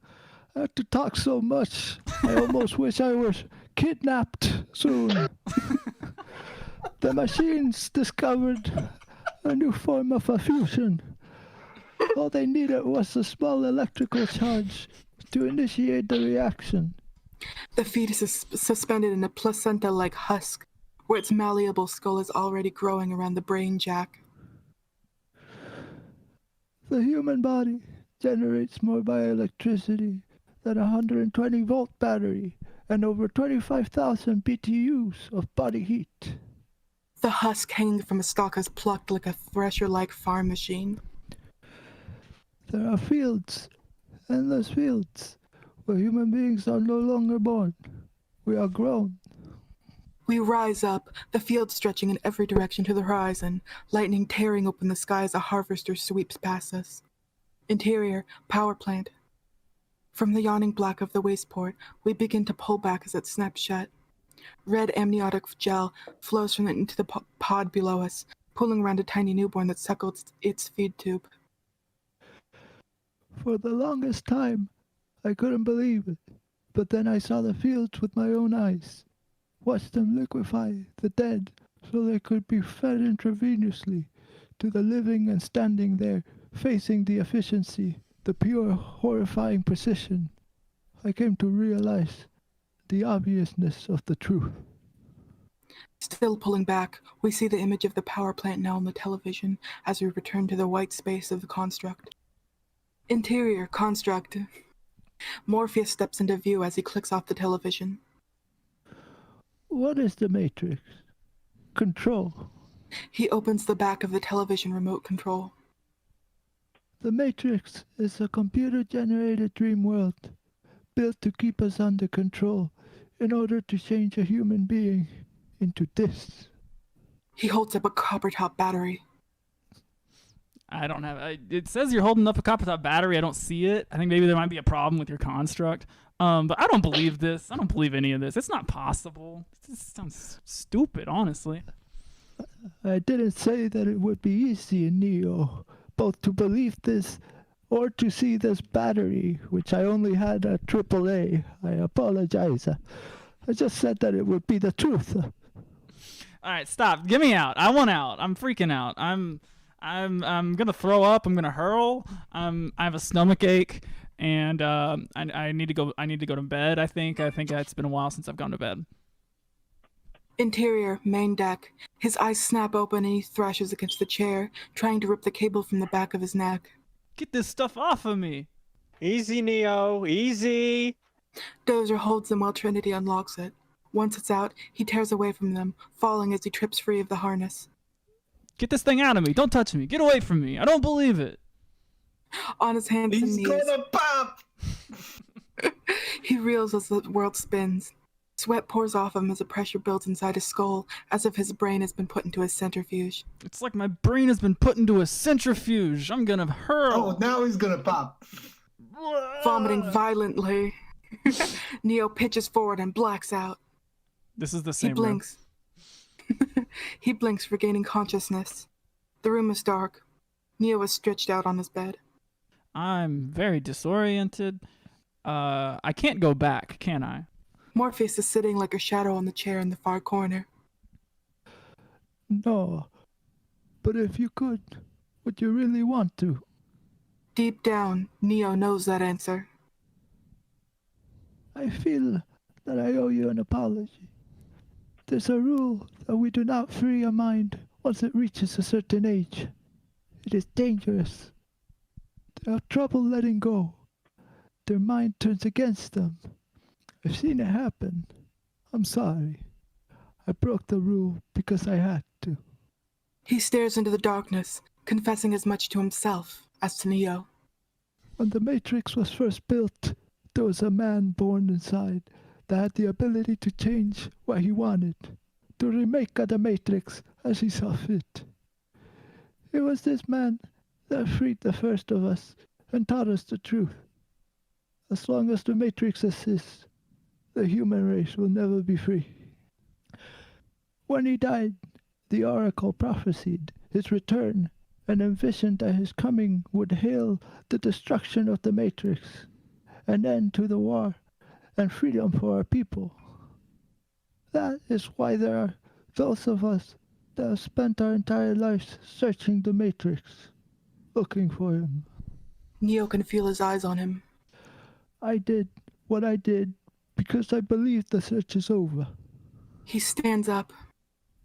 I have to talk so much. I almost wish I was kidnapped soon. The machines discovered a new form of a fusion. All they needed was a small electrical charge to initiate the reaction. The fetus is suspended in a placenta-like husk, where its malleable skull is already growing around the brain jack. The human body generates more bioelectricity than a 120-volt battery and over 25,000 BTUs of body heat. The husk hanging from a stalk is plucked like a thresher-like farm machine. There are fields, endless fields, where human beings are no longer born. We are grown. We rise up, the field stretching in every direction to the horizon, lightning tearing open the sky as a harvester sweeps past us. Interior, power plant. From the yawning black of the waistport, we begin to pull back as it snaps shut. Red amniotic gel flows from it into the pod below us, pulling around a tiny newborn that suckles its feed tube. For the longest time, I couldn't believe it, but then I saw the fields with my own eyes. Watched them liquefy the dead so they could be fed intravenously to the living and standing there, facing the efficiency, the pure, horrifying precision. I came to realize the obviousness of the truth. Still pulling back, we see the image of the power plant now on the television as we return to the white space of the construct. Interior, construct. Morpheus steps into view as he clicks off the television. What is the Matrix? Control. He opens the back of the television remote control. The Matrix is a computer-generated dream world, built to keep us under control in order to change a human being into this. He holds up a copper-top battery. I don't have. It says you're holding up a copper-top battery. I don't see it. I think maybe there might be a problem with your construct. But I don't believe this. I don't believe any of this. It's not possible. This sounds stupid, honestly. I didn't say that it would be easy in Neo, both to believe this or to see this battery, which I only had at AAA. I apologize. I just said that it would be the truth. All right, stop. Get me out. I want out. I'm freaking out. I'm gonna throw up. I'm gonna hurl. I have a stomach ache, and I need to go. I need to go to bed. I think it's been a while since I've gone to bed. Interior, main deck. His eyes snap open and he thrashes against the chair, trying to rip the cable from the back of his neck. Get this stuff off of me. Easy, Neo. Easy. Dozer holds them while Trinity unlocks it. Once it's out, he tears away from them, falling as he trips free of the harness. Get this thing out of me. Don't touch me. Get away from me. I don't believe it. On his hands and knees. He's gonna pop! He reels as the world spins. Sweat pours off him as a pressure builds inside his skull, as if his brain has been put into a centrifuge. It's like my brain has been put into a centrifuge. I'm gonna hurl. Oh, now he's gonna pop. Vomiting violently, Neo pitches forward and blacks out. This is the same He blinks. He blinks, regaining consciousness. The room is dark. Neo is stretched out on his bed. I'm very disoriented. I can't go back, can I? Morpheus is sitting like a shadow on the chair in the far corner. No, but if you could, would you really want to? Deep down, Neo knows that answer. I feel that I owe you an apology. There's a rule that we do not free a mind once it reaches a certain age. It is dangerous. They have trouble letting go. Their mind turns against them. I've seen it happen. I'm sorry. I broke the rule because I had to. He stares into the darkness, confessing as much to himself as to Neo. When the Matrix was first built, there was a man born inside that had the ability to change what he wanted, to remake the Matrix as he saw fit. It was this man that freed the first of us and taught us the truth. As long as the Matrix exists, the human race will never be free. When he died, the Oracle prophesied his return and envisioned that his coming would hail the destruction of the Matrix, an end to the war, and freedom for our people. That is why there are those of us that have spent our entire lives searching the Matrix, looking for him. Neo can feel his eyes on him. I did what I did because I believe the search is over. He stands up.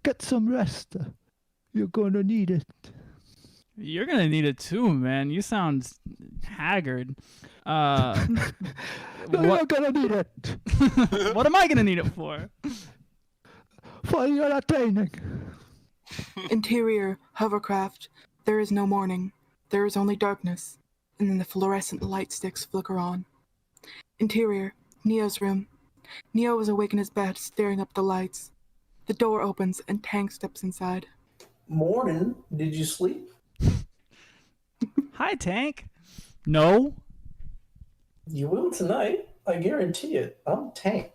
Get some rest. You're gonna need it. You're gonna need it too, man. You sound haggard. No, you're gonna need it. What am I gonna need it for? For your training. Interior, hovercraft. There is no morning. There is only darkness. And then the fluorescent light sticks flicker on. Interior, Neo's room. Neo is awake in his bed, staring up the lights. The door opens and Tank steps inside. Morning. Did you sleep? Hi, Tank. No. You will tonight. I guarantee it. I'm Tank.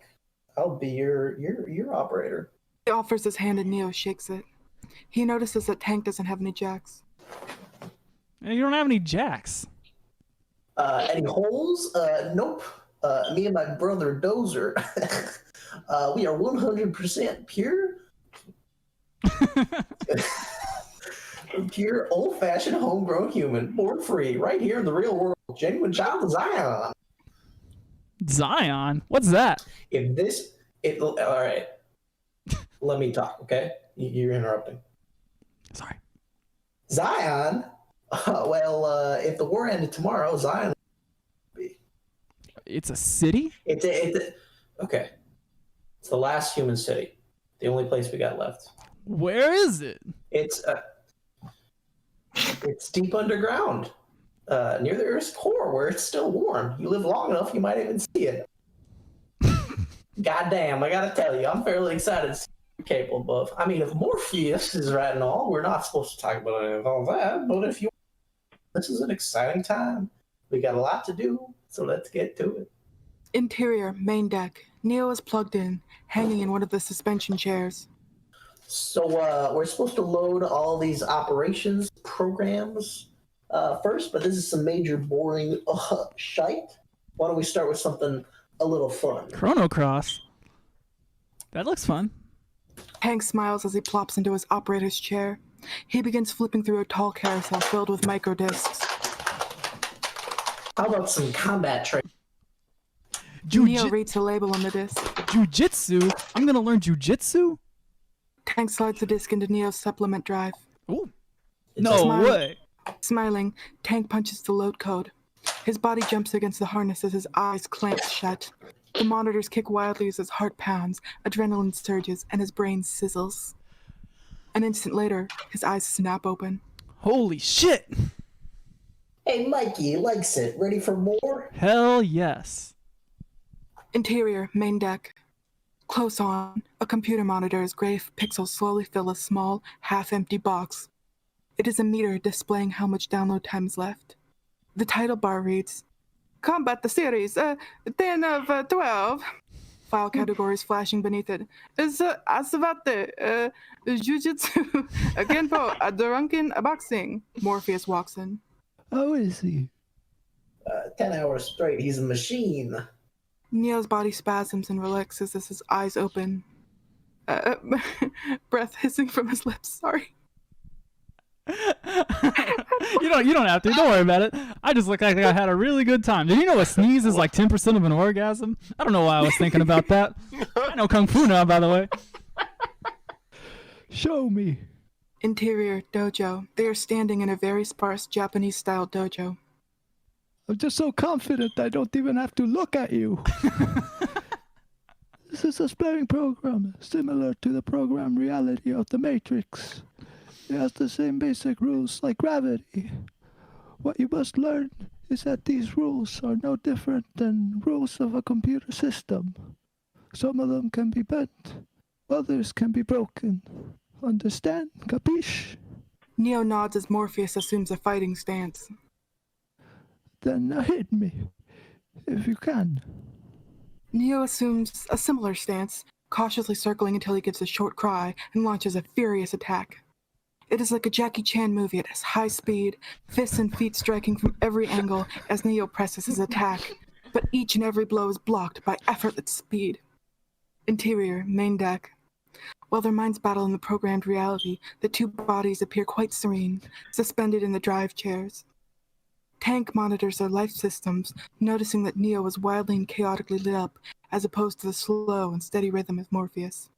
I'll be your operator. He offers his hand and Neo shakes it. He notices that Tank doesn't have any jacks. You don't have any jacks. Any holes? Nope. Me and my brother Dozer. We are 100% pure. Pure, old-fashioned, homegrown human, born free, right here in the real world. Genuine child of Zion. Zion? What's that? All right. Let me talk, okay? You're interrupting. Sorry. Zion? If the war ended tomorrow, Zion would be. It's a city? Okay. It's the last human city. The only place we got left. Where is it? It's deep underground, near the Earth's core, where it's still warm. You live long enough, you might even see it. Goddamn, I gotta tell you, I'm fairly excited to see what you're capable of. I mean, if Morpheus is right and all, we're not supposed to talk about any of all that, but if you... This is an exciting time. We got a lot to do, so let's get to it. Interior, main deck. Neo is plugged in, hanging in one of the suspension chairs. So we're supposed to load all these operations programs first, but this is some major boring shite. Why don't we start with something a little fun? Chrono Cross. That looks fun. Hank smiles as he plops into his operator's chair. He begins flipping through a tall carousel filled with microdiscs. How about some combat training? Neo reads the label on the disc. Jujitsu? I'm gonna learn jujitsu? Tank slides the disc into Neo's supplement drive. Ooh. No way. Smiling, Tank punches the load code. His body jumps against the harness as his eyes clamp shut. The monitors kick wildly as his heart pounds, adrenaline surges, and his brain sizzles. An instant later, his eyes snap open. Holy shit! Hey, Mikey, likes it. Ready for more? Hell yes. Interior, main deck. Close on, a computer monitor's gray pixels slowly fill a small, half-empty box. It is a meter displaying how much download time is left. The title bar reads, Combat the Series, 10 of 12. File categories flashing beneath it. Asavate, Jujitsu, Genpo, Drunken Boxing. Morpheus walks in. How is he? 10 hours straight. He's a machine. Neo's body spasms and relaxes as his eyes open. Breath hissing from his lips. Sorry. You don't have to. Don't worry about it. I just look like I had a really good time. Did you know a sneeze is like 10% of an orgasm? I don't know why I was thinking about that. I know Kung Fu now, by the way. Show me. Interior, dojo. They are standing in a very sparse Japanese-style dojo. I'm just so confident I don't even have to look at you. This is a sparring program, similar to the program reality of the Matrix. It has the same basic rules like gravity. What you must learn is that these rules are no different than rules of a computer system. Some of them can be bent, others can be broken. Understand? Capiche? Neo nods as Morpheus assumes a fighting stance. Then hit me, if you can. Neo assumes a similar stance, cautiously circling until he gives a short cry and launches a furious attack. It is like a Jackie Chan movie at high speed, fists and feet striking from every angle as Neo presses his attack, but each and every blow is blocked by effortless speed. Interior, main deck. While their minds battle in the programmed reality, the two bodies appear quite serene, suspended in the drive chairs. Tank monitors their life systems, noticing that Neo is wildly and chaotically lit up, as opposed to the slow and steady rhythm of Morpheus.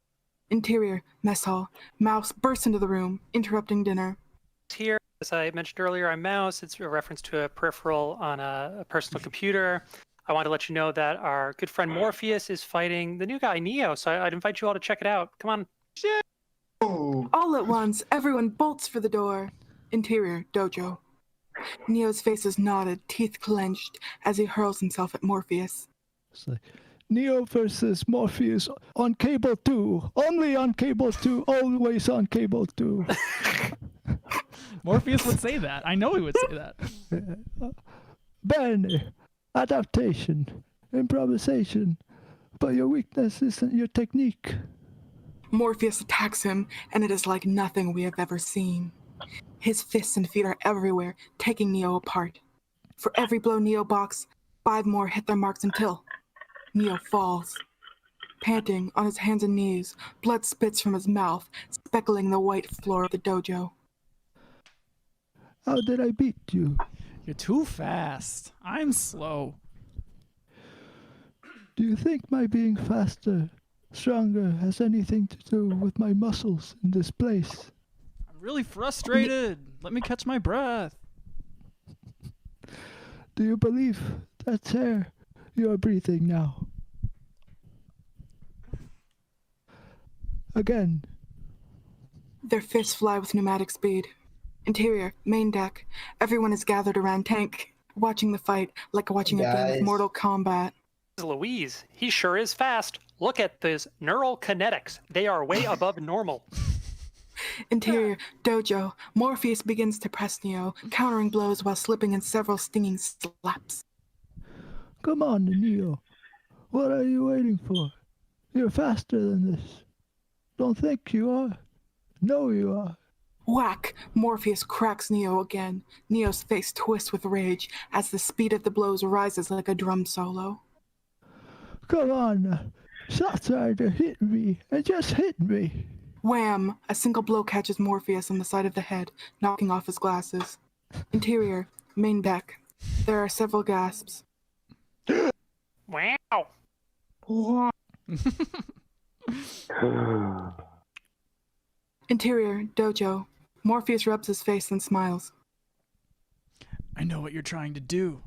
Interior, mess hall. Mouse bursts into the room, interrupting dinner. Here, as I mentioned earlier, I'm Mouse. It's a reference to a peripheral on a personal computer. I want to let you know that our good friend Morpheus is fighting the new guy, Neo, so I'd invite you all to check it out. Come on. All at once, everyone bolts for the door. Interior, dojo. Neo's face is knotted, teeth clenched, as he hurls himself at Morpheus. It's like, Neo versus Morpheus on cable 2. Only on cable 2. Always on cable 2. Morpheus would say that. I know he would say that. Benny, adaptation, improvisation, but your weakness isn't your technique. Morpheus attacks him, and it is like nothing we have ever seen. His fists and feet are everywhere, taking Neo apart. For every blow Neo blocks, 5 more hit their marks until Neo falls. Panting on his hands and knees, blood spits from his mouth, speckling the white floor of the dojo. How did I beat you? You're too fast. I'm slow. Do you think my being faster, stronger, has anything to do with my muscles in this place? I'm really frustrated. Let me catch my breath. Do you believe that's air you are breathing now? Again. Their fists fly with pneumatic speed. Interior, main deck. Everyone is gathered around Tank, watching the fight like watching a game of Mortal Kombat. Louise, he sure is fast. Look at those neural kinetics. They are way above normal. Interior, dojo. Morpheus begins to press Neo, countering blows while slipping in several stinging slaps. Come on, Neo. What are you waiting for? You're faster than this. Don't think you are. Know you are. Whack! Morpheus cracks Neo again. Neo's face twists with rage as the speed of the blows rises like a drum solo. Come on. Stop trying to hit me and just hit me. Wham! A single blow catches Morpheus on the side of the head, knocking off his glasses. Interior, main deck. There are several gasps. Wow! Interior, dojo. Morpheus rubs his face and smiles. I know what you're trying to do.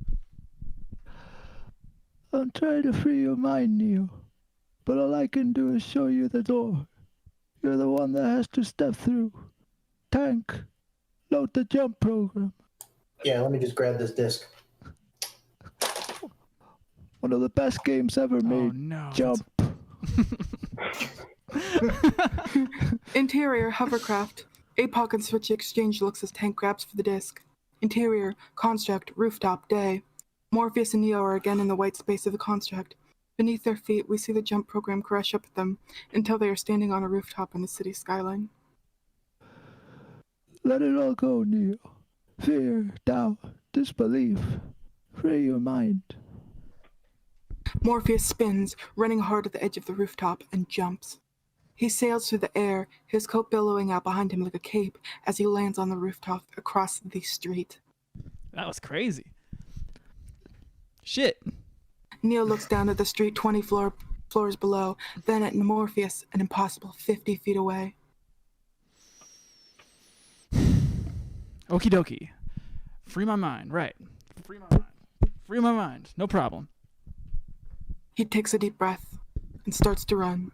I'm trying to free your mind, Neo. But all I can do is show you the door. You're the one that has to step through. Tank, load the jump program. Yeah, let me just grab this disc. One of the best games ever made. Oh, no. Jump. Interior, hovercraft. APOC and Switch exchange looks as Tank grabs for the disc. Interior, construct, rooftop, day. Morpheus and Neo are again in the white space of the construct. Beneath their feet, we see the jump program crash up at them until they are standing on a rooftop in the city skyline. Let it all go, Neo. Fear, doubt, disbelief. Free your mind. Morpheus spins, running hard at the edge of the rooftop, and jumps. He sails through the air, his coat billowing out behind him like a cape as he lands on the rooftop across the street. That was crazy. Shit. Neo looks down at the street 20 floors below, then at Morpheus, an impossible 50 feet away. Okie dokie. Free my mind, right. Free my mind. Free my mind. No problem. He takes a deep breath and starts to run.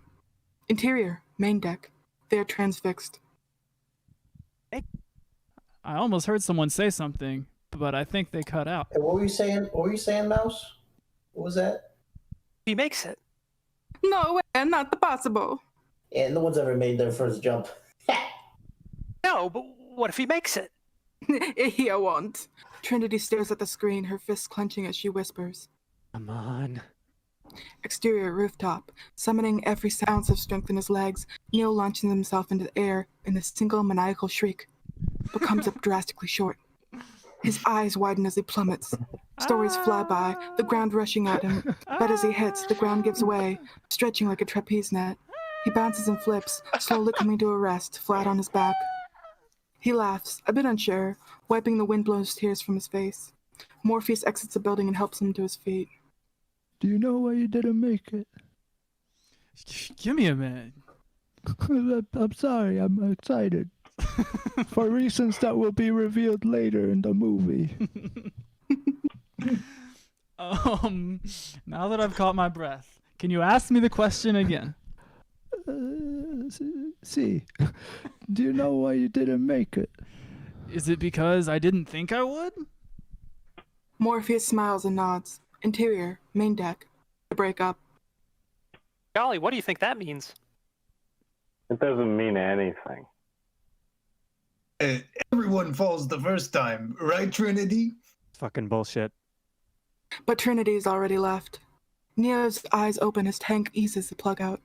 Interior, main deck. They are transfixed. I almost heard someone say something, but I think they cut out. Hey, what were you saying? What were you saying, Mouse? What was that? He makes it. No way, not possible. Yeah, no one's ever made their first jump. No, but what if he makes it? He won't. Trinity stares at the screen, her fists clenching as she whispers. Come on. Exterior rooftop. Summoning every ounce of strength in his legs, Neo launches himself into the air in a single maniacal shriek, but comes up drastically short. His eyes widen as he plummets. Stories fly by, the ground rushing at him, but as he hits, the ground gives way, stretching like a trapeze net. He bounces and flips, slowly coming to a rest, flat on his back. He laughs, a bit unsure, wiping the wind-blown tears from his face. Morpheus exits the building and helps him to his feet. Do you know why you didn't make it? Give me a minute. I'm sorry, I'm excited. For reasons that will be revealed later in the movie. Now that I've caught my breath, can you ask me the question again? See, do you know why you didn't make it? Is it because I didn't think I would? Morpheus smiles and nods. Interior, main deck. The breakup. Golly, what do you think that means? It doesn't mean anything. Everyone falls the first time, right, Trinity? Fucking bullshit. But Trinity is already left. Neo's eyes open as Tank eases the plug out.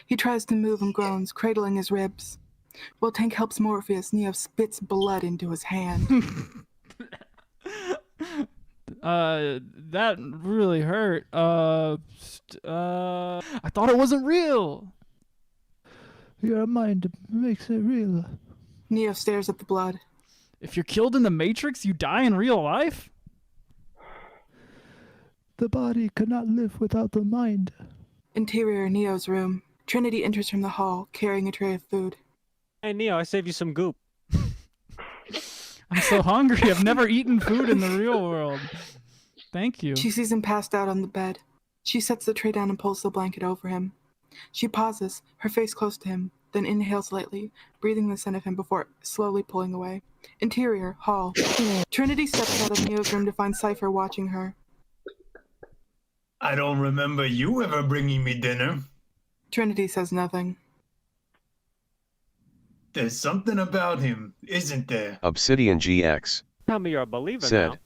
He tries to move and groans, cradling his ribs. While Tank helps Morpheus, Neo spits blood into his hand. That really hurt. I thought it wasn't real. Your mind makes it real. Neo stares at the blood. If you're killed in the Matrix, you die in real life? The body cannot live without the mind. Interior, Neo's room. Trinity enters from the hall, carrying a tray of food. Hey, Neo, I saved you some goop. I'm so hungry. I've never eaten food in the real world. Thank you. She sees him passed out on the bed. She sets the tray down and pulls the blanket over him. She pauses, her face close to him, then inhales lightly, breathing the scent of him before slowly pulling away. Interior, hall. Trinity steps out of Neo's room to find Cypher watching her. I don't remember you ever bringing me dinner. Trinity says nothing. There's something about him, isn't there? Obsidian GX Tell me you're a believer said, now.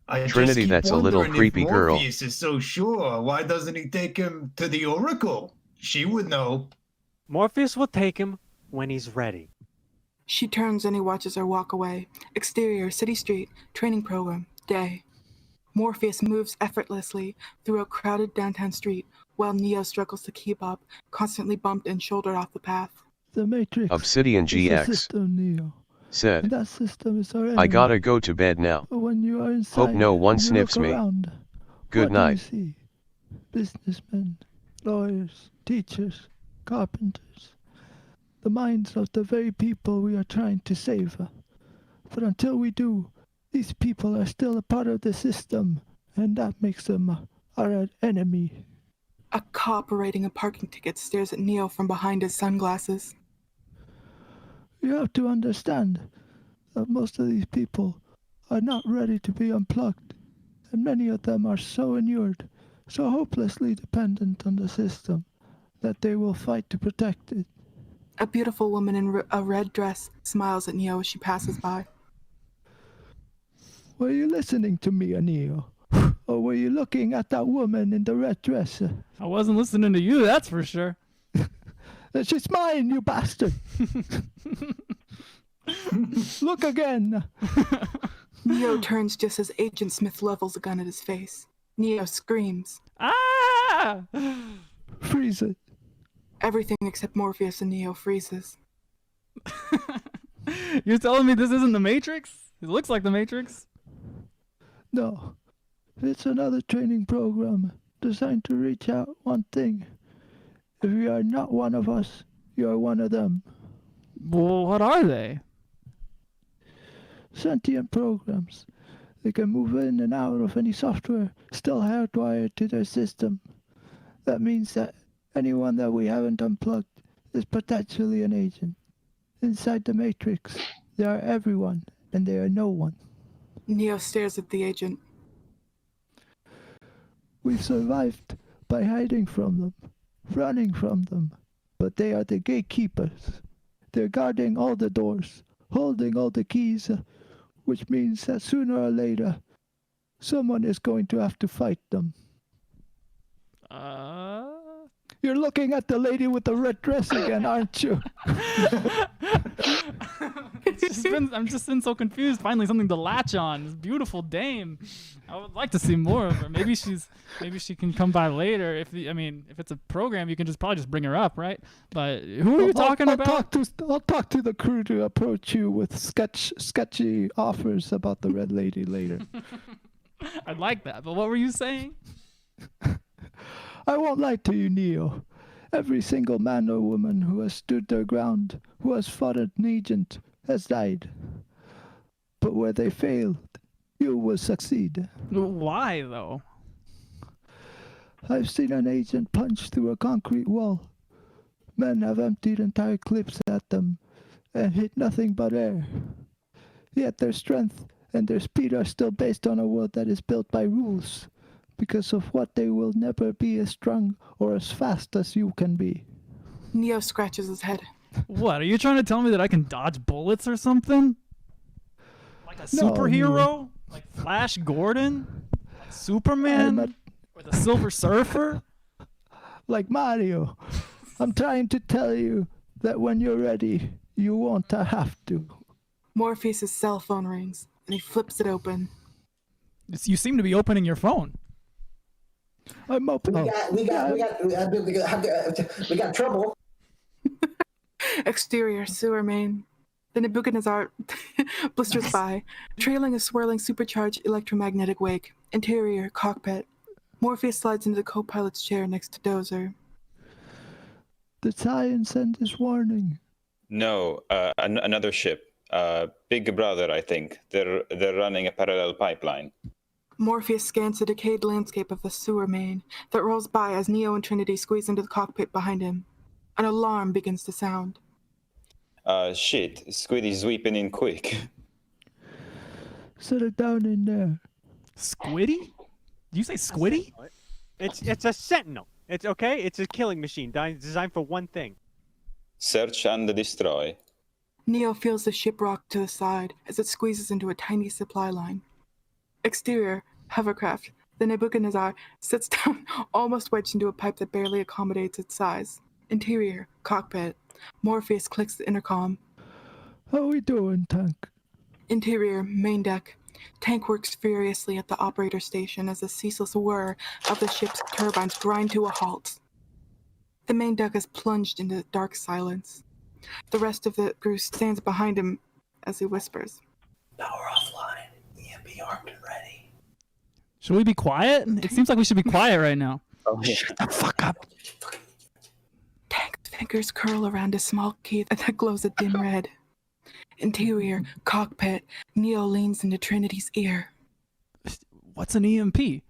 I Trinity, just keep that's a little wondering creepy if girl. Morpheus is so sure. Why doesn't he take him to the Oracle? She would know. Morpheus will take him when he's ready. She turns and he watches her walk away. Exterior, city street, training program, day. Morpheus moves effortlessly through a crowded downtown street while Neo struggles to keep up, constantly bumped and shouldered off the path. The Matrix Obsidian is a GX system, Neo. said, And that system is our enemy. I gotta go to bed now. But when you are inside, Hope no one and you sniffs look me. around, Good what night. do you see? Businessmen, lawyers, teachers, carpenters. The minds of the very people we are trying to save. But until we do, these people are still a part of the system, and that makes them our enemy. A cop writing a parking ticket stares at Neo from behind his sunglasses. You have to understand that most of these people are not ready to be unplugged, and many of them are so inured, so hopelessly dependent on the system, that they will fight to protect it. A beautiful woman in a red dress smiles at Neo as she passes by. Were you listening to me, Neo? Or were you looking at that woman in the red dress? I wasn't listening to you, that's for sure. She's mine, you bastard! Look again! Neo turns just as Agent Smith levels a gun at his face. Neo screams. Ah! Freeze it. Everything except Morpheus and Neo freezes. You're telling me this isn't the Matrix? It looks like the Matrix. No. It's another training program designed to reach out one thing. If you are not one of us, you are one of them. Well, what are they? Sentient programs. They can move in and out of any software still hardwired to their system. That means that anyone that we haven't unplugged is potentially an agent. Inside the Matrix, they are everyone and they are no one. Neo stares at the agent. We've survived by hiding from them, running from them, but they are the gatekeepers. They're guarding all the doors, holding all the keys, which means that sooner or later, someone is going to have to fight them. You're looking at the lady with the red dress again, aren't you? I'm just been so confused. Finally, something to latch on. This beautiful dame. I would like to see more of her. Maybe she can come by later. If it's a program, you can probably just bring her up, right? But who are you talking about? I'll talk to the crew to approach you with sketchy offers about the red lady later. I'd like that. But what were you saying? I won't lie to you, Neo. Every single man or woman who has stood their ground, who has fought an agent, has died. But where they failed, you will succeed. Why, though? I've seen an agent punch through a concrete wall. Men have emptied entire clips at them and hit nothing but air. Yet their strength and their speed are still based on a world that is built by rules. Because of what they will never be as strong or as fast as you can be. Neo scratches his head. What, are you trying to tell me that I can dodge bullets or something? Like a superhero? Like Flash Gordon? Like Superman? Or the Silver Surfer? Like Mario. I'm trying to tell you that when you're ready, you won't have to. Morpheus' cell phone rings, and he flips it open. You seem to be opening your phone. I'm open. We got trouble. Exterior sewer main. The Nebuchadnezzar blisters by, trailing a swirling supercharged electromagnetic wake. Interior cockpit. Morpheus slides into the co-pilot's chair next to Dozer. Did Zion send this warning? No, another ship. Big Brother, I think. They're running a parallel pipeline. Morpheus scans the decayed landscape of the sewer main that rolls by as Neo and Trinity squeeze into the cockpit behind him. An alarm begins to sound. Shit. Squiddy's sweeping in quick. Set it down in there. Squiddy? Did you say Squiddy? It's a sentinel. It's okay. It's a killing machine designed for one thing. Search and destroy. Neo feels the ship rock to the side as it squeezes into a tiny supply line. Exterior, hovercraft. The Nebuchadnezzar sits down, almost wedged into a pipe that barely accommodates its size. Interior, cockpit. Morpheus clicks the intercom. How we doing, Tank? Interior, main deck. Tank works furiously at the operator station as the ceaseless whir of the ship's turbines grind to a halt. The main deck is plunged into dark silence. The rest of the crew stands behind him as he whispers. Power offline. Be armed and ready. Should we be quiet? It seems like we should be quiet right now. Oh, yeah. Shut the fuck up. Tank's fingers curl around a small key that glows a dim red. Interior, cockpit. Neo leans into Trinity's ear. What's an EMP?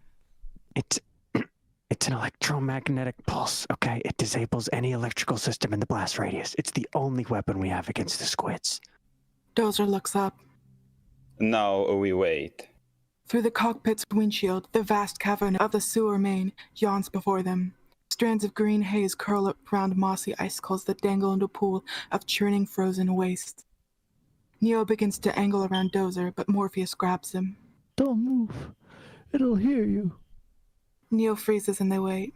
It's an electromagnetic pulse, okay? It disables any electrical system in the blast radius. It's the only weapon we have against the squids. Dozer looks up. Now we wait. Through the cockpit's windshield, the vast cavern of the sewer main yawns before them. Strands of green haze curl up around mossy icicles that dangle into a pool of churning frozen waste. Neo begins to angle around Dozer, but Morpheus grabs him. Don't move. It'll hear you. Neo freezes and they wait.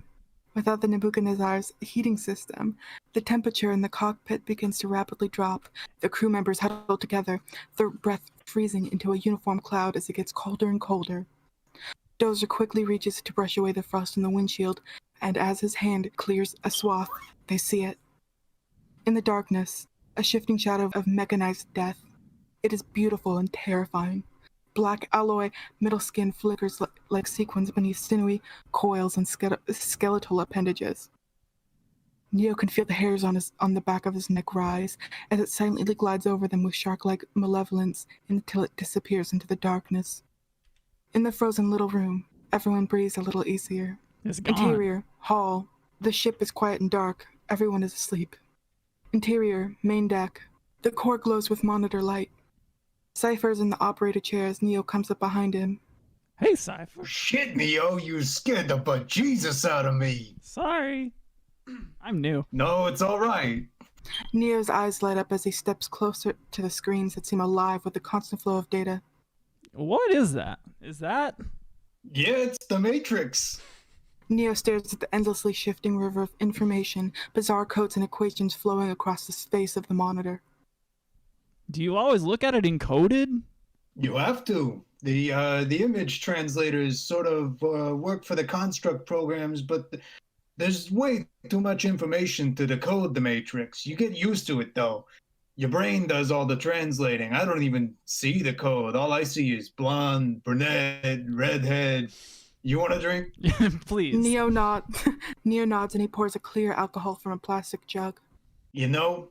Without the Nebuchadnezzar's heating system, the temperature in the cockpit begins to rapidly drop. The crew members huddle together, their breath freezing into a uniform cloud as it gets colder and colder. Dozer quickly reaches to brush away the frost in the windshield, and as his hand clears a swath, they see it. In the darkness, a shifting shadow of mechanized death. It is beautiful and terrifying. Black alloy middle skin flickers like sequins beneath sinewy coils and skeletal appendages. Neo can feel the hairs on the back of his neck rise as it silently glides over them with shark-like malevolence until it disappears into the darkness. In the frozen little room, everyone breathes a little easier. It's gone. Interior, hall. The ship is quiet and dark. Everyone is asleep. Interior, main deck. The core glows with monitor light. Cypher's in the operator chair as Neo comes up behind him. Hey, Cypher. Shit, Neo, you scared the bejesus out of me. Sorry. I'm new. No, it's all right. Neo's eyes light up as he steps closer to the screens that seem alive with the constant flow of data. What is that? Is that? Yeah, it's the Matrix. Neo stares at the endlessly shifting river of information, bizarre codes and equations flowing across the space of the monitor. Do you always look at it encoded? You have to. The image translators sort of work for the construct programs, but there's way too much information to decode the Matrix. You get used to it, though. Your brain does all the translating. I don't even see the code. All I see is blonde, brunette, redhead. You want a drink? Please. Neo nods and he pours a clear alcohol from a plastic jug. You know,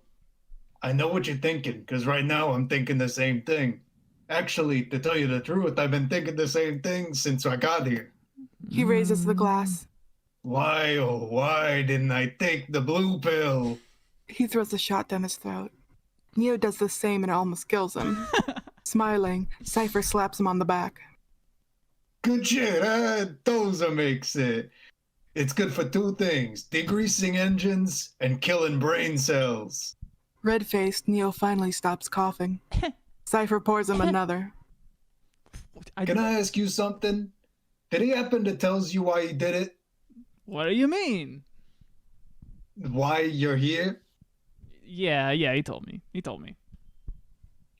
I know what you're thinking, because right now I'm thinking the same thing. Actually, to tell you the truth, I've been thinking the same thing since I got here. He raises the glass. Why, oh, why didn't I take the blue pill? He throws a shot down his throat. Neo does the same and it almost kills him. Smiling, Cypher slaps him on the back. Good shit, Doza makes it. It's good for two things, degreasing engines and killing brain cells. Red-faced, Neo finally stops coughing. Cypher pours him another. Can I ask you something? Did he happen to tell you why he did it? What do you mean? Why you're here? Yeah, he told me.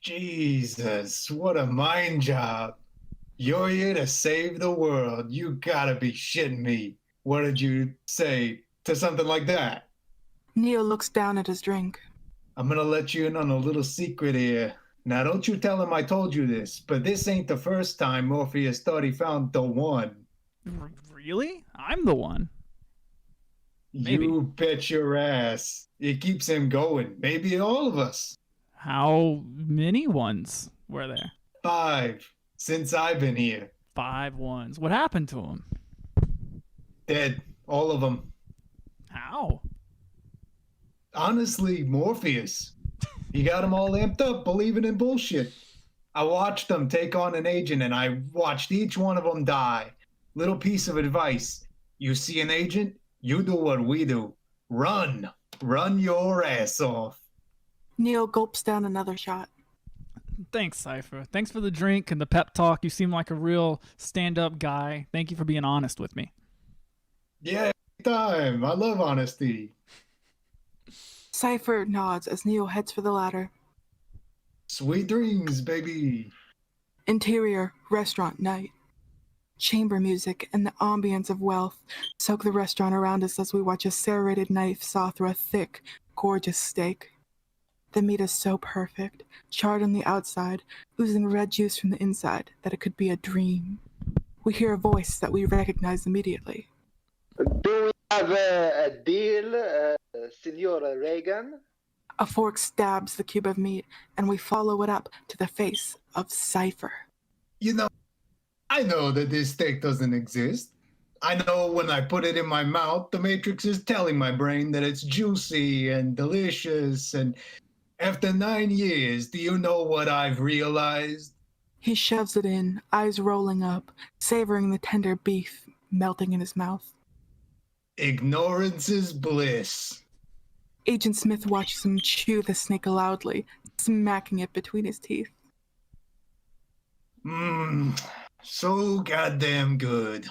Jesus, what a mind job. You're here to save the world. You gotta be shitting me. What did you say to something like that? Neo looks down at his drink. I'm gonna let you in on a little secret here. Now, don't you tell him I told you this, but this ain't the first time Morpheus thought he found the one. Really? I'm the one. Maybe. You bet your ass. It keeps him going. Maybe all of us. How many ones were there? 5, since I've been here. 5 ones. What happened to them? Dead. All of them. How? Honestly, Morpheus. He got them all amped up, believing in bullshit. I watched them take on an agent, and I watched each one of them die. Little piece of advice. You see an agent, you do what we do. Run. Run your ass off. Neo gulps down another shot. Thanks, Cypher. Thanks for the drink and the pep talk. You seem like a real stand-up guy. Thank you for being honest with me. Yeah, time. I love honesty. Cypher nods as Neo heads for the ladder. Sweet dreams, baby. Interior, restaurant night. Chamber music and the ambience of wealth soak the restaurant around us as we watch a serrated knife saw through a thick, gorgeous steak. The meat is so perfect, charred on the outside, oozing red juice from the inside, that it could be a dream. We hear a voice that we recognize immediately. Do we have a deal, Senora Reagan? A fork stabs the cube of meat, and we follow it up to the face of Cypher. You know, I know that this steak doesn't exist. I know when I put it in my mouth, the Matrix is telling my brain that it's juicy and delicious. And after 9 years, do you know what I've realized? He shoves it in, eyes rolling up, savoring the tender beef melting in his mouth. Ignorance is bliss. Agent Smith watches him chew the snake loudly, smacking it between his teeth. So goddamn good.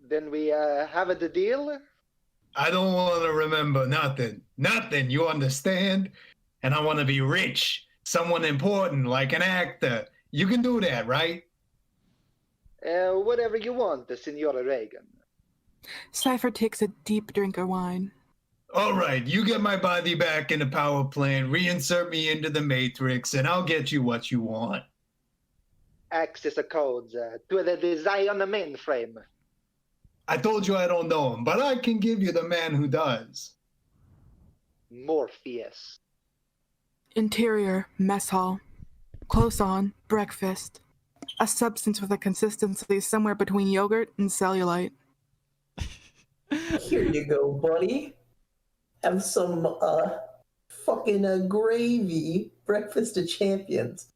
Then we have the deal? I don't want to remember nothing. Nothing, you understand? And I want to be rich. Someone important, like an actor. You can do that, right? Whatever you want, Senora Reagan. Cypher takes a deep drink of wine. All right, you get my body back in the power plant, reinsert me into the Matrix, and I'll get you what you want. Access codes to the design mainframe. I told you I don't know him, but I can give you the man who does. Morpheus. Interior, mess hall. Close on, breakfast. A substance with a consistency somewhere between yogurt and cellulite. Here you go, buddy. Have some fucking gravy. Breakfast of champions.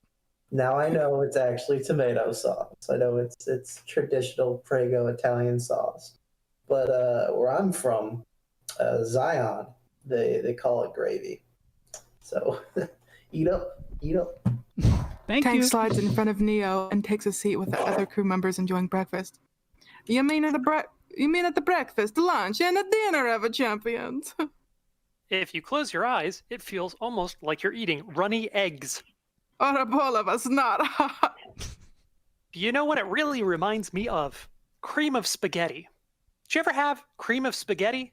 Now I know it's actually tomato sauce. I know it's traditional Prego Italian sauce. But where I'm from, Zion, they call it gravy. So eat up. Thank Tank you. slides in front of Neo and takes a seat with the other crew members enjoying breakfast. You mean You mean at the breakfast, lunch, and the dinner of a champions? If you close your eyes, it feels almost like you're eating runny eggs. Or a bowl of a snot. You know what it really reminds me of? Cream of spaghetti. Did you ever have cream of spaghetti?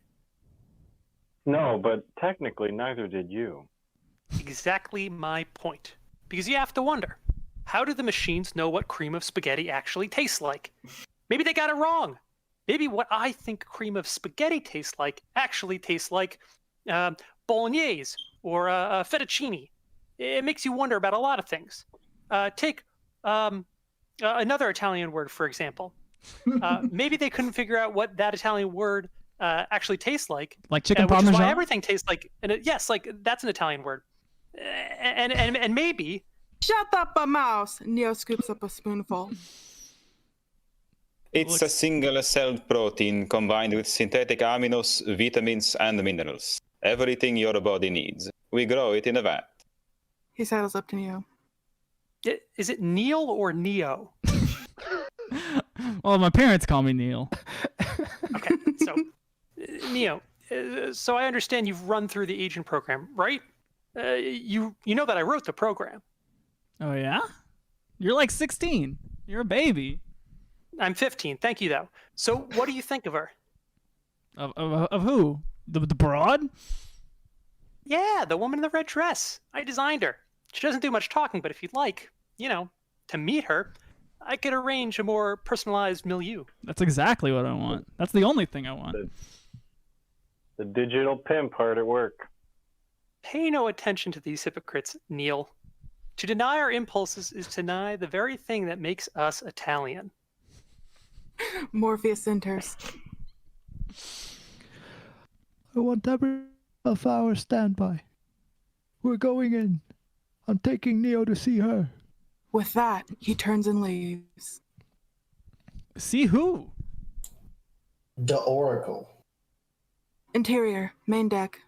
No, but technically neither did you. Exactly my point. Because you have to wonder, how do the machines know what cream of spaghetti actually tastes like? Maybe they got it wrong. Maybe what I think cream of spaghetti tastes like actually tastes like bolognese or fettuccine. It makes you wonder about a lot of things. Take another Italian word, for example. Maybe they couldn't figure out what that Italian word actually tastes like. Like chicken which is parmesan? why everything tastes like. Yes, like that's an Italian word. And maybe. Shut up, a mouse! Neo scoops up a spoonful. It's a single-celled protein combined with synthetic aminos, vitamins, and minerals. Everything your body needs. We grow it in a vat. He sidles up to Neo. Is it Neil or Neo? Well, my parents call me Neil. Okay, so Neo, so I understand you've run through the agent program, right? You know that I wrote the program. Oh yeah? You're like 16. You're a baby. I'm 15. Thank you, though. So, what do you think of her? Of who? The broad? Yeah, the woman in the red dress. I designed her. She doesn't do much talking, but if you'd like, to meet her, I could arrange a more personalized milieu. That's exactly what I want. That's the only thing I want. The digital pimp hard at work. Pay no attention to these hypocrites, Neil. To deny our impulses is to deny the very thing that makes us Italian. Morpheus enters. I want every half-hour standby. We're going in. I'm taking Neo to see her. With that, he turns and leaves. See who? The Oracle. Interior, main deck.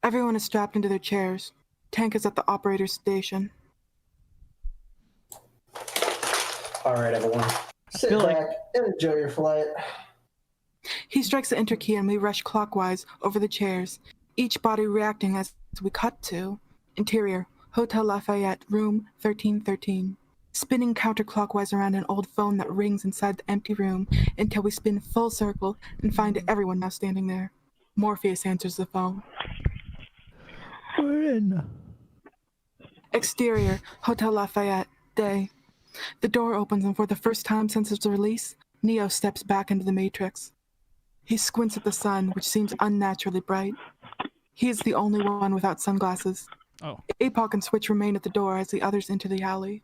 Everyone is strapped into their chairs. Tank is at the operator's station. All right, everyone. Sit back and enjoy your flight. He strikes the enter key and we rush clockwise over the chairs, each body reacting as we cut to interior, Hotel Lafayette, room 1313. Spinning counterclockwise around an old phone that rings inside the empty room until we spin full circle and find everyone now standing there. Morpheus answers the phone. We're in. Exterior, Hotel Lafayette, day. The door opens and for the first time since its release, Neo steps back into the Matrix. He squints at the sun, which seems unnaturally bright. He is the only one without sunglasses. Oh. Apoc and Switch remain at the door as the others enter the alley.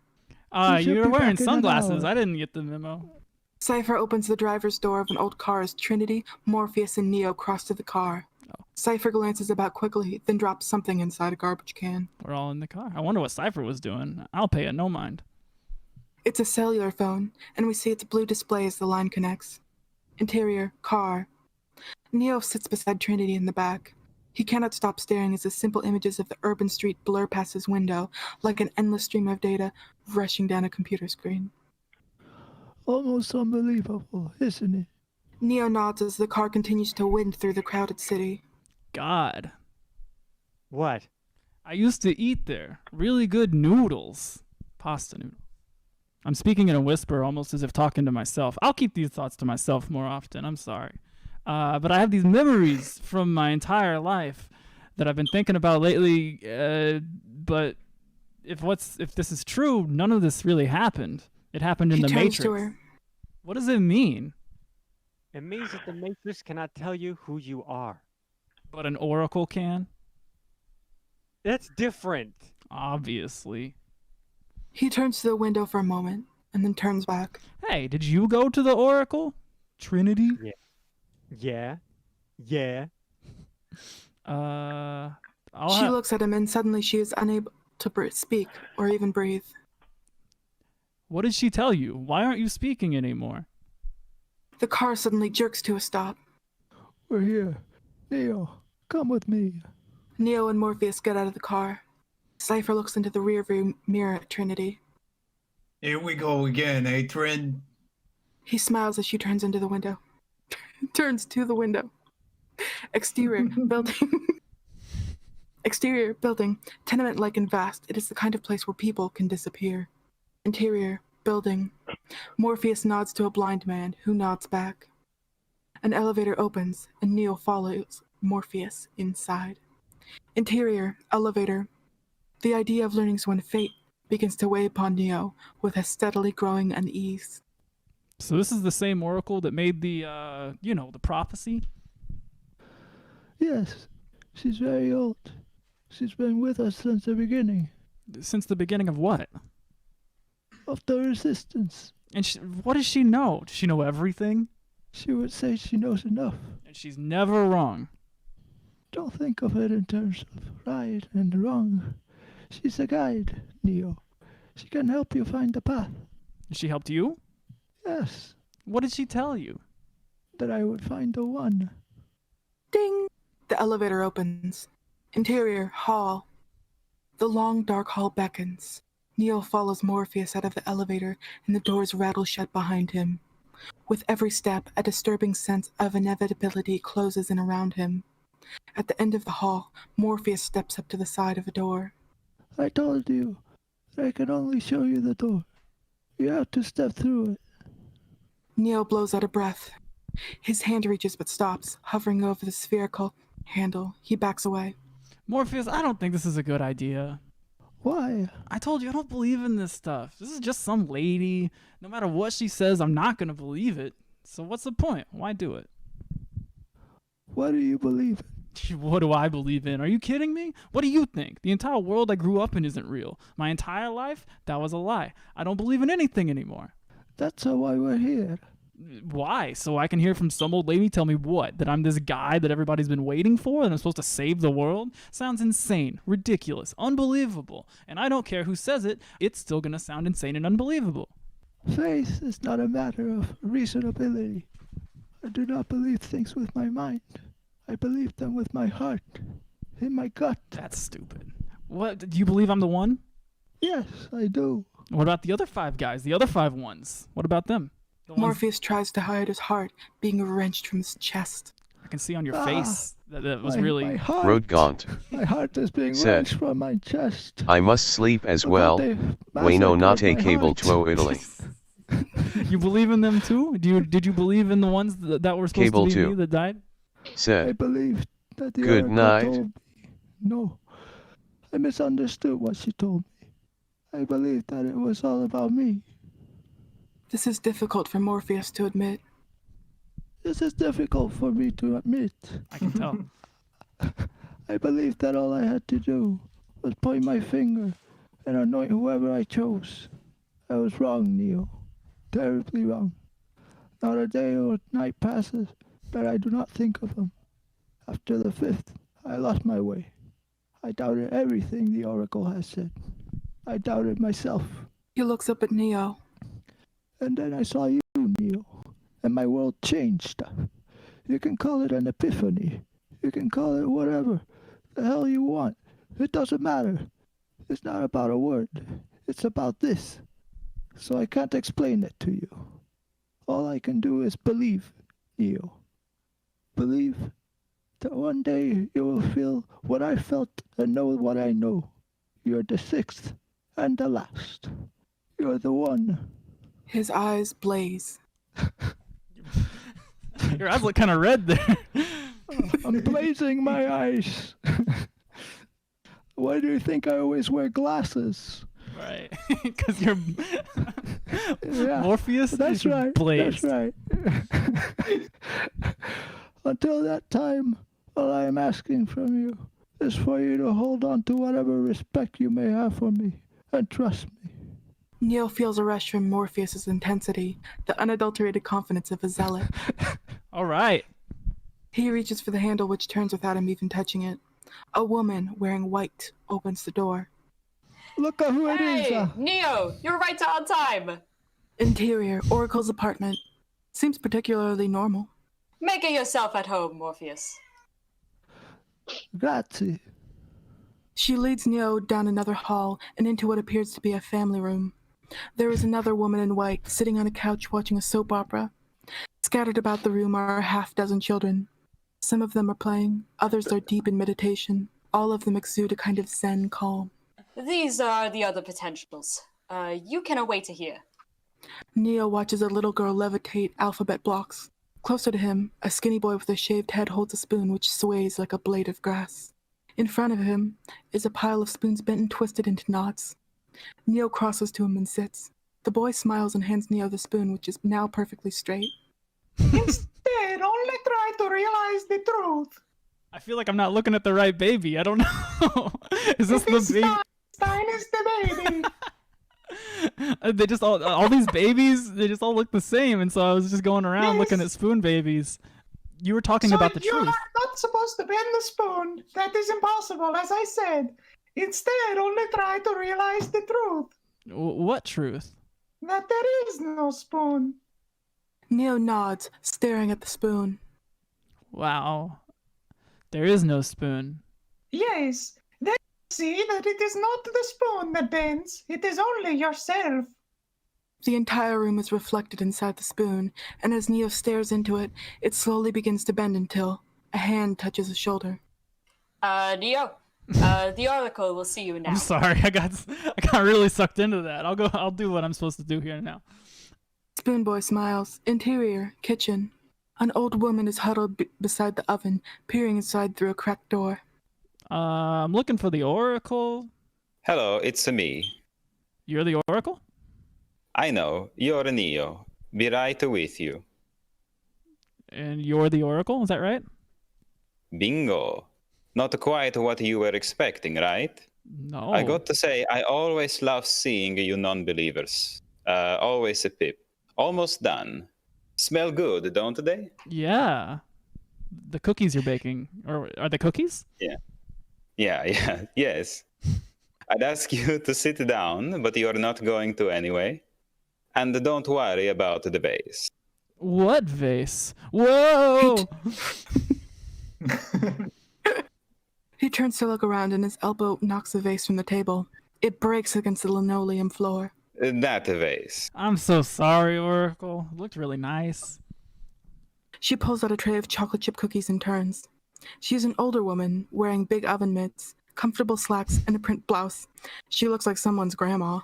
You're wearing sunglasses. I didn't get the memo. Cypher opens the driver's door of an old car as Trinity, Morpheus, and Neo cross to the car. Oh. Cypher glances about quickly, then drops something inside a garbage can. We're all in the car. I wonder what Cypher was doing. I'll pay it no mind. It's a cellular phone, and we see its blue display as the line connects. Interior, car. Neo sits beside Trinity in the back. He cannot stop staring as the simple images of the urban street blur past his window, like an endless stream of data rushing down a computer screen. Almost unbelievable, isn't it? Neo nods as the car continues to wind through the crowded city. God. What? I used to eat there. Really good noodles. Pasta noodles. I'm speaking in a whisper, almost as if talking to myself. I'll keep these thoughts to myself more often. I'm sorry. But I have these memories from my entire life that I've been thinking about lately. But if this is true, none of this really happened. It happened in the Matrix. To her. What does it mean? It means that the Matrix cannot tell you who you are. But an Oracle can? That's different. Obviously. He turns to the window for a moment, and then turns back. Hey, did you go to the Oracle? Trinity? Yeah. Yeah. She looks at him, and suddenly she is unable to speak or even breathe. What did she tell you? Why aren't you speaking anymore? The car suddenly jerks to a stop. We're here. Neo, come with me. Neo and Morpheus get out of the car. Cypher looks into the rearview mirror at Trinity. Here we go again, eh, Trin? He smiles as she turns into the window. turns to the window. Exterior building. Exterior building, tenement-like and vast. It is the kind of place where people can disappear. Interior building. Morpheus nods to a blind man, who nods back. An elevator opens, and Neo follows Morpheus inside. Interior elevator. The idea of learning someone's fate begins to weigh upon Neo with a steadily growing unease. So this is the same oracle that made the, the prophecy? Yes, she's very old. She's been with us since the beginning. Since the beginning of what? Of the resistance. And what does she know? Does she know everything? She would say she knows enough. And she's never wrong. Don't think of it in terms of right and wrong. She's a guide, Neo. She can help you find the path. She helped you? Yes. What did she tell you? That I would find the one. Ding! The elevator opens. Interior hall. The long, dark hall beckons. Neo follows Morpheus out of the elevator, and the doors rattle shut behind him. With every step, a disturbing sense of inevitability closes in around him. At the end of the hall, Morpheus steps up to the side of a door. I told you that I can only show you the door. You have to step through it. Neo blows out a breath. His hand reaches but stops, hovering over the spherical handle. He backs away. Morpheus, I don't think this is a good idea. Why? I told you I don't believe in this stuff. This is just some lady. No matter what she says, I'm not going to believe it. So what's the point? Why do it? What do you believe in? What do I believe in? Are you kidding me? What do you think? The entire world I grew up in isn't real. My entire life? That was a lie. I don't believe in anything anymore. That's why we're here. Why? So I can hear from some old lady tell me what? That I'm this guy that everybody's been waiting for and I'm supposed to save the world? Sounds insane, ridiculous, unbelievable. And I don't care who says it, it's still going to sound insane and unbelievable. Faith is not a matter of reasonability. I do not believe things with my mind. I believe them with my heart, in my gut. That's stupid. What? Do you believe I'm the one? Yes, I do. What about the other 5 guys, the other 5 ones? What about them? Morpheus tries to hide his heart, being wrenched from his chest. I can see on your face that was really... My heart, Rodgaunt my heart is being said, wrenched from my chest. I must sleep as well. Bueno nate cable tuo Italy. You believe in them too? Did you believe in the ones that were supposed Cable to be too. me that died? Said, I believe that the good oracle night. told me. No, I misunderstood what she told me. I believed that it was all about me. This is difficult for Morpheus to admit. This is difficult for me to admit. I can tell. I believed that all I had to do was point my finger and anoint whoever I chose. I was wrong, Neo. Terribly wrong. Not a day or night passes that I do not think of him. After the 5th, I lost my way. I doubted everything the Oracle has said. I doubted myself. He looks up at Neo. And then I saw you, Neo, and my world changed. You can call it an epiphany. You can call it whatever the hell you want. It doesn't matter. It's not about a word. It's about this. So I can't explain it to you. All I can do is believe, Neo. Believe that one day you will feel what I felt and know what I know. You're the 6th and the last. You're the one. His eyes blaze. Your eyes look kind of red there. I'm blazing my eyes. Why do you think I always wear glasses? Right, because you're Morpheus. That's right. Blazed. That's right. Until that time, all I am asking from you is for you to hold on to whatever respect you may have for me and trust me. Neo feels a rush from Morpheus's intensity, the unadulterated confidence of a zealot. All right. He reaches for the handle, which turns without him even touching it. A woman wearing white opens the door. Look at who it is. Hey, Neo, you're right on time. Interior, Oracle's apartment. Seems particularly normal. Making yourself at home, Morpheus. Grazie. She leads Neo down another hall and into what appears to be a family room. There is another woman in white sitting on a couch watching a soap opera. Scattered about the room are a half-dozen children. Some of them are playing, others are deep in meditation. All of them exude a kind of zen calm. These are the other potentials. You cannot wait to hear. Neo watches a little girl levitate alphabet blocks. Closer to him, a skinny boy with a shaved head holds a spoon which sways like a blade of grass. In front of him is a pile of spoons bent and twisted into knots. Neo crosses to him and sits. The boy smiles and hands Neo the spoon, which is now perfectly straight. Instead, only try to realize the truth. I feel like I'm not looking at the right baby. I don't know. Is this the baby? Stein is the baby. They just all these babies. They just all look the same, and so I was just going around looking at spoon babies. You were talking about the you truth. are not supposed to bend the spoon. That is impossible, as I said. Instead, only try to realize the truth. What truth? That there is no spoon. Neo nods, staring at the spoon. Wow. There is no spoon. Yes. Then you see that it is not the spoon that bends. It is only yourself. The entire room is reflected inside the spoon, and as Neo stares into it, it slowly begins to bend until a hand touches his shoulder. Neo, the Oracle will see you now. I'm sorry. I got really sucked into that. I'll do what I'm supposed to do here now. Spoon Boy smiles. Interior, kitchen. An old woman is huddled beside the oven, peering inside through a cracked door. I'm looking for the Oracle. Hello, it's me. You're the Oracle? I know, you're Neo. Be right with you. And you're the Oracle, is that right? Bingo. Not quite what you were expecting, right? No. I got to say, I always love seeing you non-believers. Always a pip. Almost done. Smell good, don't they? Yeah. The cookies you're baking. Or are they cookies? Yeah, yes. I'd ask you to sit down, but you're not going to anyway. And don't worry about the vase. What vase? Whoa! He turns to look around and his elbow knocks the vase from the table. It breaks against the linoleum floor. That vase. I'm so sorry, Oracle. It looked really nice. She pulls out a tray of chocolate chip cookies and turns. She's an older woman, wearing big oven mitts, comfortable slacks, and a print blouse. She looks like someone's grandma.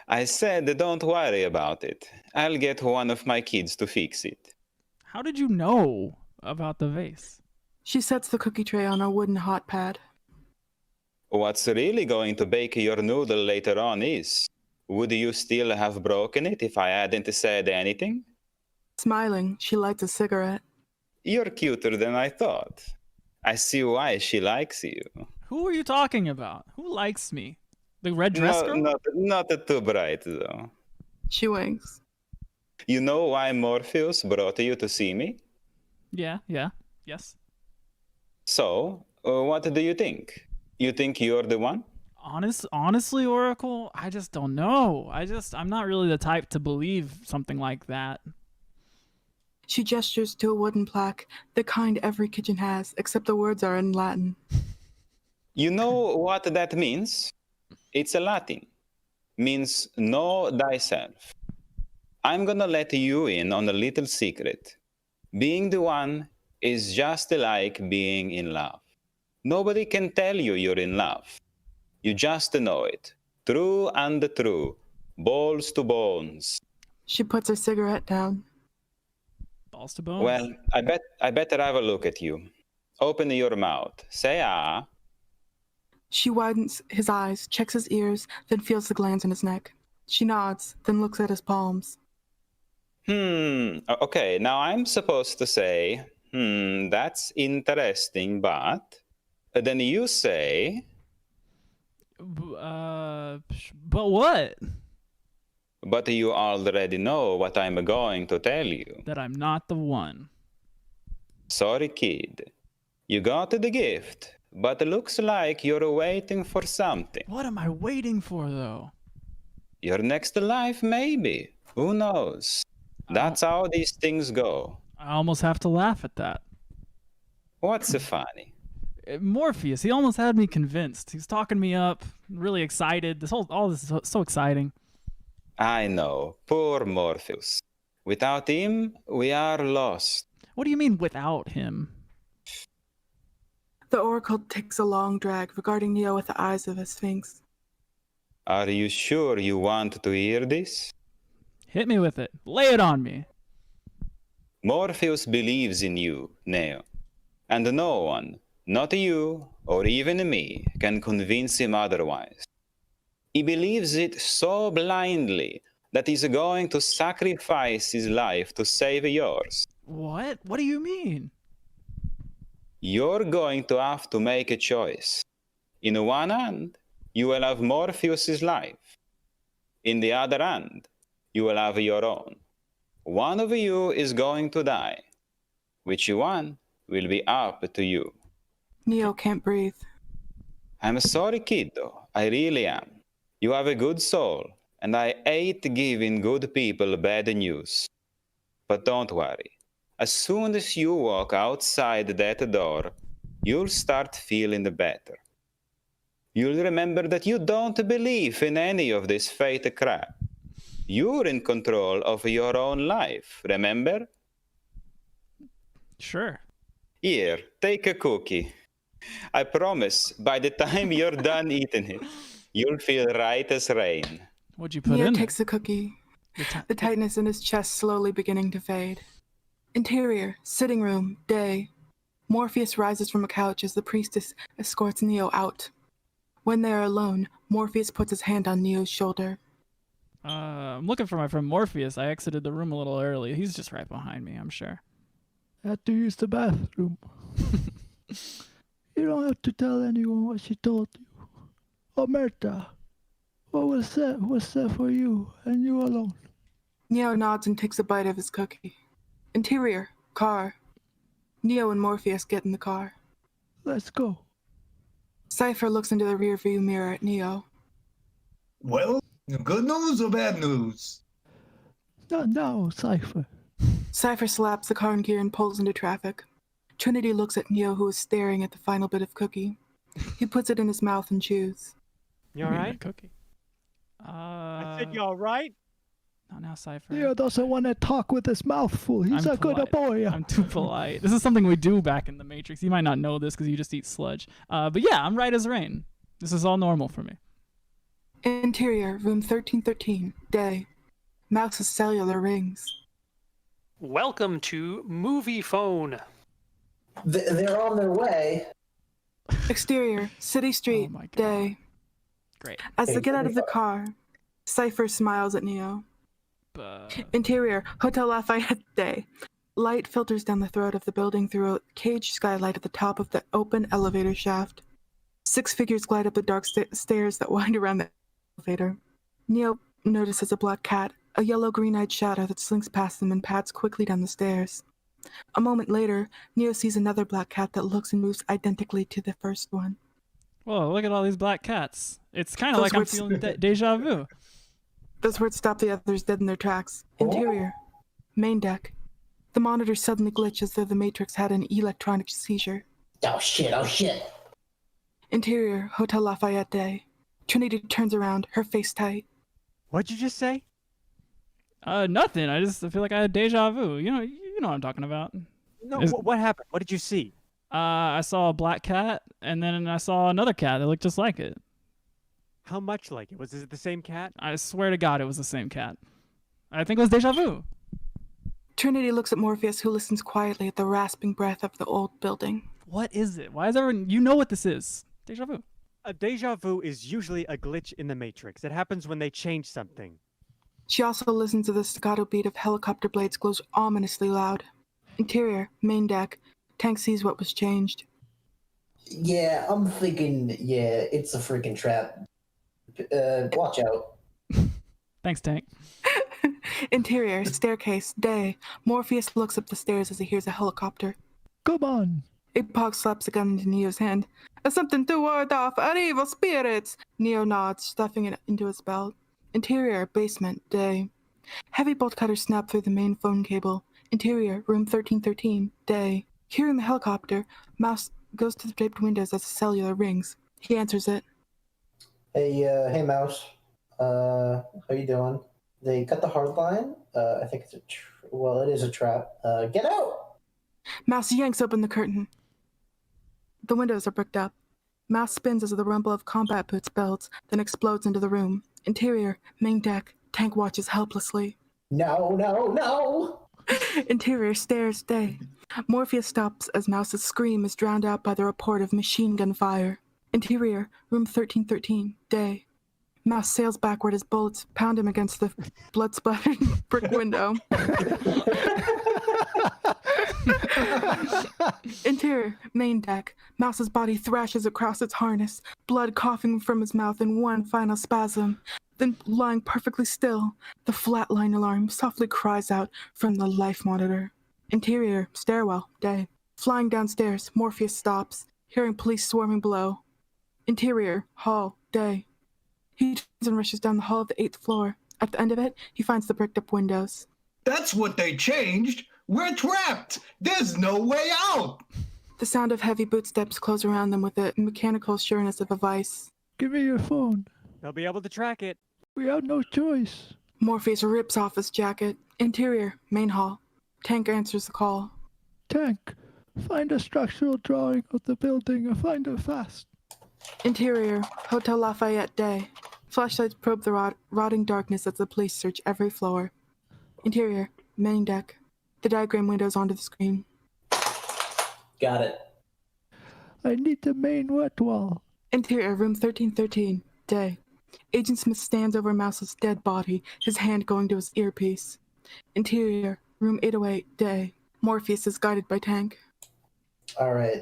I said don't worry about it. I'll get one of my kids to fix it. How did you know about the vase? She sets the cookie tray on a wooden hot pad. What's really going to bake your noodle later on is, would you still have broken it if I hadn't said anything? Smiling, she lights a cigarette. You're cuter than I thought. I see why she likes you. Who are you talking about? Who likes me? The red dress girl? Not too bright, though. She winks. You know why Morpheus brought you to see me? Yes. So, what do you think? You think you're the one? Honestly, Oracle, I just don't know. I'm not really the type to believe something like that. She gestures to a wooden plaque, the kind every kitchen has, except the words are in Latin. You know what that means? It's a Latin. Means know thyself. I'm gonna let you in on a little secret. Being the one is just like being in love. Nobody can tell you you're in love. You just know it. True and true. Balls to bones. She puts her cigarette down. Balls to bones? Well, I better have a look at you. Open your mouth. Say ah. She widens his eyes, checks his ears, then feels the glands in his neck. She nods, then looks at his palms. Okay, now I'm supposed to say, that's interesting, but... Then you say... But what? But you already know what I'm going to tell you. That I'm not the one. Sorry, kid. You got the gift, but it looks like you're waiting for something. What am I waiting for, though? Your next life, maybe. Who knows? That's how these things go. I almost have to laugh at that. What's funny? Morpheus, he almost had me convinced. He's talking me up, really excited. All this is so exciting. I know, poor Morpheus. Without him, we are lost. What do you mean without him? The Oracle takes a long drag, regarding Neo with the eyes of a sphinx. Are you sure you want to hear this? Hit me with it. Lay it on me. Morpheus believes in you, Neo, and no one, not you or even me, can convince him otherwise. He believes it so blindly that he's going to sacrifice his life to save yours. What? What do you mean? You're going to have to make a choice. In one hand, you will have Morpheus's life. In the other hand, you will have your own. One of you is going to die. Which one will be up to you. Neo can't breathe. I'm sorry, kiddo. I really am. You have a good soul, and I hate giving good people bad news. But don't worry. As soon as you walk outside that door, you'll start feeling better. You'll remember that you don't believe in any of this fate crap. You're in control of your own life, remember? Sure. Here, take a cookie. I promise, by the time you're done eating it, you'll feel right as rain. What'd you put Neo in takes the cookie, the tightness in his chest slowly beginning to fade. Interior, sitting room, day. Morpheus rises from a couch as the priestess escorts Neo out. When they are alone, Morpheus puts his hand on Neo's shoulder. I'm looking for my friend Morpheus. I exited the room a little early. He's just right behind me, I'm sure. I had to use the bathroom. You don't have to tell anyone what she told you. Omerta, what was that for you and you alone? Neo nods and takes a bite of his cookie. Interior, car. Neo and Morpheus get in the car. Let's go. Cypher looks into the rearview mirror at Neo. Well, good news or bad news? Not now, Cypher. Cypher slaps the car in gear and pulls into traffic. Trinity looks at Neo, who is staring at the final bit of cookie. He puts it in his mouth and chews. You alright? Cookie. I said you alright? Not now, Cypher. Neo doesn't want to talk with his mouth full. He's I'm a good polite. boy. I'm too polite. This is something we do back in the Matrix. You might not know this because you just eat sludge. But yeah, I'm right as rain. This is all normal for me. Interior, room 1313, day. Mouse's cellular rings. Welcome to Movie Phone. They're on their way. Exterior, city street, day. Great. As they get out of the car, Cypher smiles at Neo. Interior, Hotel Lafayette, day. Light filters down the throat of the building through a cage skylight at the top of the open elevator shaft. 6 figures glide up the dark stairs that wind around the elevator. Neo notices a black cat, a yellow green-eyed shadow that slinks past them and pads quickly down the stairs. A moment later, Neo sees another black cat that looks and moves identically to the first one. Whoa, look at all these black cats. It's kind of like I'm feeling deja vu. Those words stop the others dead in their tracks. Interior, main deck. The monitor suddenly glitches as though the Matrix had an electronic seizure. Oh shit. Interior, Hotel Lafayette day. Trinity turns around, her face tight. What'd you just say? Nothing. I feel like I had deja vu. You know what I'm talking about. No, what happened? What did you see? I saw a black cat, and then I saw another cat that looked just like it. How much like it? Was it the same cat? I swear to God it was the same cat. I think it was deja vu. Trinity looks at Morpheus, who listens quietly at the rasping breath of the old building. What is it? Why is everyone... You know what this is. Deja vu. A deja vu is usually a glitch in the Matrix. It happens when they change something. She also listens to the staccato beat of helicopter blades glows ominously loud. Interior, main deck. Tank sees what was changed. Yeah, I'm thinking, it's a freaking trap. Watch out. Thanks, Tank. Interior, staircase, day. Morpheus looks up the stairs as he hears a helicopter. Come on. Apog slaps a gun into Neo's hand. Something to ward off our evil spirits. Neo nods, stuffing it into his belt. Interior, basement, day. Heavy bolt cutters snap through the main phone cable. Interior, room 1313, day. Hearing the helicopter, Mouse goes to the draped windows as the cellular rings. He answers it. Hey, Mouse. How you doing? They cut the hard line. I think it's a Well, it is a trap. Get out! Mouse yanks open the curtain. The windows are bricked up. Mouse spins as the rumble of combat boots builds, then explodes into the room. Interior, main deck, Tank watches helplessly. No, no, no! Interior stares day. Morpheus stops as Mouse's scream is drowned out by the report of machine gun fire. Interior, room 1313, day. Mouse sails backward as bullets pound him against the blood-splattered brick window. Interior, main deck. Mouse's body thrashes across its harness, blood coughing from his mouth in one final spasm. Then, lying perfectly still, the flatline alarm softly cries out from the life monitor. Interior, stairwell, day. Flying downstairs, Morpheus stops, hearing police swarming below. Interior, hall, day. He turns and rushes down the hall of the 8th floor. At the end of it, he finds the bricked up windows. That's what they changed! We're trapped! There's no way out! The sound of heavy bootsteps close around them with the mechanical sureness of a vice. Give me your phone. They'll be able to track it. We have no choice. Morpheus rips off his jacket. Interior, main hall. Tank answers the call. Tank, find a structural drawing of the building and find it fast. Interior, Hotel Lafayette, day. Flashlights probe the rotting darkness as the police search every floor. Interior, main deck. The diagram windows onto the screen. Got it. I need the main wet wall. Interior, room 1313, day. Agent Smith stands over Mouse's dead body, his hand going to his earpiece. Interior, room 808, day. Morpheus is guided by Tank. All right.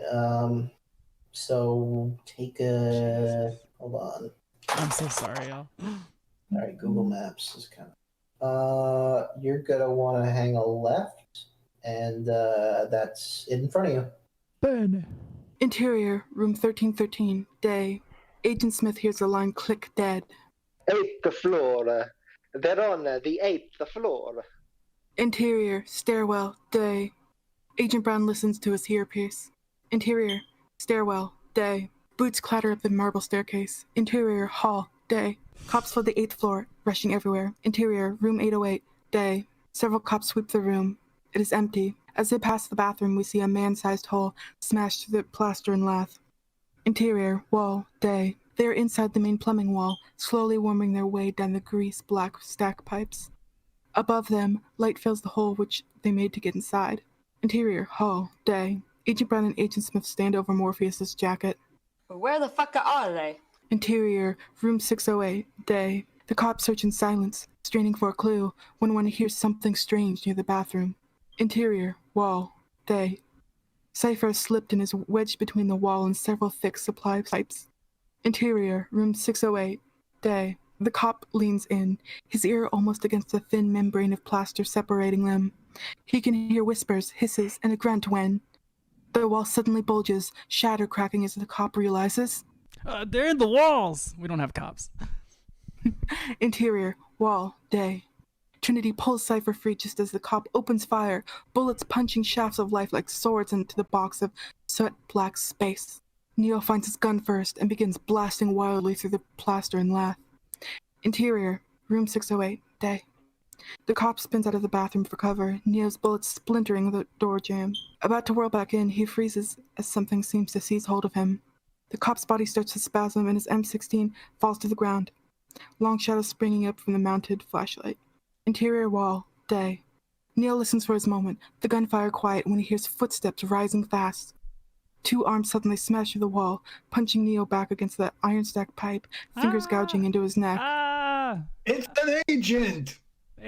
So take a. Hold on. I'm so sorry, y'all. All right, Google Maps is kind of. You're gonna want to hang a left, and that's in front of you. Bene. Interior, room 1313, day. Agent Smith hears the line click dead. 8th floor. They're on the 8th floor. Interior, stairwell, day. Agent Brown listens to his earpiece. Interior, stairwell, day. Boots clatter up the marble staircase. Interior, hall, day. Cops flood the 8th floor, rushing everywhere. Interior, room 808, day. Several cops sweep the room. It is empty. As they pass the bathroom, we see a man-sized hole smashed through the plaster and lath. Interior, wall, day. They are inside the main plumbing wall, slowly worming their way down the grease-black stack pipes. Above them, light fills the hole which they made to get inside. Interior, hall, day. Agent Brown and Agent Smith stand over Morpheus's jacket. Where the fuck are they? Interior, room 608, day. The cops search in silence, straining for a clue, when one hears something strange near the bathroom. Interior, wall, day. Cypher has slipped and is wedged between the wall and several thick supply pipes. Interior, room 608, day. The cop leans in, his ear almost against the thin membrane of plaster separating them. He can hear whispers, hisses, and a grunt when the wall suddenly bulges, shatter cracking as the cop realizes. They're in the walls! We don't have cops. Interior, wall, day. Trinity pulls Cypher free just as the cop opens fire, bullets punching shafts of life like swords into the box of soot-black space. Neo finds his gun first and begins blasting wildly through the plaster and lath. Interior, room 608, day. The cop spins out of the bathroom for cover, Neo's bullets splintering the door jamb. About to whirl back in, he freezes as something seems to seize hold of him. The cop's body starts to spasm and his M16 falls to the ground. Long shadows springing up from the mounted flashlight. Interior wall, day. Neo listens for his moment, the gunfire quiet when he hears footsteps rising fast. Two arms suddenly smash through the wall, punching Neo back against the iron stack pipe, fingers gouging into his neck. It's an agent!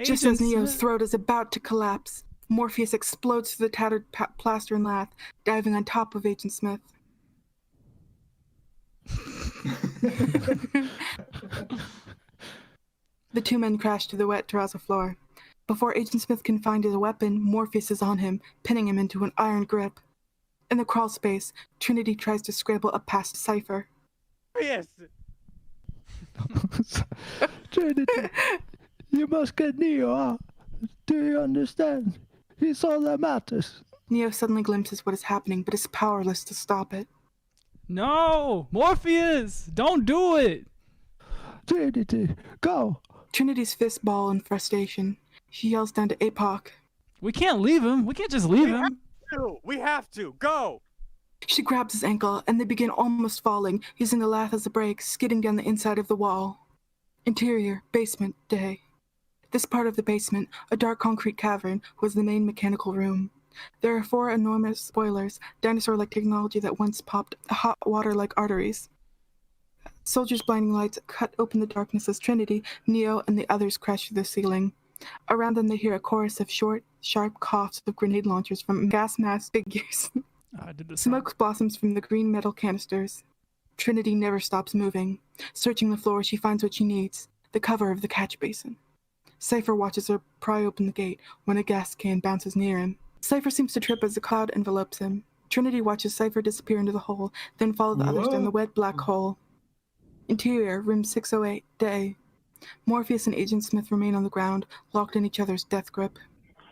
Just as Neo's throat is about to collapse, Morpheus explodes through the tattered plaster and lath, diving on top of Agent Smith. The two men crash to the wet terrazzo floor. Before Agent Smith can find his weapon, Morpheus is on him, pinning him into an iron grip. In the crawl space, Trinity tries to scramble up past Cypher. Yes. Trinity, you must get Neo out. Do you understand? He's all that matters. Neo suddenly glimpses what is happening, but is powerless to stop it. No! Morpheus! Don't do it! Trinity, go! Trinity's fists ball in frustration. She yells down to APOC. We can't leave him. We can't just leave him. We have to. Go! She grabs his ankle, and they begin almost falling, using the lath as a brake, skidding down the inside of the wall. Interior, basement, day. This part of the basement, a dark concrete cavern, was the main mechanical room. There are 4 enormous boilers, dinosaur-like technology that once popped hot water-like arteries. Soldiers' blinding lights cut open the darkness as Trinity, Neo, and the others crash through the ceiling. Around them they hear a chorus of short, sharp coughs of grenade launchers from gas mask figures. Smoke blossoms from the green metal canisters. Trinity never stops moving. Searching the floor, she finds what she needs, the cover of the catch basin. Cypher watches her pry open the gate when a gas can bounces near him. Cypher seems to trip as a cloud envelopes him. Trinity watches Cypher disappear into the hole, then follow the others down the wet black hole. Interior, room 608, day. Morpheus and Agent Smith remain on the ground, locked in each other's death grip.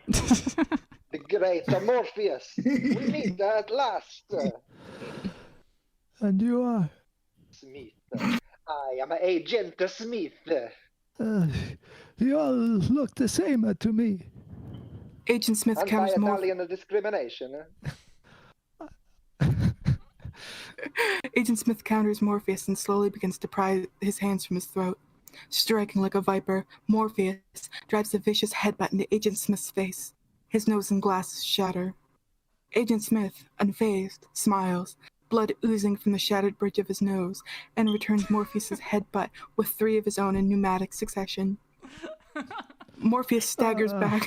The great Morpheus! We meet at last! And you are? Smith. I am Agent Smith. You all look the same to me. Agent Smith counters Anti-Italian discrimination. Agent Smith counters Morpheus and slowly begins to pry his hands from his throat. Striking like a viper, Morpheus drives a vicious headbutt into Agent Smith's face. His nose and glasses shatter. Agent Smith, unfazed, smiles, blood oozing from the shattered bridge of his nose, and returns Morpheus's headbutt with 3 of his own in pneumatic succession. Morpheus staggers back,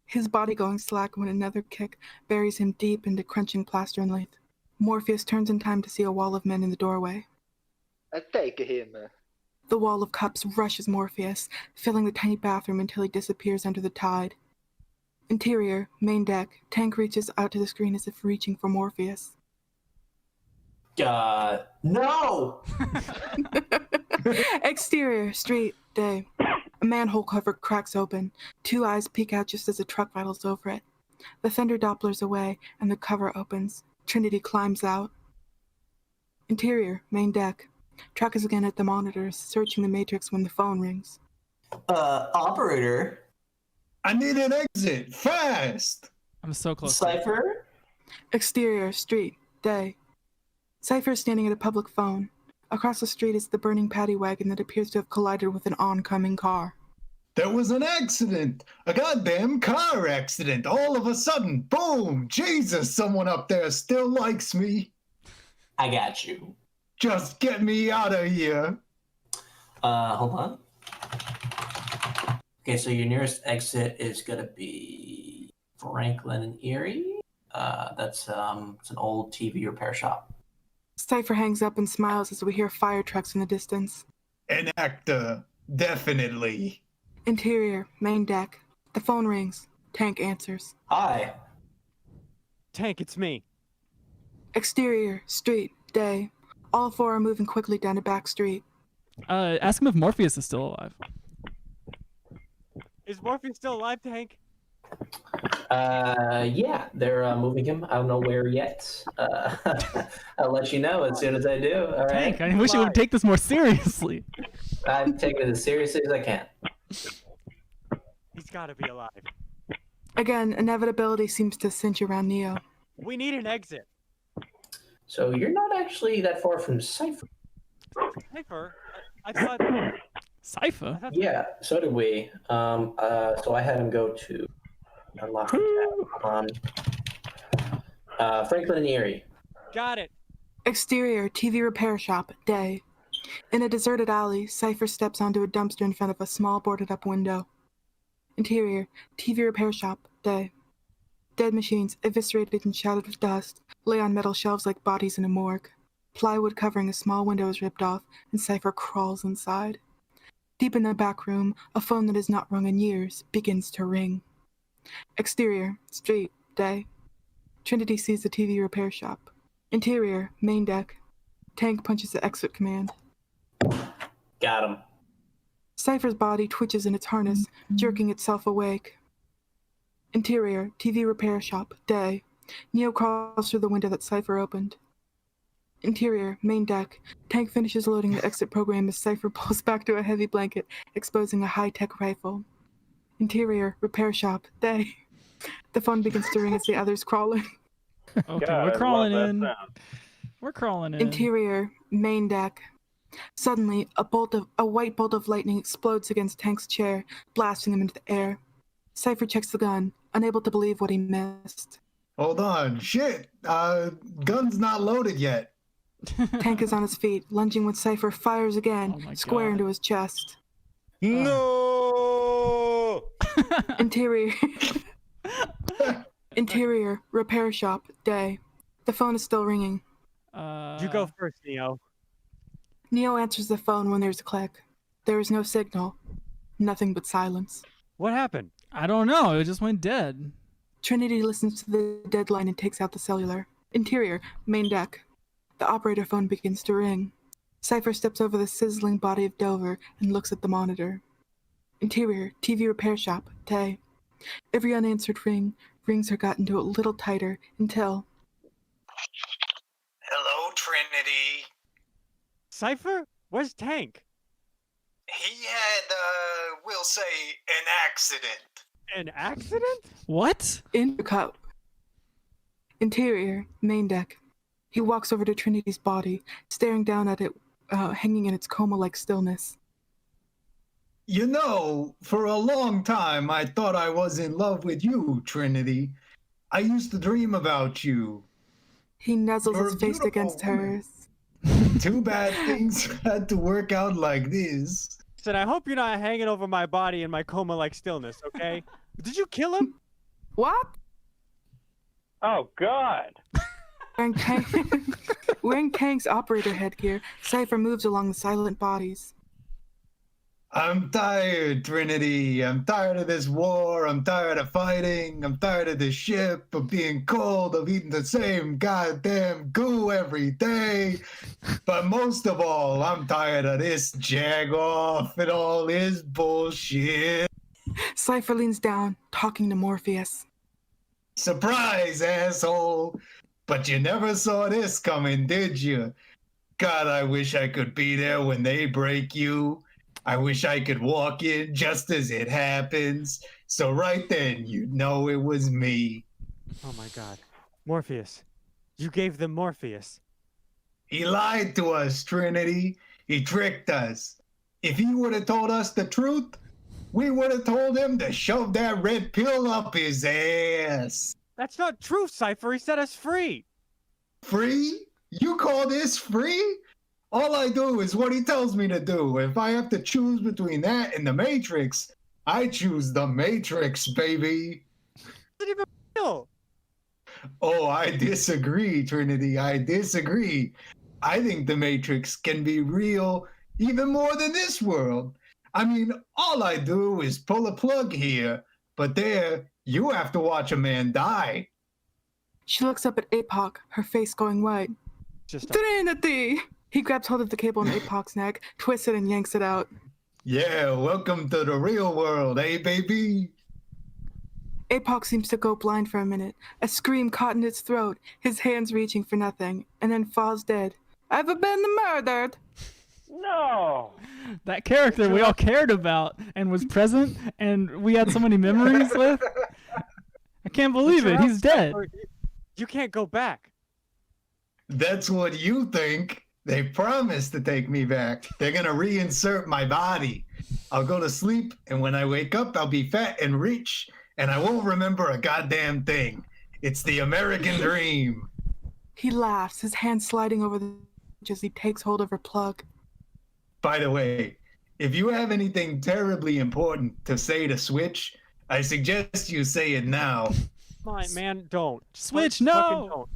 his body going slack when another kick buries him deep into crunching plaster and lath. Morpheus turns in time to see a wall of men in the doorway. Take him. The wall of cups rushes Morpheus, filling the tiny bathroom until he disappears under the tide. Interior, main deck, Tank reaches out to the screen as if reaching for Morpheus. No! Exterior, street, day. A manhole cover cracks open. 2 eyes peek out just as a truck rattles over it. The fender Dopplers away, and the cover opens. Trinity climbs out. Interior, main deck. Truck is again at the monitors, searching the matrix when the phone rings. Operator? I need an exit, fast! I'm so close. Cypher? Exterior, street, day. Cypher is standing at a public phone. Across the street is the burning paddy wagon that appears to have collided with an oncoming car. There was an accident! A goddamn car accident! All of a sudden, boom! Jesus, someone up there still likes me! I got you. Just get me out of here! Hold on. Okay, so your nearest exit is gonna be Franklin and Erie. That's it's an old TV repair shop. Cypher hangs up and smiles as we hear fire trucks in the distance. An actor, definitely. Interior, main deck. The phone rings. Tank answers. Hi. Tank, it's me. Exterior, street, day. All 4 are moving quickly down a back street. Ask him if Morpheus is still alive. Is Morpheus still alive, Tank? Yeah, they're moving him. I don't know where yet. I'll let you know as soon as I do. All right. Tank, I wish you would take this more seriously. I'm taking it as seriously as I can. He's gotta be alive. Again, inevitability seems to cinch around Neo. We need an exit. So you're not actually that far from Cypher. Cypher? I thought... Cypher? Yeah, so did we. So I had him go to... Unlock the tab on Franklin and Erie. Got it. Exterior, TV repair shop, day. In a deserted alley, Cypher steps onto a dumpster in front of a small boarded-up window. Interior, TV repair shop, day. Dead machines, eviscerated and shrouded with dust, lay on metal shelves like bodies in a morgue. Plywood covering a small window is ripped off, and Cypher crawls inside. Deep in the back room, a phone that has not rung in years begins to ring. Exterior, street, day. Trinity sees the TV repair shop. Interior, main deck. Tank punches the exit command. Got him. Cypher's body twitches in its harness, jerking itself awake. Interior, TV repair shop, day. Neo crawls through the window that Cypher opened. Interior, main deck. Tank finishes loading the exit program as Cypher pulls back to a heavy blanket, exposing a high-tech rifle. Interior, repair shop, day. The phone begins to ring as the others crawl in. Okay, God, I we're love crawling that in. sound. We're crawling in. Interior, main deck. Suddenly, a white bolt of lightning explodes against Tank's chair, blasting him into the air. Cypher checks the gun, unable to believe what he missed. Hold on, shit. Gun's not loaded yet. Tank is on his feet, lunging when Cypher fires again, square God. into his chest. No! Interior. Interior, repair shop, day. The phone is still ringing. You go first, Neo. Neo answers the phone when there's a click. There is no signal. Nothing but silence. What happened? I don't know. It just went dead. Trinity listens to the dead line and takes out the cellular. Interior, main deck. The operator phone begins to ring. Cypher steps over the sizzling body of Dover and looks at the monitor. Interior, TV repair shop, day. Every unanswered ring brings her gut into a little tighter until... Hello, Trinity. Cypher? Where's Tank? He had, we'll say, an accident. An accident? What? Intercut. Interior, main deck. He walks over to Trinity's body, staring down at it, hanging in its coma-like stillness. You know, for a long time I thought I was in love with you, Trinity. I used to dream about you. He nuzzles You're his a face beautiful against woman. hers. Too bad things had to work out like this. Said, I hope you're not hanging over my body in my coma-like stillness, okay? Did you kill him? What? Oh, God. Wearing Tank's operator headgear, Cypher moves along the silent bodies. I'm tired, Trinity. I'm tired of this war. I'm tired of fighting. I'm tired of this ship, of being cold, of eating the same goddamn goo every day. But most of all, I'm tired of this jag-off and all his bullshit. Cypher leans down, talking to Morpheus. Surprise, asshole. But you never saw this coming, did you? God, I wish I could be there when they break you. I wish I could walk in just as it happens. So right then, you'd know it was me. Oh my God. Morpheus. You gave them Morpheus. He lied to us, Trinity. He tricked us. If he would have told us the truth, we would have told him to shove that red pill up his ass. That's not true, Cypher. He set us free. Free? You call this free? All I do is what he tells me to do. If I have to choose between that and the Matrix, I choose the Matrix, baby. It's even real. Oh, I disagree, Trinity. I disagree. I think the Matrix can be real even more than this world. I mean, all I do is pull a plug here, but there, you have to watch a man die. She looks up at Apoc, her face going white. Trinity! He grabs hold of the cable on Apoc's neck, twists it, and yanks it out. Yeah, welcome to the real world, eh, baby? Apoc seems to go blind for a minute, a scream caught in his throat, his hands reaching for nothing, and then falls dead. I've been murdered! No! That character we all cared about and was present and we had so many memories with. I can't believe it. He's dead. You can't go back. That's what you think. They promised to take me back. They're gonna reinsert my body. I'll go to sleep, and when I wake up, I'll be fat and rich, and I won't remember a goddamn thing. It's the American dream. He laughs, his hand sliding over the edge as he takes hold of her plug. By the way, if you have anything terribly important to say to Switch, I suggest you say it now. Come on, man, don't. Switch, Fucking no! don't.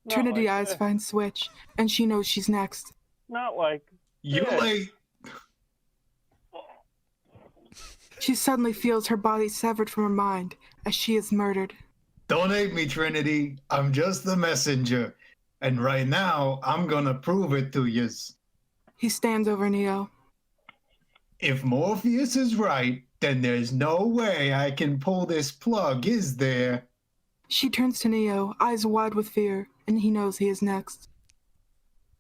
Trinity like eyes this. find Switch, and she knows she's next. Not like You this. late. She suddenly feels her body severed from her mind as she is murdered. Don't hate me, Trinity. I'm just the messenger. And right now, I'm gonna prove it to yous. He stands over Neo. If Morpheus is right, then there's no way I can pull this plug, is there? She turns to Neo, eyes wide with fear, and he knows he is next.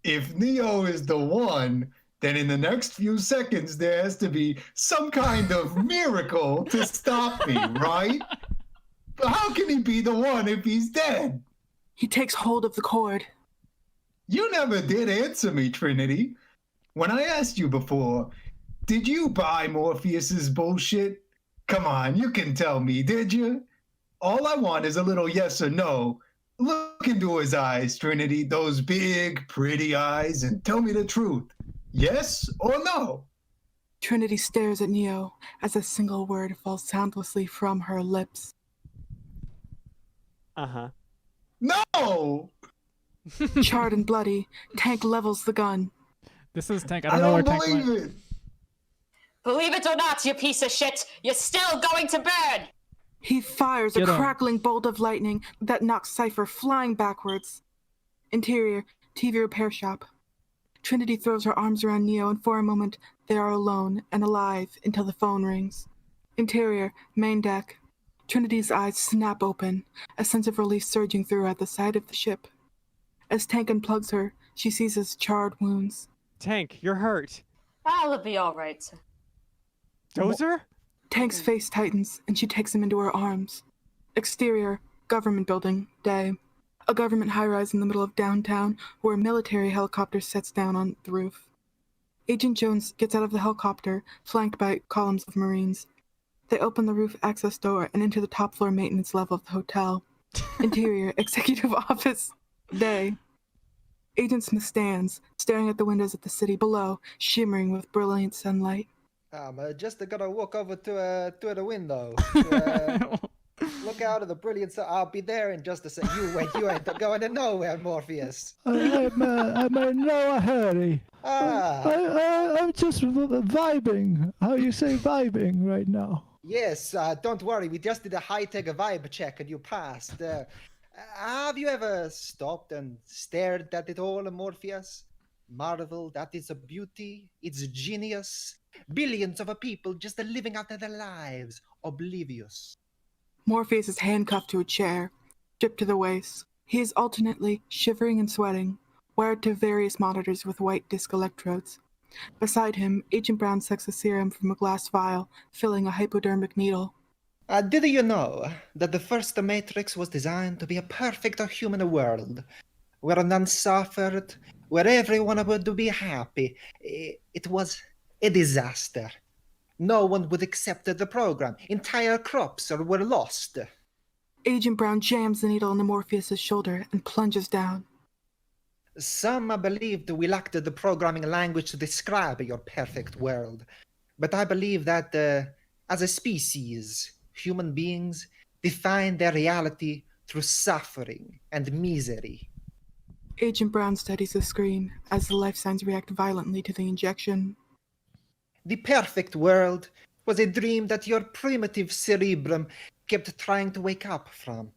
If Neo is the one, then in the next few seconds there has to be some kind of miracle to stop me, right? But how can he be the one if he's dead? He takes hold of the cord. You never did answer me, Trinity. When I asked you before, did you buy Morpheus's bullshit? Come on, you can tell me, did you? All I want is a little yes or no. Look into his eyes, Trinity, those big, pretty eyes, and tell me the truth. Yes or no? Trinity stares at Neo as a single word falls soundlessly from her lips. Uh-huh. No! Charred and bloody, Tank levels the gun. This is Tank. I don't know where Tank went. It. Believe it or not, you piece of shit, you're still going to burn! He fires Get a him. crackling bolt of lightning that knocks Cypher flying backwards. Interior, TV repair shop. Trinity throws her arms around Neo, and for a moment, they are alone and alive until the phone rings. Interior, main deck. Trinity's eyes snap open, a sense of relief surging through her at the sight of the ship. As Tank unplugs her, she sees his charred wounds. Tank, you're hurt. I'll be alright. Dozer? Tank's face tightens, and she takes him into her arms. Exterior, government building, day. A government high-rise in the middle of downtown where a military helicopter sets down on the roof. Agent Jones gets out of the helicopter, flanked by columns of Marines. They open the roof access door and enter the top floor maintenance level of the hotel. Interior, executive office, day. Agent Smith stands, staring at the windows of the city below, shimmering with brilliant sunlight. I'm just gonna walk over to the window. Look out at the brilliant sun. I'll be there in just a sec. You wait, you ain't going nowhere, Morpheus. I'm in no hurry. I'm just vibing. How you say vibing right now? Yes, don't worry. We just did a high-tech vibe check and you passed. Have you ever stopped and stared at it all, Morpheus? Marveled at its beauty, its genius. Billions of people just living out their lives, oblivious. Morpheus is handcuffed to a chair, stripped to the waist. He is alternately shivering and sweating, wired to various monitors with white disc electrodes. Beside him, Agent Brown sucks a serum from a glass vial, filling a hypodermic needle. Did you know that the first Matrix was designed to be a perfect human world, where none suffered, where everyone would be happy? It was a disaster. No one would accept the program. Entire crops were lost. Agent Brown jams the needle into Morpheus' shoulder and plunges down. Some believed we lacked the programming language to describe your perfect world. But I believe that, as a species, human beings define their reality through suffering and misery. Agent Brown studies the screen as the life signs react violently to the injection. The perfect world was a dream that your primitive cerebrum kept trying to wake up from,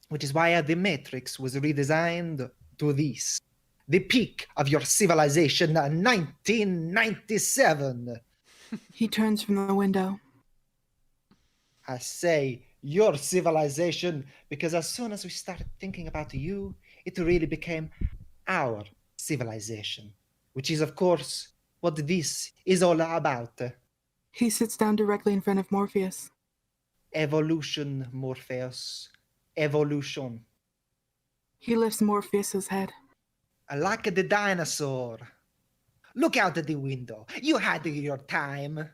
which is why the Matrix was redesigned to this. The peak of your civilization, 1997. He turns from the window. I say your civilization because as soon as we started thinking about you, it really became our civilization, which is, of course, what this is all about. He sits down directly in front of Morpheus. Evolution, Morpheus. Evolution. He lifts Morpheus' head. Like the dinosaur. Look out at the window. You had your time.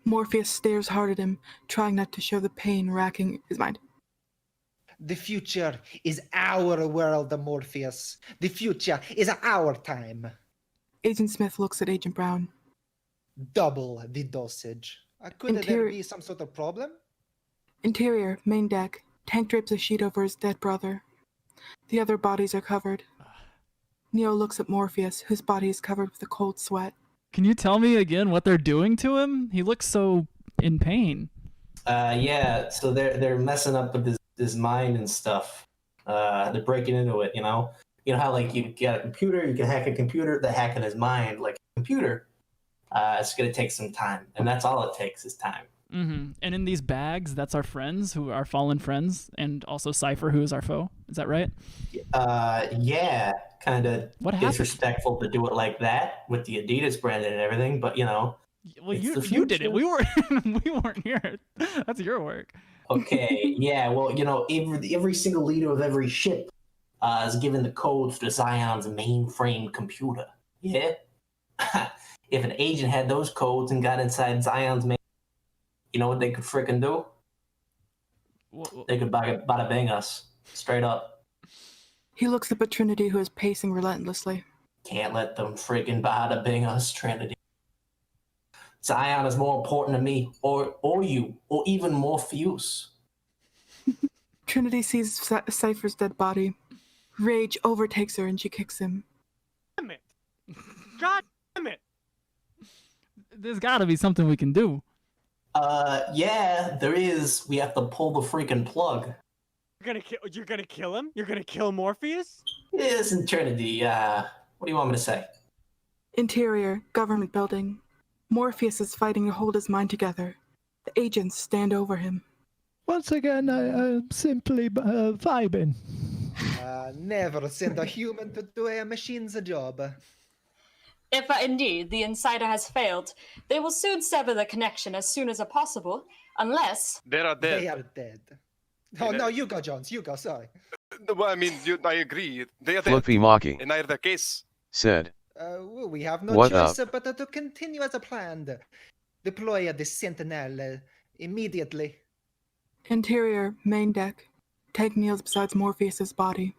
Morpheus stares hard at him, trying not to show the pain racking his mind. The future is our world, Morpheus. The future is our time. Agent Smith looks at Agent Brown. Double the dosage. Could there be some sort of problem? Interior, main deck. Tank drapes a sheet over his dead brother. The other bodies are covered. Neo looks at Morpheus, whose body is covered with a cold sweat. Can you tell me again what they're doing to him? He looks so in pain. Yeah, so they're messing up with his mind and stuff. They're breaking into it, you know? You know how, like, you get a computer, you can hack a computer, they're hacking his mind like a computer. It's going to take some time, and that's all it takes is time. Mm-hmm. And in these bags, that's our friends, who are fallen friends, and also Cypher, who is our foe. Is that right? Yeah. Kind of What happened? disrespectful to do it like that with the Adidas brand and everything, but you know. Well, it's the you did it. future. We weren't here. That's your work. Okay, yeah, well, you know, every single leader of every ship is given the codes to Zion's mainframe computer. Yeah? If an agent had those codes and got inside Zion's main, you know what they could frickin' do? They could bada bang us. Straight up. He looks up at Trinity, who is pacing relentlessly. Can't let them friggin' bada bang us, Trinity. Zion is more important to me, or you, or even Morpheus. Trinity sees Cypher's dead body. Rage overtakes her and she kicks him. Damn it! God damn it! There's gotta be something we can do. Yeah, there is. We have to pull the freaking plug. You're gonna kill him? You're gonna kill Morpheus? Yes, in Trinity. What do you want me to say? Interior, government building. Morpheus is fighting to hold his mind together. The agents stand over him. Once again, I'm simply vibing. Never send a human to do a machine's job. If indeed the Insider has failed, they will soon sever the connection as soon as possible, unless... They are dead. They are dead. Oh, no, you go, Jones. You go, sorry. Well, I mean, I agree. They are dead. Flippy mocking. In either case. Said. We have no What choice up? but to continue as planned. Deploy the Sentinel immediately. Interior, main deck. Tank kneels beside Morpheus's body.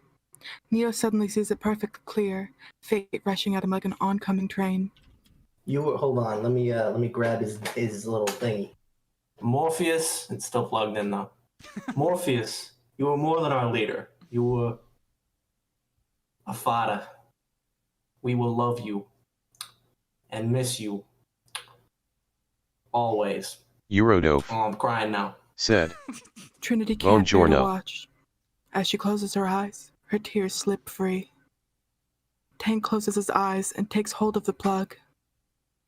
Neo suddenly sees it perfectly clear, fate rushing at him like an oncoming train. Hold on, let me grab his little thingy. Morpheus, it's still plugged in though. Morpheus, you were more than our leader. You were a father. We will love you and miss you always. Eurodope. Oh, I'm crying now. Said. Trinity can't bear to Buongiorno. watch. As she closes her eyes, her tears slip free. Tank closes his eyes and takes hold of the plug.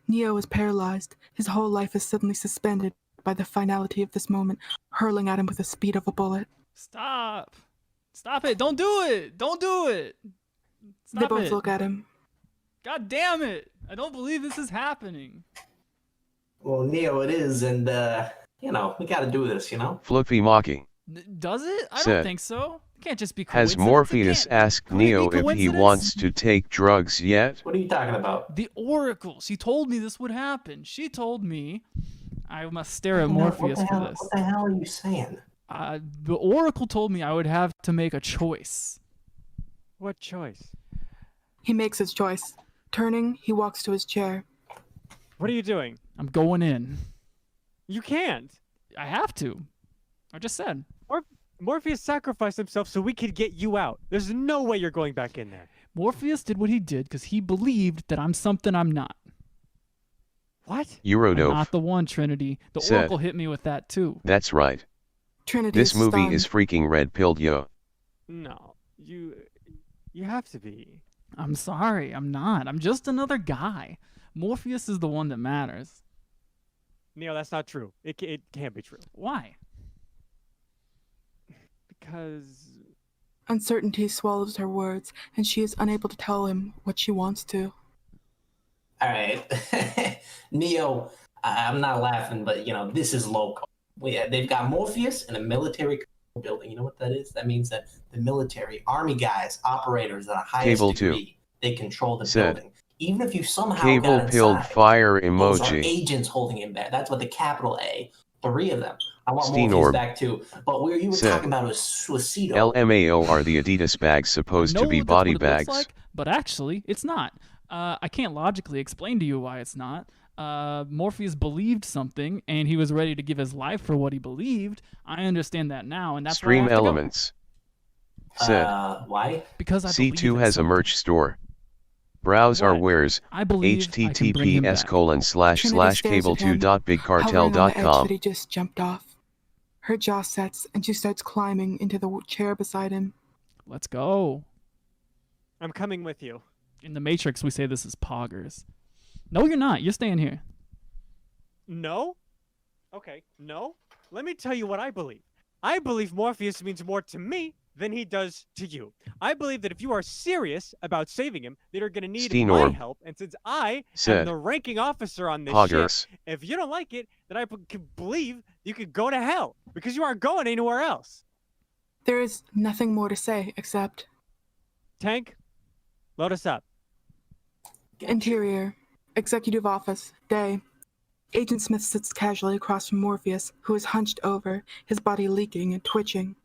Neo is paralyzed. His whole life is suddenly suspended by the finality of this moment, hurling at him with the speed of a bullet. Stop. Stop it. Don't do it. Don't do it. Stop They both it. look at him. God damn it. I don't believe this is happening. Well, Neo, it is, and you know, we gotta do this, you know? Flippy mocking. Does it? I Said. don't think so. It can't just be Has coincidence. Morpheus asked Neo if he coincidence? wants to take drugs yet? What are you talking about? The Oracle. She told me this would happen. She told me I must stare at Morpheus for this. What the hell are you saying? The Oracle told me I would have to make a choice. What choice? He makes his choice. Turning, he walks to his chair. What are you doing? I'm going in. You can't. I have to. I just said. Morpheus sacrificed himself so we could get you out. There's no way you're going back in there. Morpheus did what he did because he believed that I'm something I'm not. What? Eurodope. I'm not the one, Trinity. The Said. Oracle hit me with that too. That's right. Trinity This is movie stunned. is freaking red-pilled, yo. No, you have to be. I'm sorry, I'm not. I'm just another guy. Morpheus is the one that matters. Neo, that's not true. It can't be true. Why? Because Uncertainty swallows her words, and she is unable to tell him what she wants to. All right, Neo, I'm not laughing, but you know, this is local. They've got Morpheus in a military building. You know what that is? That means that the military, army guys, operators at a highest Cable degree, they control the Said. building. Even if you somehow Cable got pilled inside, fire those are emoji. agents holding him back. That's what the capital A. 3 of them. I want Steenorb. Morpheus back too. But where you were Said. talking about was Suicido. LMAO are the Adidas bags supposed I to know be that's body what it looks bags. like, but actually, it's not. I can't logically explain to you why it's not. Morpheus believed something, and he was ready to give his life for what he believed. I understand that now, and that's why I Stream have to go. Elements. Said. Why? Because I believe C2 in has a something. merch store. Browse our wares. I believe I can bring him back. Trinity stares at him, hovering on the edge cable2.bigcartel.com. that he just jumped off. Her jaw sets, and she starts climbing into the chair beside him. Let's go. I'm coming with you. In the Matrix, we say this is poggers. No, you're not. You're staying here. No? Okay, no. Let me tell you what I believe. I believe Morpheus means more to me than he does to you. I believe that if you are serious about saving him, that you're going to need my Steenorb help. And since I am said, the ranking officer on this Poggers. ship, if you don't like it, then I can believe you could go to hell because you aren't going anywhere else. There is nothing more to say except... Tank, load us up. Interior, Executive Office, day. Agent Smith sits casually across from Morpheus, who is hunched over, his body leaking and twitching.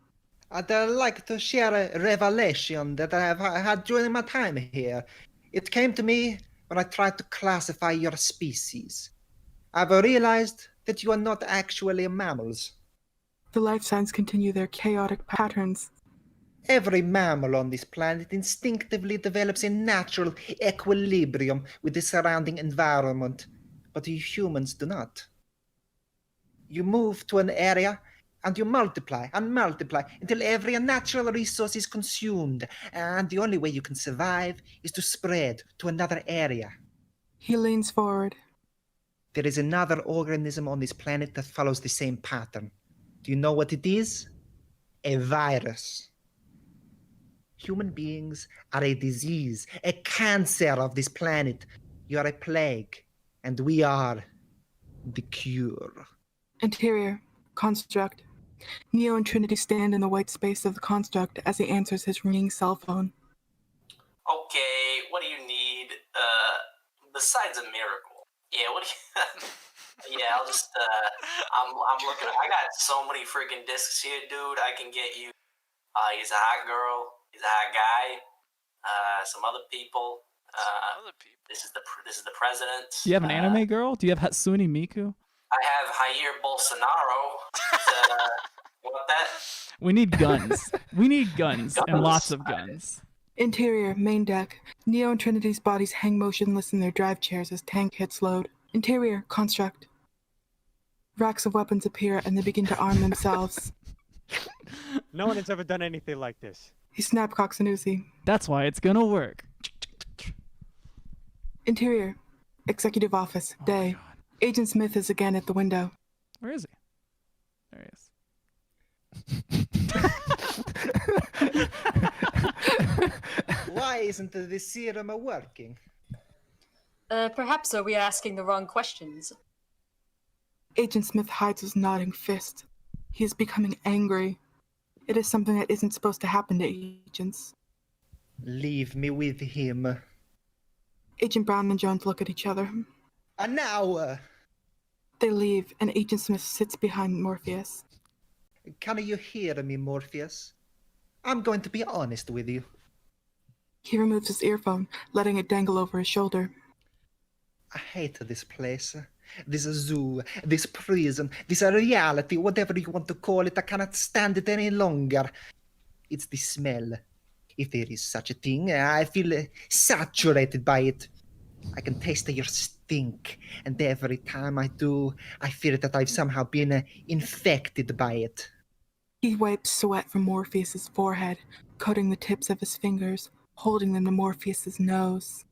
I'd like to share a revelation that I have had during my time here. It came to me when I tried to classify your species. I've realized that you are not actually mammals. The life signs continue their chaotic patterns. Every mammal on this planet instinctively develops a natural equilibrium with the surrounding environment, but you humans do not. You move to an area and you multiply and multiply until every natural resource is consumed, and the only way you can survive is to spread to another area. He leans forward. There is another organism on this planet that follows the same pattern. Do you know what it is? A virus. Human beings are a disease, a cancer of this planet. You are a plague, and we are the cure. Interior, construct. Neo and Trinity stand in the white space of the construct as he answers his ringing cell phone. Okay, what do you need? Besides a miracle. Yeah, what do you... yeah, I'll just, I'm looking, I got so many freaking discs here, dude. I can get you, he's a hot girl, he's a hot guy, some other people. This is the president. Do you have an anime girl? Do you have Hatsune Miku? I have Jair Bolsonaro. Want that? We need guns. We need guns and lots of guns. Interior, main deck. Neo and Trinity's bodies hang motionless in their drive chairs as tank hits load. Interior, construct. Racks of weapons appear and they begin to arm themselves. No one has ever done anything like this. He snapcocks an Uzi. That's why it's gonna work. Interior, Executive Office, day. Agent Smith is again at the window. Where is he? There he is. Why isn't the serum working? Perhaps we are asking the wrong questions. Agent Smith hides his nodding fist. He is becoming angry. It is something that isn't supposed to happen to agents. Leave me with him. Agent Brown and Jones look at each other. And now... They leave, and Agent Smith sits behind Morpheus. Can you hear me, Morpheus? I'm going to be honest with you. He removes his earphone, letting it dangle over his shoulder. I hate this place. This zoo, this prison, this reality, whatever you want to call it. I cannot stand it any longer. It's the smell. If there is such a thing, I feel saturated by it. I can taste your stink, and every time I do, I fear that I've somehow been infected by it. He wipes sweat from Morpheus's forehead, coating the tips of his fingers, holding them to Morpheus's nose.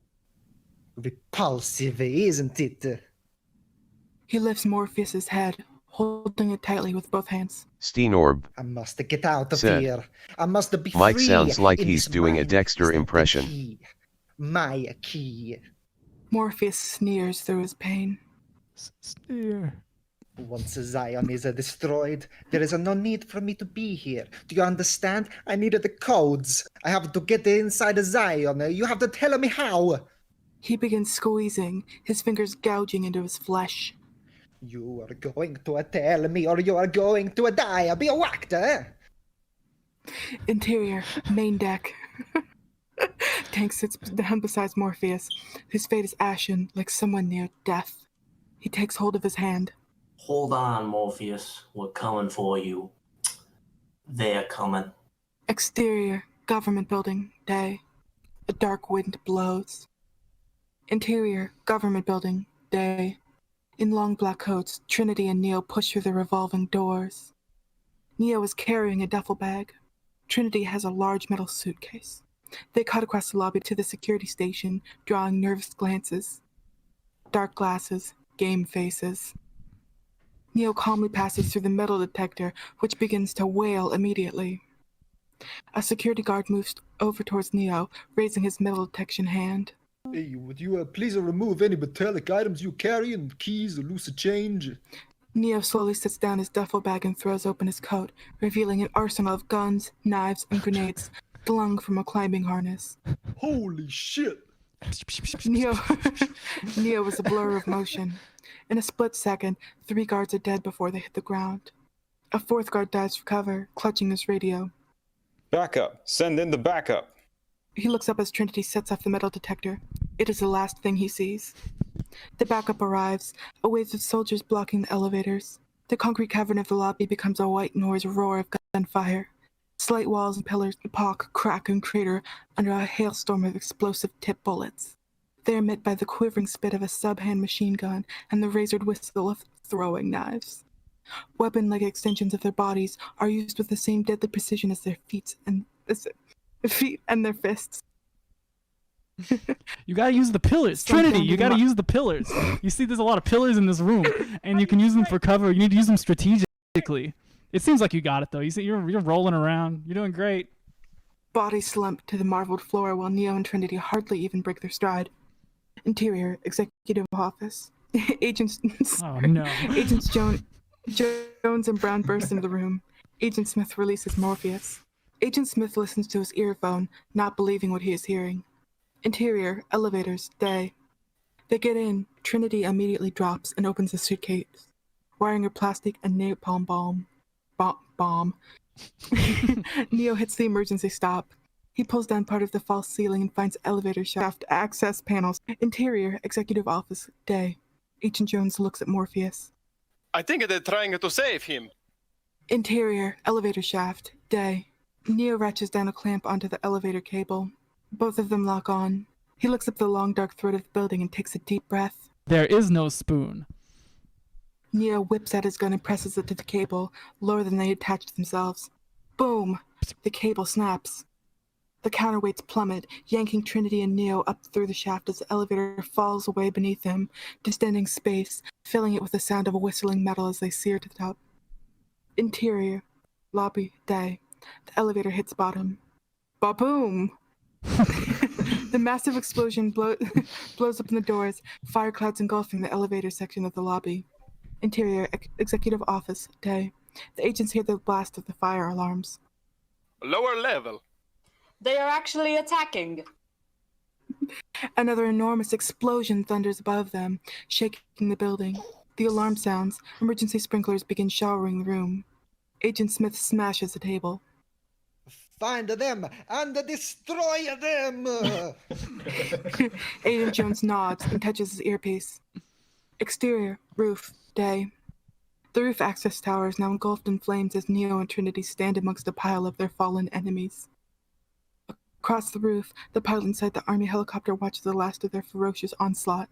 Repulsive, isn't it? He lifts Morpheus's head, holding it tightly with both hands. Steenorb I must get out of said, here. I must be Mike free. sounds like in he's this doing a mind. Dexter impression. Key. My key. Morpheus sneers through his pain. Sneer. Once Zion is destroyed, there is no need for me to be here. Do you understand? I need the codes. I have to get inside Zion. You have to tell me how. He begins squeezing, his fingers gouging into his flesh. You are going to tell me, or you are going to die. Be whacked, eh? Interior, main deck. Tank sits down beside Morpheus, whose fate is ashen like someone near death. He takes hold of his hand. Hold on, Morpheus. We're coming for you. They're coming. Exterior, government building, day. A dark wind blows. Interior, government building, day. In long black coats, Trinity and Neo push through the revolving doors. Neo is carrying a duffel bag. Trinity has a large metal suitcase. They cut across the lobby to the security station, drawing nervous glances. Dark glasses, game faces. Neo calmly passes through the metal detector, which begins to wail immediately. A security guard moves over towards Neo, raising his metal detection hand. Hey, would you please remove any metallic items you carry and keys or loose change? Neo slowly sets down his duffel bag and throws open his coat, revealing an arsenal of guns, knives, and grenades flung from a climbing harness. Holy shit! Neo was a blur of motion. In a split second, 3 guards are dead before they hit the ground. A 4th guard dives for cover, clutching his radio. Backup! Send in the backup! He looks up as Trinity sets off the metal detector. It is the last thing he sees. The backup arrives, a wave of soldiers blocking the elevators. The concrete cavern of the lobby becomes a white noise roar of gunfire. Slate walls and pillars pock, crack, and crater under a hailstorm of explosive tip bullets. They are met by the quivering spit of a sub-hand machine gun and the razored whistle of throwing knives. Weapon-like extensions of their bodies are used with the same deadly precision as their feet and their fists. You gotta use the pillars. Trinity, you gotta use the pillars. You see there's a lot of pillars in this room, and you can use them for cover. You need to use them strategically. It seems like you got it, though. You see, you're rolling around. You're doing great. Bodies slump to the marbled floor while Neo and Trinity hardly even break their stride. Interior, executive office. Agents Jones and Brown burst into the room. Agent Smith releases Morpheus. Agent Smith listens to his earphone, not believing what he is hearing. Interior, elevators, day. They get in. Trinity immediately drops and opens a suitcase, wiring her plastic and napalm bomb. Neo hits the emergency stop. He pulls down part of the false ceiling and finds elevator shaft access panels. Interior, executive office, day. Agent Jones looks at Morpheus. I think they're trying to save him. Interior, elevator shaft, day. Neo ratchets down a clamp onto the elevator cable. Both of them lock on. He looks up the long dark throat of the building and takes a deep breath. There is no spoon. Neo whips out his gun and presses it to the cable, lower than they attach themselves. Boom! The cable snaps. The counterweights plummet, yanking Trinity and Neo up through the shaft as the elevator falls away beneath them, distending space, filling it with the sound of a whistling metal as they sear to the top. Interior, lobby, day. The elevator hits bottom. Ba-boom! The massive explosion blows open the doors, fire clouds engulfing the elevator section of the lobby. Interior, executive office, day. The agents hear the blast of the fire alarms. Lower level. They are actually attacking. Another enormous explosion thunders above them, shaking the building. The alarm sounds. Emergency sprinklers begin showering the room. Agent Smith smashes the table. Find them and destroy them! Agent Jones nods and touches his earpiece. Exterior, roof, day. The roof access tower is now engulfed in flames as Neo and Trinity stand amongst a pile of their fallen enemies. Across the roof, the pilot inside the army helicopter watches the last of their ferocious onslaught.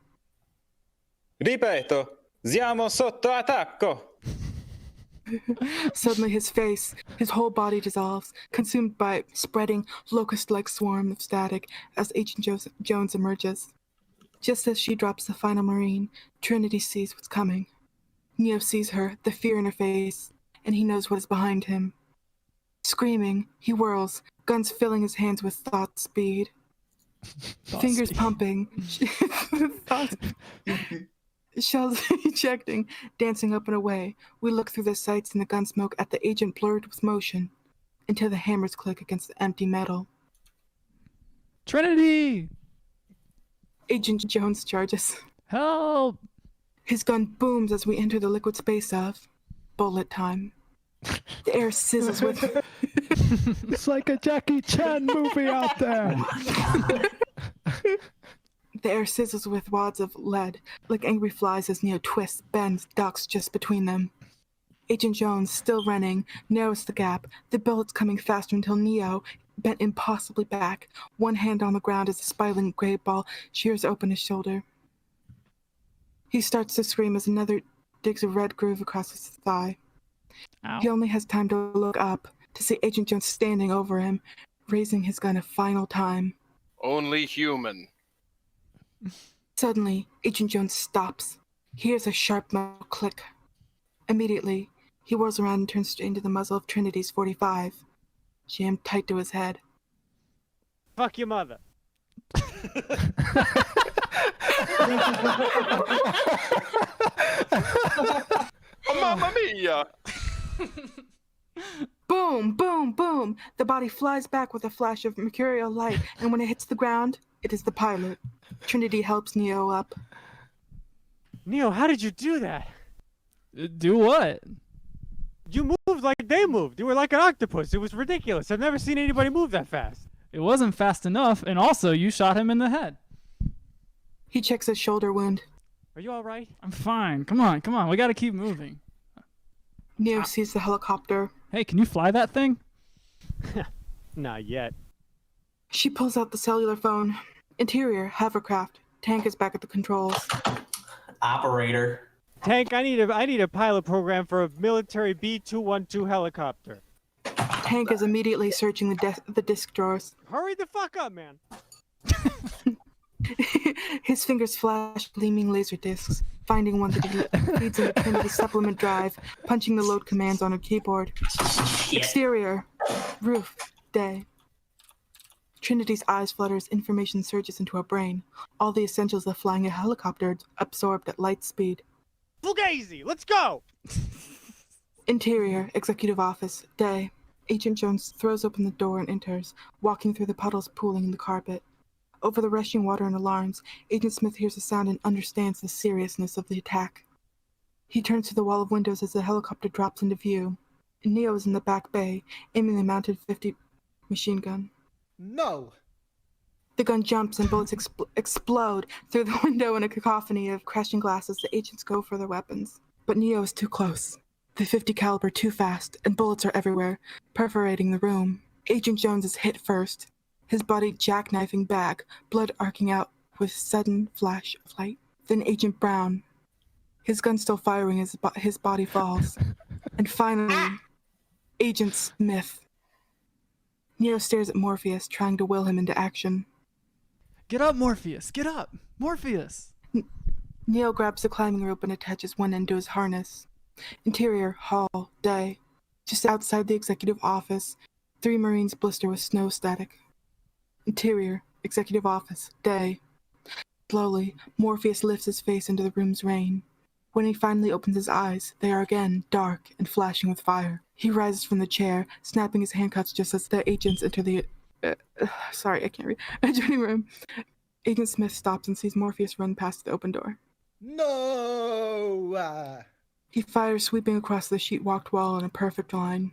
Ripeto, siamo sotto attacco! Suddenly his whole body dissolves, consumed by a spreading, locust-like swarm of static as Agent Jones emerges. Just as she drops the final Marine, Trinity sees what's coming. Neo sees her, the fear in her face, and he knows what is behind him. Screaming, he whirls, guns filling his hands with thought speed. Fingers pumping. Shells ejecting, dancing up and away. We look through the sights and the gun smoke at the agent blurred with motion, until the hammers click against the empty metal. Trinity! Agent Jones charges. Help! His gun booms as we enter the liquid space of bullet time. The air sizzles with... It's like a Jackie Chan movie out there. The air sizzles with wads of lead, like angry flies as Neo twists, bends, ducks just between them. Agent Jones, still running, narrows the gap, the bullets coming faster until Neo, bent impossibly back, one hand on the ground as the spiraling gray ball shears open his shoulder. He starts to scream as another digs a red groove across his thigh. Ow. He only has time to look up, to see Agent Jones standing over him, raising his gun a final time. Only human. Suddenly, Agent Jones stops. He hears a sharp metal click. Immediately, he whirls around and turns straight into the muzzle of Trinity's .45. jammed tight to his head. Fuck your mother. Mamma mia! Boom, boom, boom! The body flies back with a flash of mercurial light, and when it hits the ground, it is the pilot. Trinity helps Neo up. Neo, how did you do that? Do what? You moved like they moved. You were like an octopus. It was ridiculous. I've never seen anybody move that fast. It wasn't fast enough, and also you shot him in the head. He checks his shoulder wound. Are you all right? I'm fine. Come on, come on. We gotta keep moving. Neo sees the helicopter. Hey, can you fly that thing? Not yet. She pulls out the cellular phone. Interior, hovercraft. Tank is back at the controls. Operator. Tank, I need a pilot program for a military B-212 helicopter. Tank is immediately searching the disk drawers. Hurry the fuck up, man. His fingers flash gleaming laser discs, finding one that he feeds into Trinity's supplement drive, punching the load commands on her keyboard. Exterior, roof, day. Trinity's eyes flutter as information surges into her brain. All the essentials of flying a helicopter absorbed at light speed. Fugazi, let's go! Interior, executive office, day. Agent Jones throws open the door and enters, walking through the puddles pooling in the carpet. Over the rushing water and alarms, Agent Smith hears a sound and understands the seriousness of the attack. He turns to the wall of windows as the helicopter drops into view. Neo is in the back bay, aiming the mounted .50 machine gun. No! The gun jumps and bullets explode through the window in a cacophony of crashing glass as the agents go for their weapons. But Neo is too close. The .50 caliber too fast, and bullets are everywhere, perforating the room. Agent Jones is hit first, his body jackknifing back, blood arcing out with sudden flash of light. Then Agent Brown, his gun still firing as his body falls. And finally, Agent Smith. Neo stares at Morpheus, trying to will him into action. Get up, Morpheus! Get up! Morpheus! Neo grabs the climbing rope and attaches one end to his harness. Interior, hall, day. Just outside the executive office, 3 Marines blister with snow static. Interior, executive office, day. Slowly, Morpheus lifts his face into the room's rain. When he finally opens his eyes, they are again dark and flashing with fire. He rises from the chair, snapping his handcuffs just as the agents enter the adjoining room. Agent Smith stops and sees Morpheus run past the open door. No! He fires, sweeping across the sheet-walked wall in a perfect line.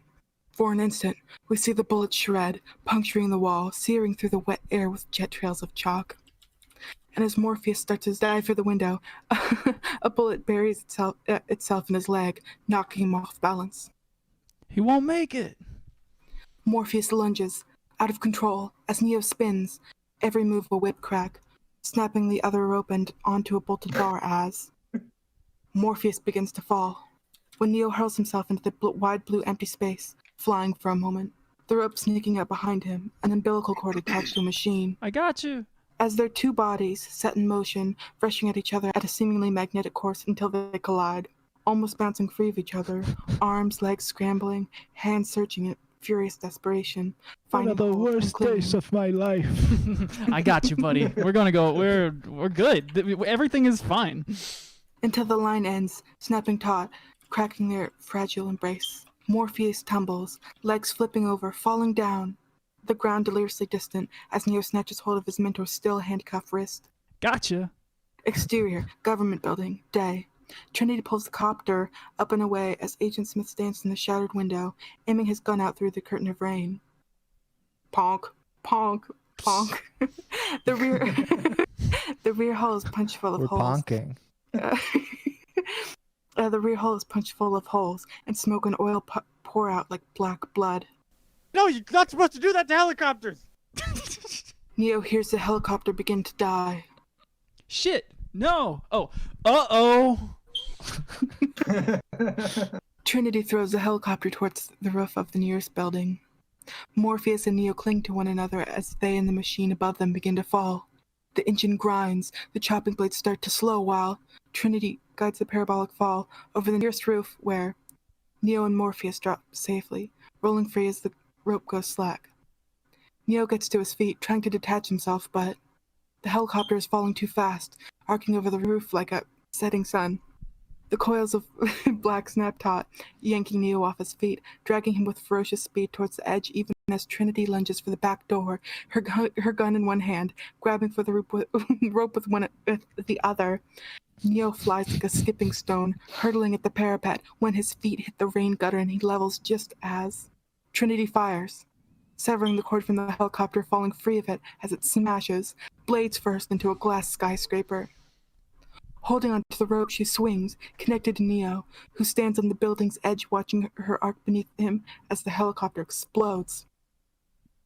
For an instant, we see the bullets shred, puncturing the wall, searing through the wet air with jet trails of chalk. And as Morpheus starts to dive for the window, a bullet buries itself in his leg, knocking him off balance. He won't make it! Morpheus lunges, out of control, as Neo spins, every move a whip crack, snapping the other rope end onto a bolted bar as Morpheus begins to fall. When Neo hurls himself into the wide blue empty space, flying for a moment, the rope sneaking up behind him, an umbilical cord attached to a machine. I got you! As their 2 bodies set in motion, rushing at each other at a seemingly magnetic course until they collide, almost bouncing free of each other, arms, legs scrambling, hands searching in furious desperation. One of the worst days of my life. I got you, buddy. We're gonna go. We're good. Everything is fine. Until the line ends, snapping taut, cracking their fragile embrace. Morpheus tumbles, legs flipping over, falling down. The ground deliriously distant as Neo snatches hold of his mentor's still handcuffed wrist. Gotcha. Exterior, government building, day. Trinity pulls the copter up and away as Agent Smith stands in the shattered window, aiming his gun out through the curtain of rain. Ponk, ponk, ponk. The rear hull is punched full of We're holes. ponking. The rear hull is punched full of holes, and smoke and oil pour out like black blood. No, you're not supposed to do that to helicopters! Neo hears the helicopter begin to die. Shit! No! Oh. Uh-oh! Trinity throws the helicopter towards the roof of the nearest building. Morpheus and Neo cling to one another as they and the machine above them begin to fall. The engine grinds, the chopping blades start to slow while Trinity guides the parabolic fall over the nearest roof where Neo and Morpheus drop safely, rolling free as the rope goes slack. Neo gets to his feet, trying to detach himself, but the helicopter is falling too fast, arcing over the roof like a setting sun. The coils of black snap taut, yanking Neo off his feet, dragging him with ferocious speed towards the edge, even as Trinity lunges for the back door, her gun in one hand, grabbing for the rope with the other. Neo flies like a skipping stone, hurtling at the parapet when his feet hit the rain gutter and he levels just as Trinity fires, severing the cord from the helicopter, falling free of it as it smashes, blades first, into a glass skyscraper. Holding onto the rope, she swings, connected to Neo, who stands on the building's edge watching her arc beneath him as the helicopter explodes.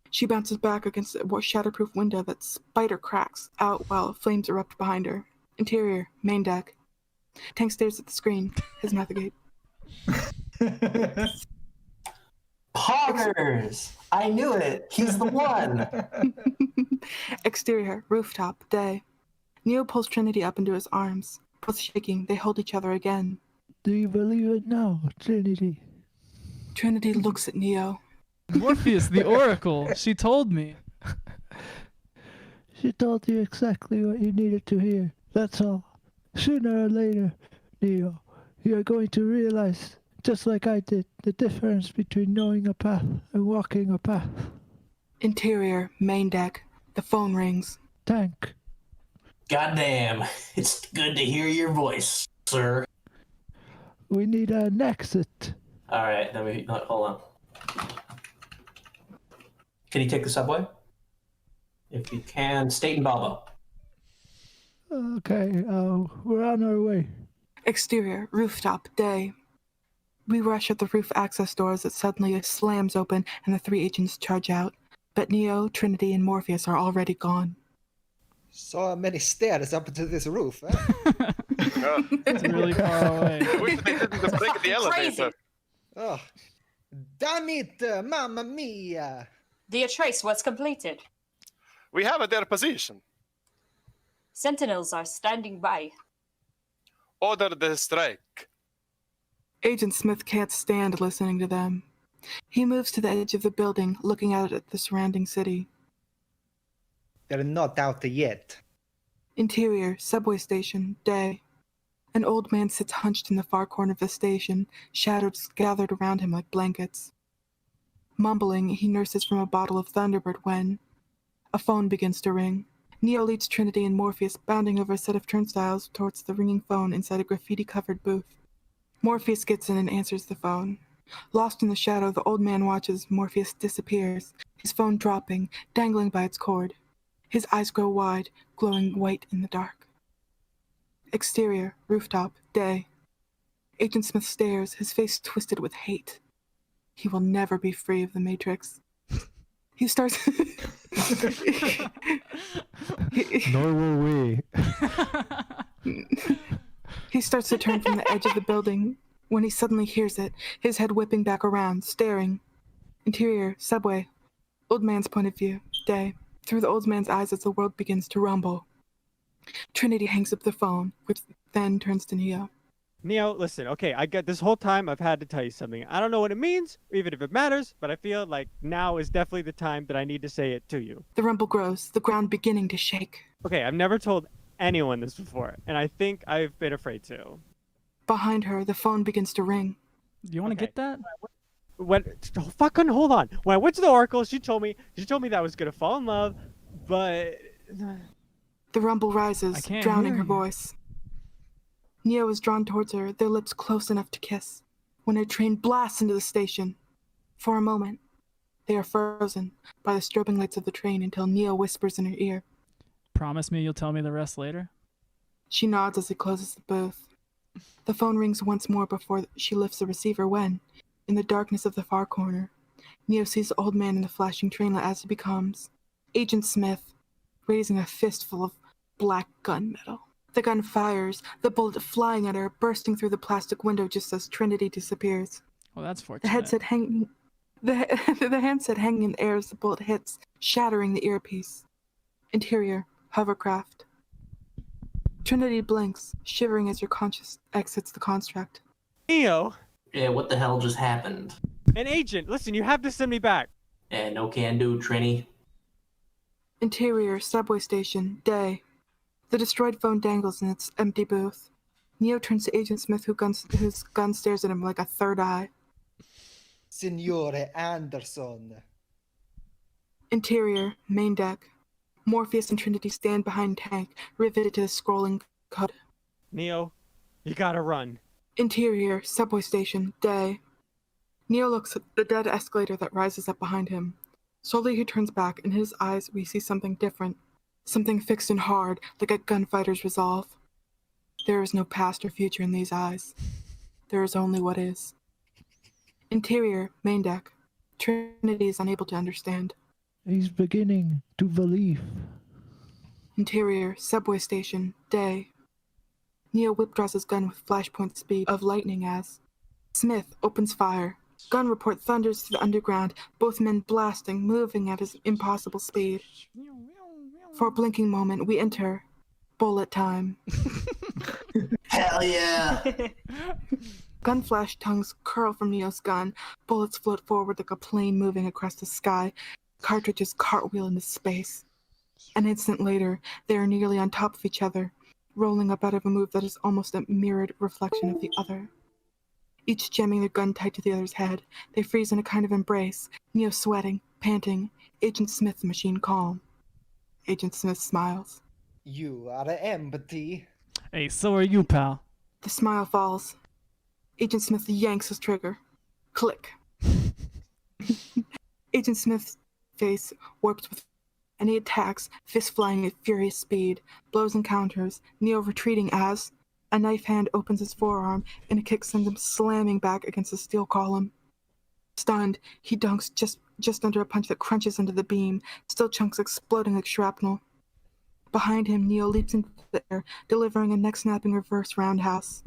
She bounces back against a shatterproof window that spider cracks out while flames erupt behind her. Interior, main deck. Tank stares at the screen, his mouth agape. Poggers! I knew it! He's the one! Exterior, rooftop, day. Neo pulls Trinity up into his arms. Both shaking, they hold each other again. Do you believe it now, Trinity? Trinity looks at Neo. Morpheus, the Oracle. She told me. She told you exactly what you needed to hear. That's all. Sooner or later, Neo, you are going to realize, just like I did, the difference between knowing a path and walking a path. Interior, main deck. The phone rings. Tank. Goddamn, it's good to hear your voice, sir. We need an exit. Alright, hold on. Can you take the subway? If you can, State and Balbo. Okay, we're on our way. Exterior, rooftop, day. We rush at the roof access door as it suddenly slams open and the three agents charge out. But Neo, Trinity, and Morpheus are already gone. So many stairs up to this roof, eh? It's really far away. I wish they didn't break the elevator. Oh, damn it, mamma mia! The trace was completed. We have their position. Sentinels are standing by. Order the strike. Agent Smith can't stand listening to them. He moves to the edge of the building, looking out at the surrounding city. They're not out yet. Interior, subway station, day. An old man sits hunched in the far corner of the station, shadows gathered around him like blankets. Mumbling, he nurses from a bottle of Thunderbird when a phone begins to ring. Neo leads Trinity and Morpheus bounding over a set of turnstiles towards the ringing phone inside a graffiti-covered booth. Morpheus gets in and answers the phone. Lost in the shadow, the old man watches Morpheus disappears, his phone dropping, dangling by its cord. His eyes grow wide, glowing white in the dark. Exterior, rooftop, day. Agent Smith stares, his face twisted with hate. He will never be free of the Matrix. He starts... Nor will we. He starts to turn from the edge of the building when he suddenly hears it, his head whipping back around, staring. Interior, subway. Old man's point of view, day. Through the old man's eyes as the world begins to rumble. Trinity hangs up the phone, which then turns to Neo. Neo, listen, okay, I get this whole time I've had to tell you something. I don't know what it means, or even if it matters, but I feel like now is definitely the time that I need to say it to you. The rumble grows, the ground beginning to shake. Okay, I've never told anyone this before, and I think I've been afraid to. Behind her, the phone begins to ring. Do you want to get that? Fucking hold on. When I went to the Oracle, she told me that I was gonna fall in love, but the rumble rises, drowning her you. voice. Neo is drawn towards her, their lips close enough to kiss, when a train blasts into the station. For a moment, they are frozen by the strobing lights of the train until Neo whispers in her ear. Promise me you'll tell me the rest later? She nods as he closes the booth. The phone rings once more before she lifts the receiver when, in the darkness of the far corner, Neo sees the old man in the flashing trainlet as he becomes Agent Smith, raising a fistful of black gunmetal. The gun fires, the bullet flying at her, bursting through the plastic window just as Trinity disappears. Well, that's fortunate. The handset hanging in the air as the bullet hits, shattering the earpiece. Interior, hovercraft. Trinity blinks, shivering as her conscience exits the construct. Neo! Yeah, what the hell just happened? An agent! Listen, you have to send me back. And no can do, Trini. Interior, subway station, day. The destroyed phone dangles in its empty booth. Neo turns to Agent Smith, whose gun stares at him like a third eye. Signore Anderson. Interior, main deck. Morpheus and Trinity stand behind tank, riveted to the scrolling code. Neo, you gotta run. Interior, subway station, day. Neo looks at the dead escalator that rises up behind him. Slowly he turns back, and in his eyes we see something different. Something fixed and hard, like a gunfighter's resolve. There is no past or future in these eyes. There is only what is. Interior, main deck. Trinity is unable to understand. He's beginning to believe. Interior, subway station, day. Neo whip-draws his gun with flashpoint speed of lightning as Smith opens fire. Gun report thunders through the underground, both men blasting, moving at his impossible speed. For a blinking moment, we enter bullet time. Hell yeah! Gun flash tongues curl from Neo's gun. Bullets float forward like a plane moving across the sky. Cartridges cartwheel into space. An instant later, they are nearly on top of each other, rolling up out of a move that is almost a mirrored reflection of the other. Each jamming their gun tight to the other's head, they freeze in a kind of embrace, Neo sweating, panting, Agent Smith the machine calm. Agent Smith smiles. You are empty. Hey, so are you, pal. The smile falls. Agent Smith yanks his trigger. Click. Agent Smith's face warps with, and he attacks, fist flying at furious speed, blows and counters, Neo retreating as a knife hand opens his forearm and a kick sends him slamming back against a steel column. Stunned, he dunks just under a punch that crunches into the beam, steel chunks exploding like shrapnel. Behind him, Neo leaps into the air, delivering a neck-snapping reverse roundhouse.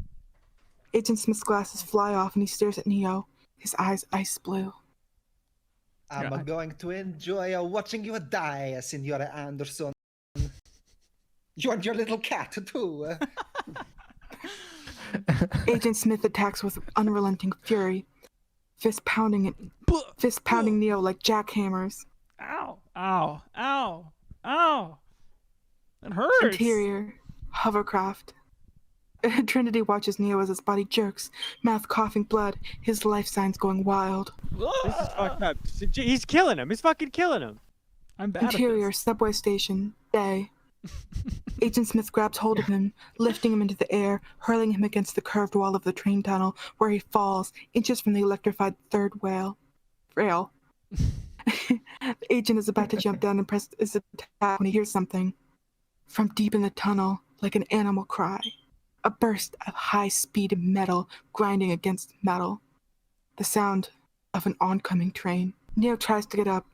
Agent Smith's glasses fly off and he stares at Neo, his eyes ice blue. I'm going to enjoy watching you die, Signore Anderson. You and your little cat, too. Agent Smith attacks with unrelenting fury, fist pounding Neo like jackhammers. Ow! Ow! Ow! Ow! It hurts! Interior, hovercraft. Trinity watches Neo as his body jerks, mouth coughing blood, his life signs going wild. This is fucked up. He's killing him. He's fucking killing him. I'm bad Interior, at this. subway station, day. Agent Smith grabs hold of him, lifting him into the air, hurling him against the curved wall of the train tunnel, where he falls, inches from the electrified third rail. The agent is about to jump down and press his attack when he hears something. From deep in the tunnel, like an animal cry. A burst of high-speed metal grinding against metal. The sound of an oncoming train. Neo tries to get up.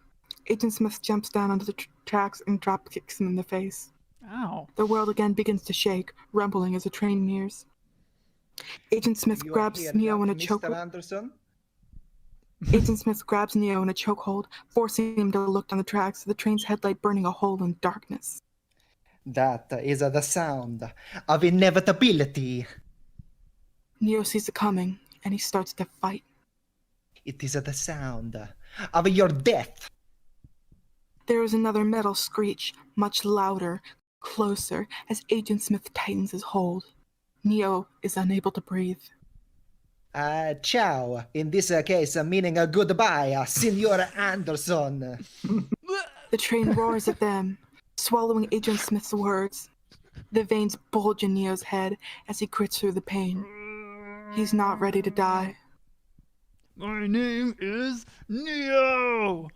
Agent Smith jumps down onto the tracks and drop kicks him in the face. Ow. The world again begins to shake, rumbling as the train nears. Agent Smith grabs Neo in a chokehold. Anderson? Agent Smith grabs Neo in a chokehold, forcing him to look down the tracks, the train's headlight burning a hole in darkness. That is the sound of inevitability. Neo sees it coming, and he starts to fight. It is the sound of your death. There is another metal screech, much louder, closer, as Agent Smith tightens his hold. Neo is unable to breathe. Ciao, in this case meaning goodbye, Signor Anderson. The train roars at them, swallowing Agent Smith's words. The veins bulge in Neo's head as he grits through the pain. He's not ready to die. My name is Neo!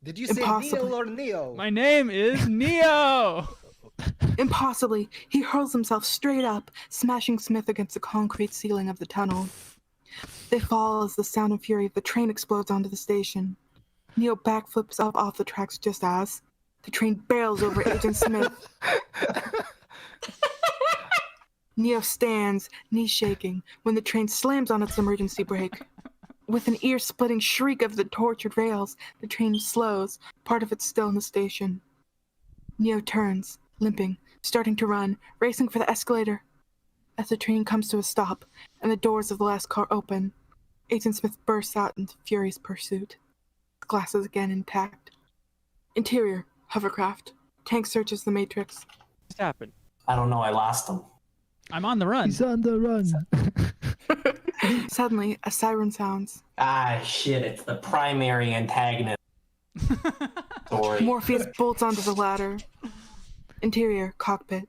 Did you say Neil or Neo? My name is Neo! Impossibly, he hurls himself straight up, smashing Smith against the concrete ceiling of the tunnel. They fall as the sound and fury of the train explodes onto the station. Neo backflips up off the tracks just as the train barrels over Agent Smith. Neo stands, knees shaking, when the train slams on its emergency brake. With an ear-splitting shriek of the tortured rails, the train slows, part of it still in the station. Neo turns, limping, starting to run, racing for the escalator. As the train comes to a stop, and the doors of the last car open, Agent Smith bursts out into furious pursuit. Glasses again intact. Interior, hovercraft. Tank searches the Matrix. What's happened? I don't know. I lost him. I'm on the run. He's on the run. Suddenly, a siren sounds. Ah, shit. It's the primary antagonist. Sorry. Morpheus bolts onto the ladder. Interior, cockpit.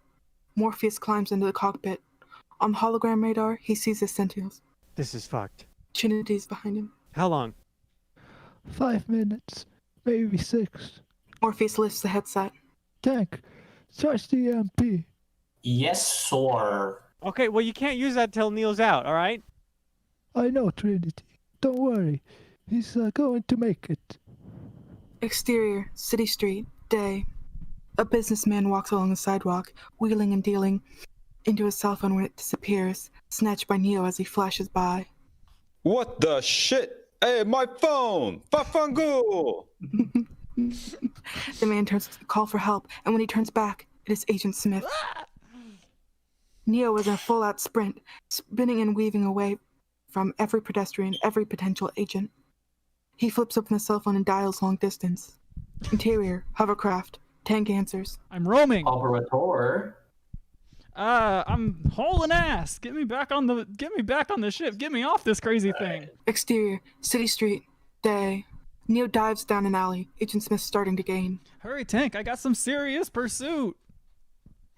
Morpheus climbs into the cockpit. On the hologram radar, he sees the Sentinels. This is fucked. Trinity's behind him. How long? 5 minutes, maybe 6. Morpheus lifts the headset. Tank, charge the EMP. Yes, sir. Okay, well, you can't use that till Neil's out, all right? I know, Trinity. Don't worry. He's going to make it. Exterior, city street, day. A businessman walks along the sidewalk, wheeling and dealing into his cell phone when it disappears, snatched by Neo as he flashes by. What the shit? Hey, my phone! Fafangu! The man turns to call for help, and when he turns back, it is Agent Smith. Neo is in a full-out sprint, spinning and weaving away from every pedestrian, every potential agent. He flips open the cell phone and dials long distance. Interior, hovercraft. Tank answers. I'm roaming. Operator. I'm hauling ass. Get me back on the ship. Get me off this crazy thing. Exterior, city street, day. Neo dives down an alley. Agent Smith starting to gain. Hurry, Tank. I got some serious pursuit.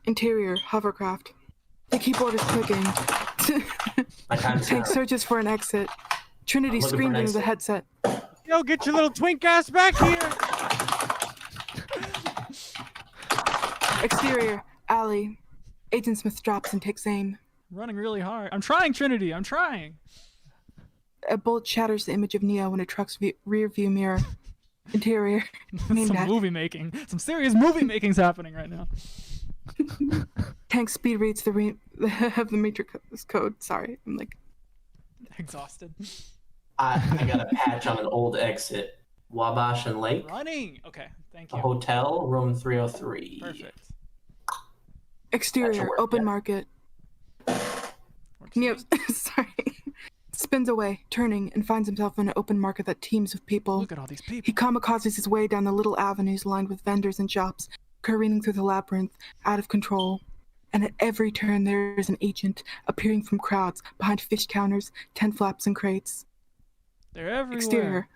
Interior, hovercraft. The keyboard is clicking. Tank searches for an exit. Trinity screams into the headset. Yo, get your little twink ass back here! Exterior, alley. Agent Smith drops and takes aim. Running really hard. I'm trying, Trinity. I'm trying. A bullet shatters the image of Neo in a truck's rear view mirror. Interior, main Some deck. movie making. Some serious movie making's happening right now. Tank speed reads the Matrix code. Sorry, I'm like exhausted. I got a patch on an old exit. Wabash and Lake. Running. Okay, thank you. A hotel, room 303. Perfect. Exterior, open market. Neo, sorry, spins away, turning, and finds himself in an open market that teems with people. Look at all these people. He kamikazes his way down the little avenues lined with vendors and shops, careening through the labyrinth, out of control. And at every turn there is an agent appearing from crowds behind fish counters, tent flaps, and crates. They're everywhere. Exterior,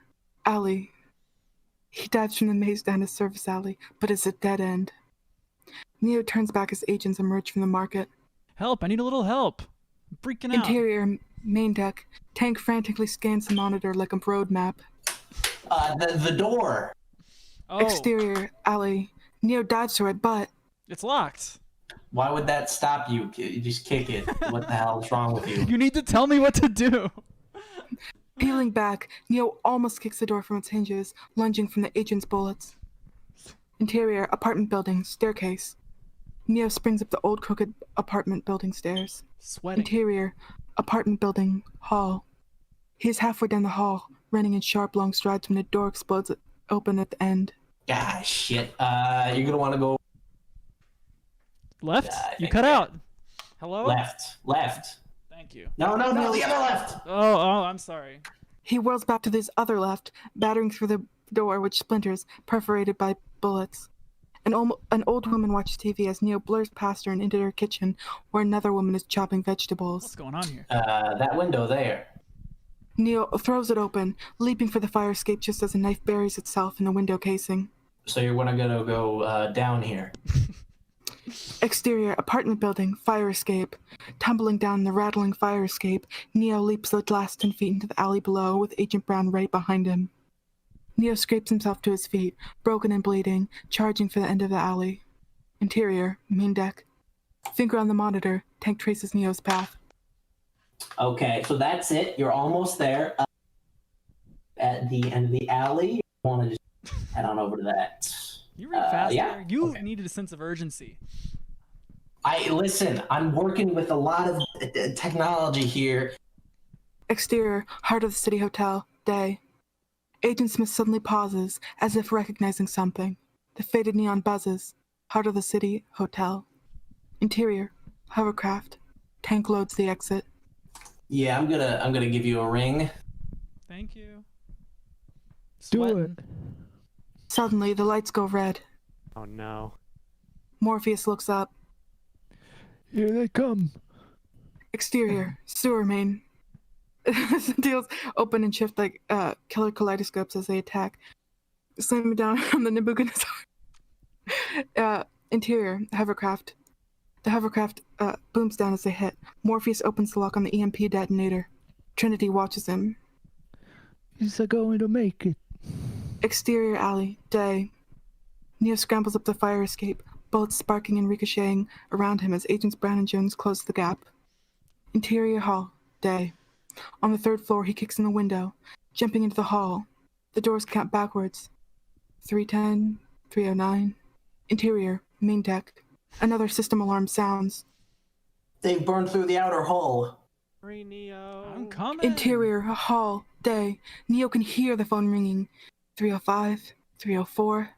alley. He dives from the maze down a service alley, but it's a dead end. Neo turns back as agents emerge from the market. Help, I need a little help. I'm freaking out. Interior, main deck. Tank frantically scans the monitor like a road map. The door. Oh. Exterior, alley. Neo dives through it, but... It's locked. Why would that stop you? You just kick it. What the hell is wrong with you? You need to tell me what to do. Peeling back, Neo almost kicks the door from its hinges, lunging from the agent's bullets. Interior, apartment building, staircase. Neo springs up the old crooked apartment building stairs. Sweating. Interior, apartment building, hall. He is halfway down the hall, running in sharp long strides when the door explodes open at the end. Ah, shit. You're gonna want to go left? You cut out. Hello? Left. Thank you. No, the other left. Oh, I'm sorry. He whirls back to his other left, battering through the door, which splinters, perforated by bullets. An old woman watches TV as Neo blurs past her and into her kitchen, where another woman is chopping vegetables. What's going on here? That window there. Neo throws it open, leaping for the fire escape just as a knife buries itself in the window casing. So you're gonna go down here. Exterior, apartment building, fire escape. Tumbling down the rattling fire escape, Neo leaps the last 10 feet into the alley below, with Agent Brown right behind him. Neo scrapes himself to his feet, broken and bleeding, charging for the end of the alley. Interior, main deck. Finger on the monitor, Tank traces Neo's path. Okay, so that's it. You're almost there. At the end of the alley, I want to just head on over to that. You read faster. Yeah. You needed a sense of urgency. Listen, I'm working with a lot of technology here. Exterior, heart of the city hotel, day. Agent Smith suddenly pauses, as if recognizing something. The faded neon buzzes. Heart of the city hotel. Interior, hovercraft. Tank loads the exit. Yeah, I'm gonna give you a ring. Thank you. Do it. Suddenly, the lights go red. Oh no. Morpheus looks up. Here they come. Exterior, sewer main. Deals open and shift like killer kaleidoscopes as they attack. Slamming down on the Nebuchadnezzar. Interior, hovercraft. The hovercraft booms down as they hit. Morpheus opens the lock on the EMP detonator. Trinity watches him. Is he going to make it? Exterior alley, day. Neo scrambles up the fire escape, bullets sparking and ricocheting around him as Agents Brown and Jones close the gap. Interior hall, day. On the 3rd floor, he kicks in the window, jumping into the hall. The doors count backwards. 310, 309. Interior, main deck. Another system alarm sounds. They've burned through the outer hull. Neo. I'm coming. Interior, hall, day. Neo can hear the phone ringing. 305, 304.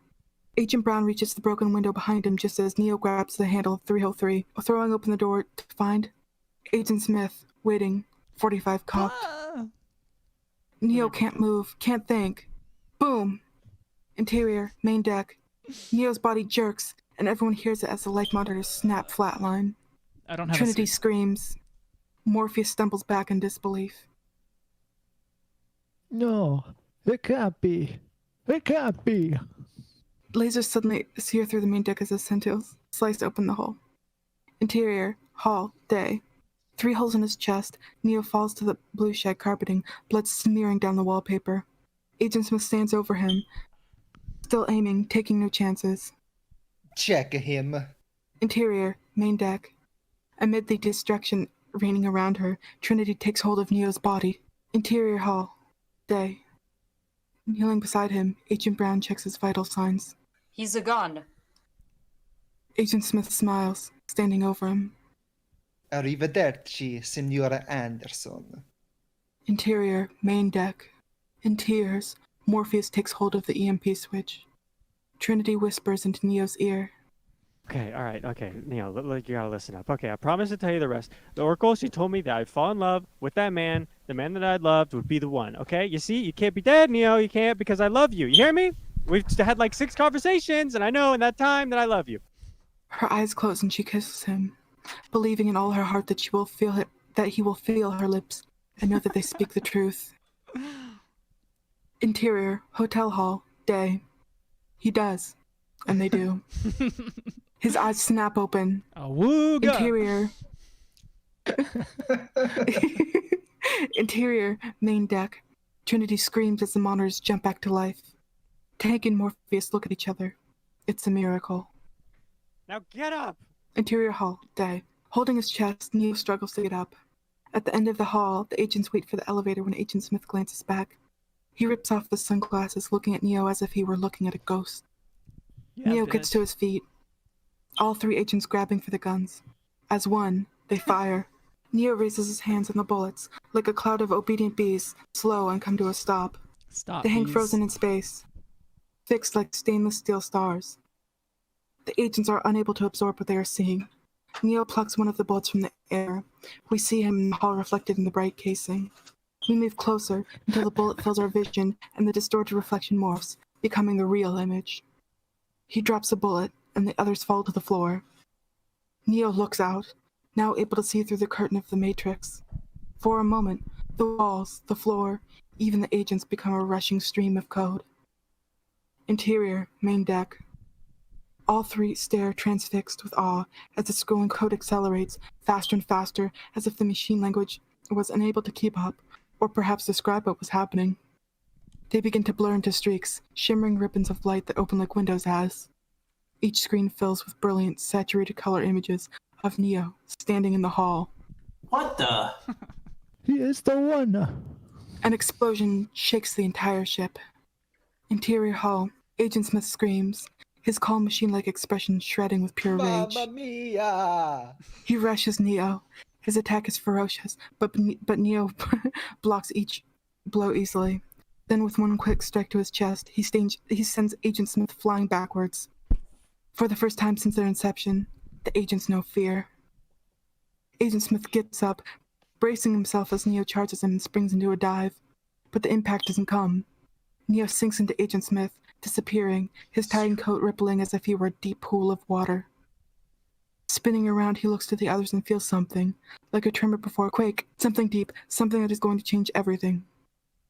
Agent Brown reaches the broken window behind him just as Neo grabs the handle of 303, throwing open the door to find Agent Smith, waiting, 45 cocked. Neo can't move, can't think. Boom! Interior, main deck. Neo's body jerks, and everyone hears it as the life monitors snap flatline. I don't have Trinity a screams. Morpheus stumbles back in disbelief. No, it can't be. It can't be. Lasers suddenly sear through the main deck as the Sentinels slice open the hull. Interior, hall, day. 3 holes in his chest. Neo falls to the blue shag carpeting, blood smearing down the wallpaper. Agent Smith stands over him, still aiming, taking no chances. Check him. Interior, main deck. Amid the destruction raining around her, Trinity takes hold of Neo's body. Interior hall, day. Kneeling beside him, Agent Brown checks his vital signs. He's a gun. Agent Smith smiles, standing over him. Arrivederci, Signora Anderson. Interior, main deck. In tears, Morpheus takes hold of the EMP switch. Trinity whispers into Neo's ear. Okay, all right, okay, Neo, you gotta listen up. Okay, I promise to tell you the rest. The Oracle, she told me that I'd fall in love with that man. The man that I'd loved would be the one, okay? You see, you can't be dead, Neo. You can't because I love you. You hear me? We've had like 6 conversations, and I know in that time that I love you. Her eyes close and she kisses him, believing in all her heart that he will feel her lips and know that they speak the truth. Interior, hotel hall, day. He does, and they do. His eyes snap open. Awooga. Interior. Interior, main deck. Trinity screams as the monitors jump back to life. Tank and Morpheus look at each other. It's a miracle. Now get up! Interior hall, day. Holding his chest, Neo struggles to get up. At the end of the hall, the agents wait for the elevator when Agent Smith glances back. He rips off the sunglasses, looking at Neo as if he were looking at a ghost. Yeah, Neo gets to his feet. All 3 agents grabbing for the guns. As one, they fire. Neo raises his hands on the bullets, like a cloud of obedient bees, slow and come to a stop. Stop, They hang bees. frozen in space, fixed like stainless steel stars. The agents are unable to absorb what they are seeing. Neo plucks one of the bullets from the air. We see him in the hall reflected in the bright casing. We move closer until the bullet fills our vision and the distorted reflection morphs, becoming the real image. He drops a bullet, and the others fall to the floor. Neo looks out, now able to see through the curtain of the Matrix. For a moment, the walls, the floor, even the agents become a rushing stream of code. Interior, main deck. All 3 stare transfixed with awe as the scrolling code accelerates faster and faster as if the machine language was unable to keep up, or perhaps describe what was happening. They begin to blur into streaks, shimmering ribbons of light that open like Windows has. Each screen fills with brilliant, saturated color images of Neo standing in the hall. What the? He is the one. An explosion shakes the entire ship. Interior hall, Agent Smith screams, his calm machine-like expression shredding with pure rage. Mamma mia! He rushes Neo. His attack is ferocious, but Neo blocks each blow easily. Then with one quick strike to his chest, he sends Agent Smith flying backwards. For the first time since their inception, the agents know fear. Agent Smith gets up, bracing himself as Neo charges him and springs into a dive. But the impact doesn't come. Neo sinks into Agent Smith, disappearing, his tightened coat rippling as if he were a deep pool of water. Spinning around, he looks to the others and feels something, like a tremor before a quake, something deep, something that is going to change everything.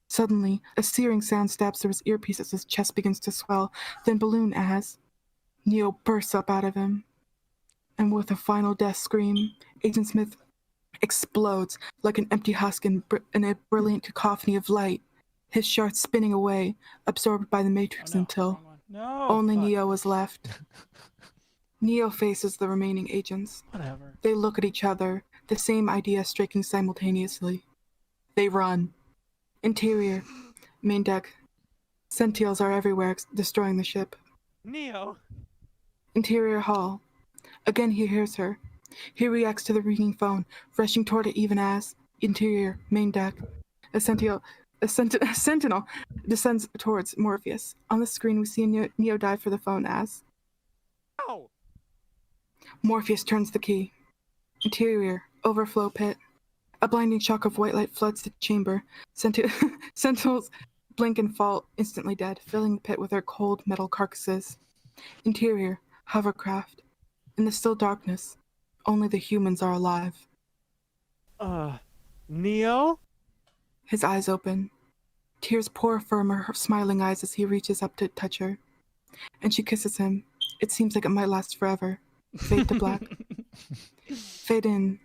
Suddenly, a searing sound stabs through his earpiece as his chest begins to swell, then balloon as Neo bursts up out of him. And with a final death scream, Agent Smith explodes like an empty husk in a brilliant cacophony of light, his shards spinning away, absorbed by the Matrix until only Neo is left. Neo faces the remaining agents. Whatever. They look at each other, the same idea striking simultaneously. They run. Interior, main deck. Sentials are everywhere, destroying the ship. Neo. Interior hall. Again he hears her. He reacts to the ringing phone, rushing toward it even as interior, main deck. A sentinel descends towards Morpheus. On the screen, we see Neo dive for the phone as Morpheus turns the key. Interior, overflow pit. A blinding shock of white light floods the chamber. Sentinels blink and fall, instantly dead, filling the pit with their cold metal carcasses. Interior, hovercraft. In the still darkness, only the humans are alive. Neo? His eyes open. Tears pour from her smiling eyes as he reaches up to touch her. And she kisses him. It seems like it might last forever. Fade to black. Fade in.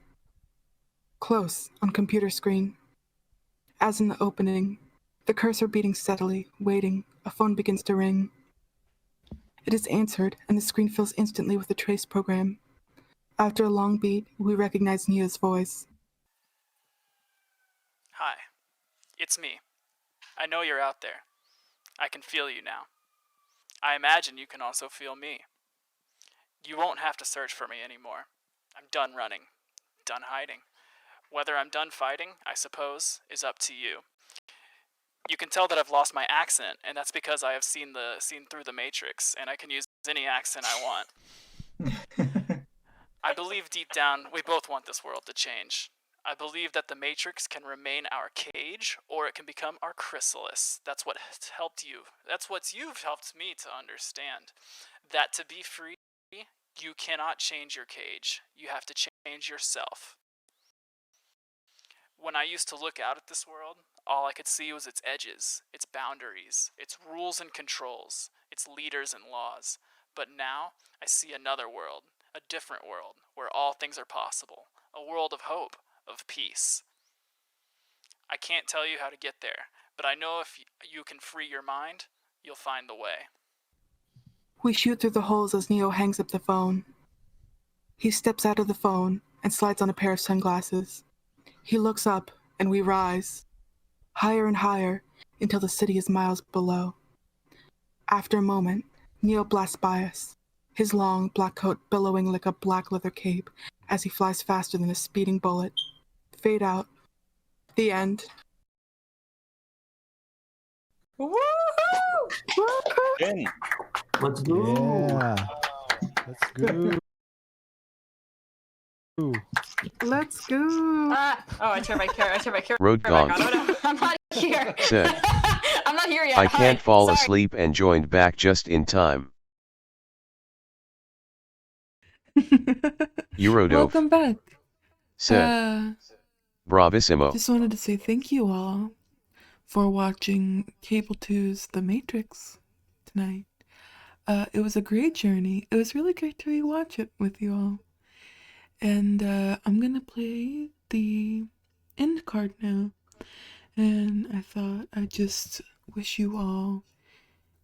Close on computer screen. As in the opening, the cursor beating steadily, waiting, a phone begins to ring. It is answered, and the screen fills instantly with a trace program. After a long beat, we recognize Neo's voice. Hi, it's me. I know you're out there. I can feel you now. I imagine you can also feel me. You won't have to search for me anymore. I'm done running, done hiding. Whether I'm done fighting, I suppose, is up to you. You can tell that I've lost my accent, and that's because I have seen through the Matrix, and I can use any accent I want. I believe deep down we both want this world to change. I believe that the Matrix can remain our cage, or it can become our chrysalis. That's what helped you. That's what you've helped me to understand. That to be free, you cannot change your cage. You have to change yourself. When I used to look out at this world, all I could see was its edges, its boundaries, its rules and controls, its leaders and laws. But now, I see another world, a different world, where all things are possible, a world of hope, of peace. I can't tell you how to get there, but I know if you can free your mind, you'll find the way. We shoot through the holes as Neo hangs up the phone. He steps out of the phone and slides on a pair of sunglasses. He looks up, and we rise, higher and higher, until the city is miles below. After a moment, Neo blasts by us, his long black coat billowing like a black leather cape as he flies faster than a speeding bullet. Fade out. The end. Woohoo! Let's go. Yeah. Let's go. Let's go. I turned my camera. Road back on. gone. Oh, no, I'm not here. Said. I'm not here yet. I can't fall Sorry. asleep and joined back just in time. Eurodove. Welcome back. Said. Bravissimo. Just wanted to say thank you all for watching Cable 2's The Matrix tonight. It was a great journey. It was really great to rewatch it with you all. And I'm gonna play the end card now. And I thought I'd just wish you all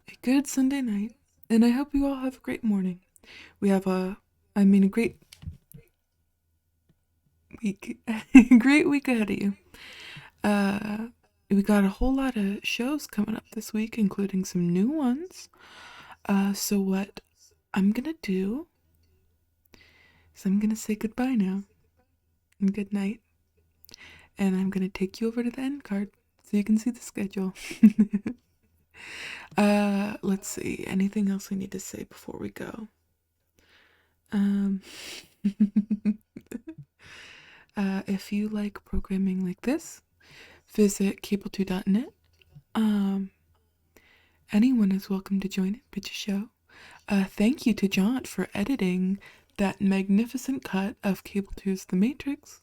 a good Sunday night. And I hope you all have a great morning. We have a great week. Great week ahead of you. We got a whole lot of shows coming up this week, including some new ones. So what I'm gonna do is I'm gonna say goodbye now. And good night. And I'm gonna take you over to the end card so you can see the schedule. Let's see. Anything else we need to say before we go? If you like programming like this, visit cable2.net. anyone is welcome to join it, Bitch Show. Thank you to Jaunt for editing that magnificent cut of Cable 2's The Matrix.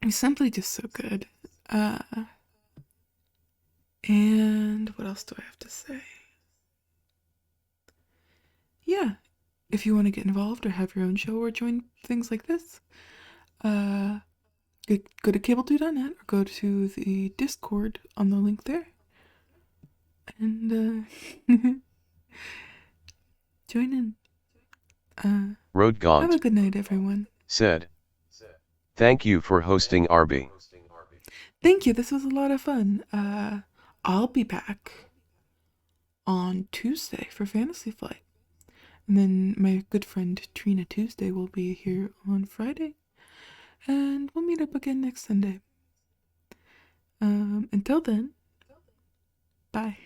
It's simply just so good. And what else do I have to say? Yeah, if you want to get involved or have your own show or join things like this, go to cable2.net or go to the Discord on the link there. And join in. Road Gaunt Have a good night, everyone. said, "Thank you for hosting RB. Thank you. This was a lot of fun. I'll be back on Tuesday for Fantasy Flight. And then my good friend Trina Tuesday will be here on Friday. And we'll meet up again next Sunday. Until then, bye."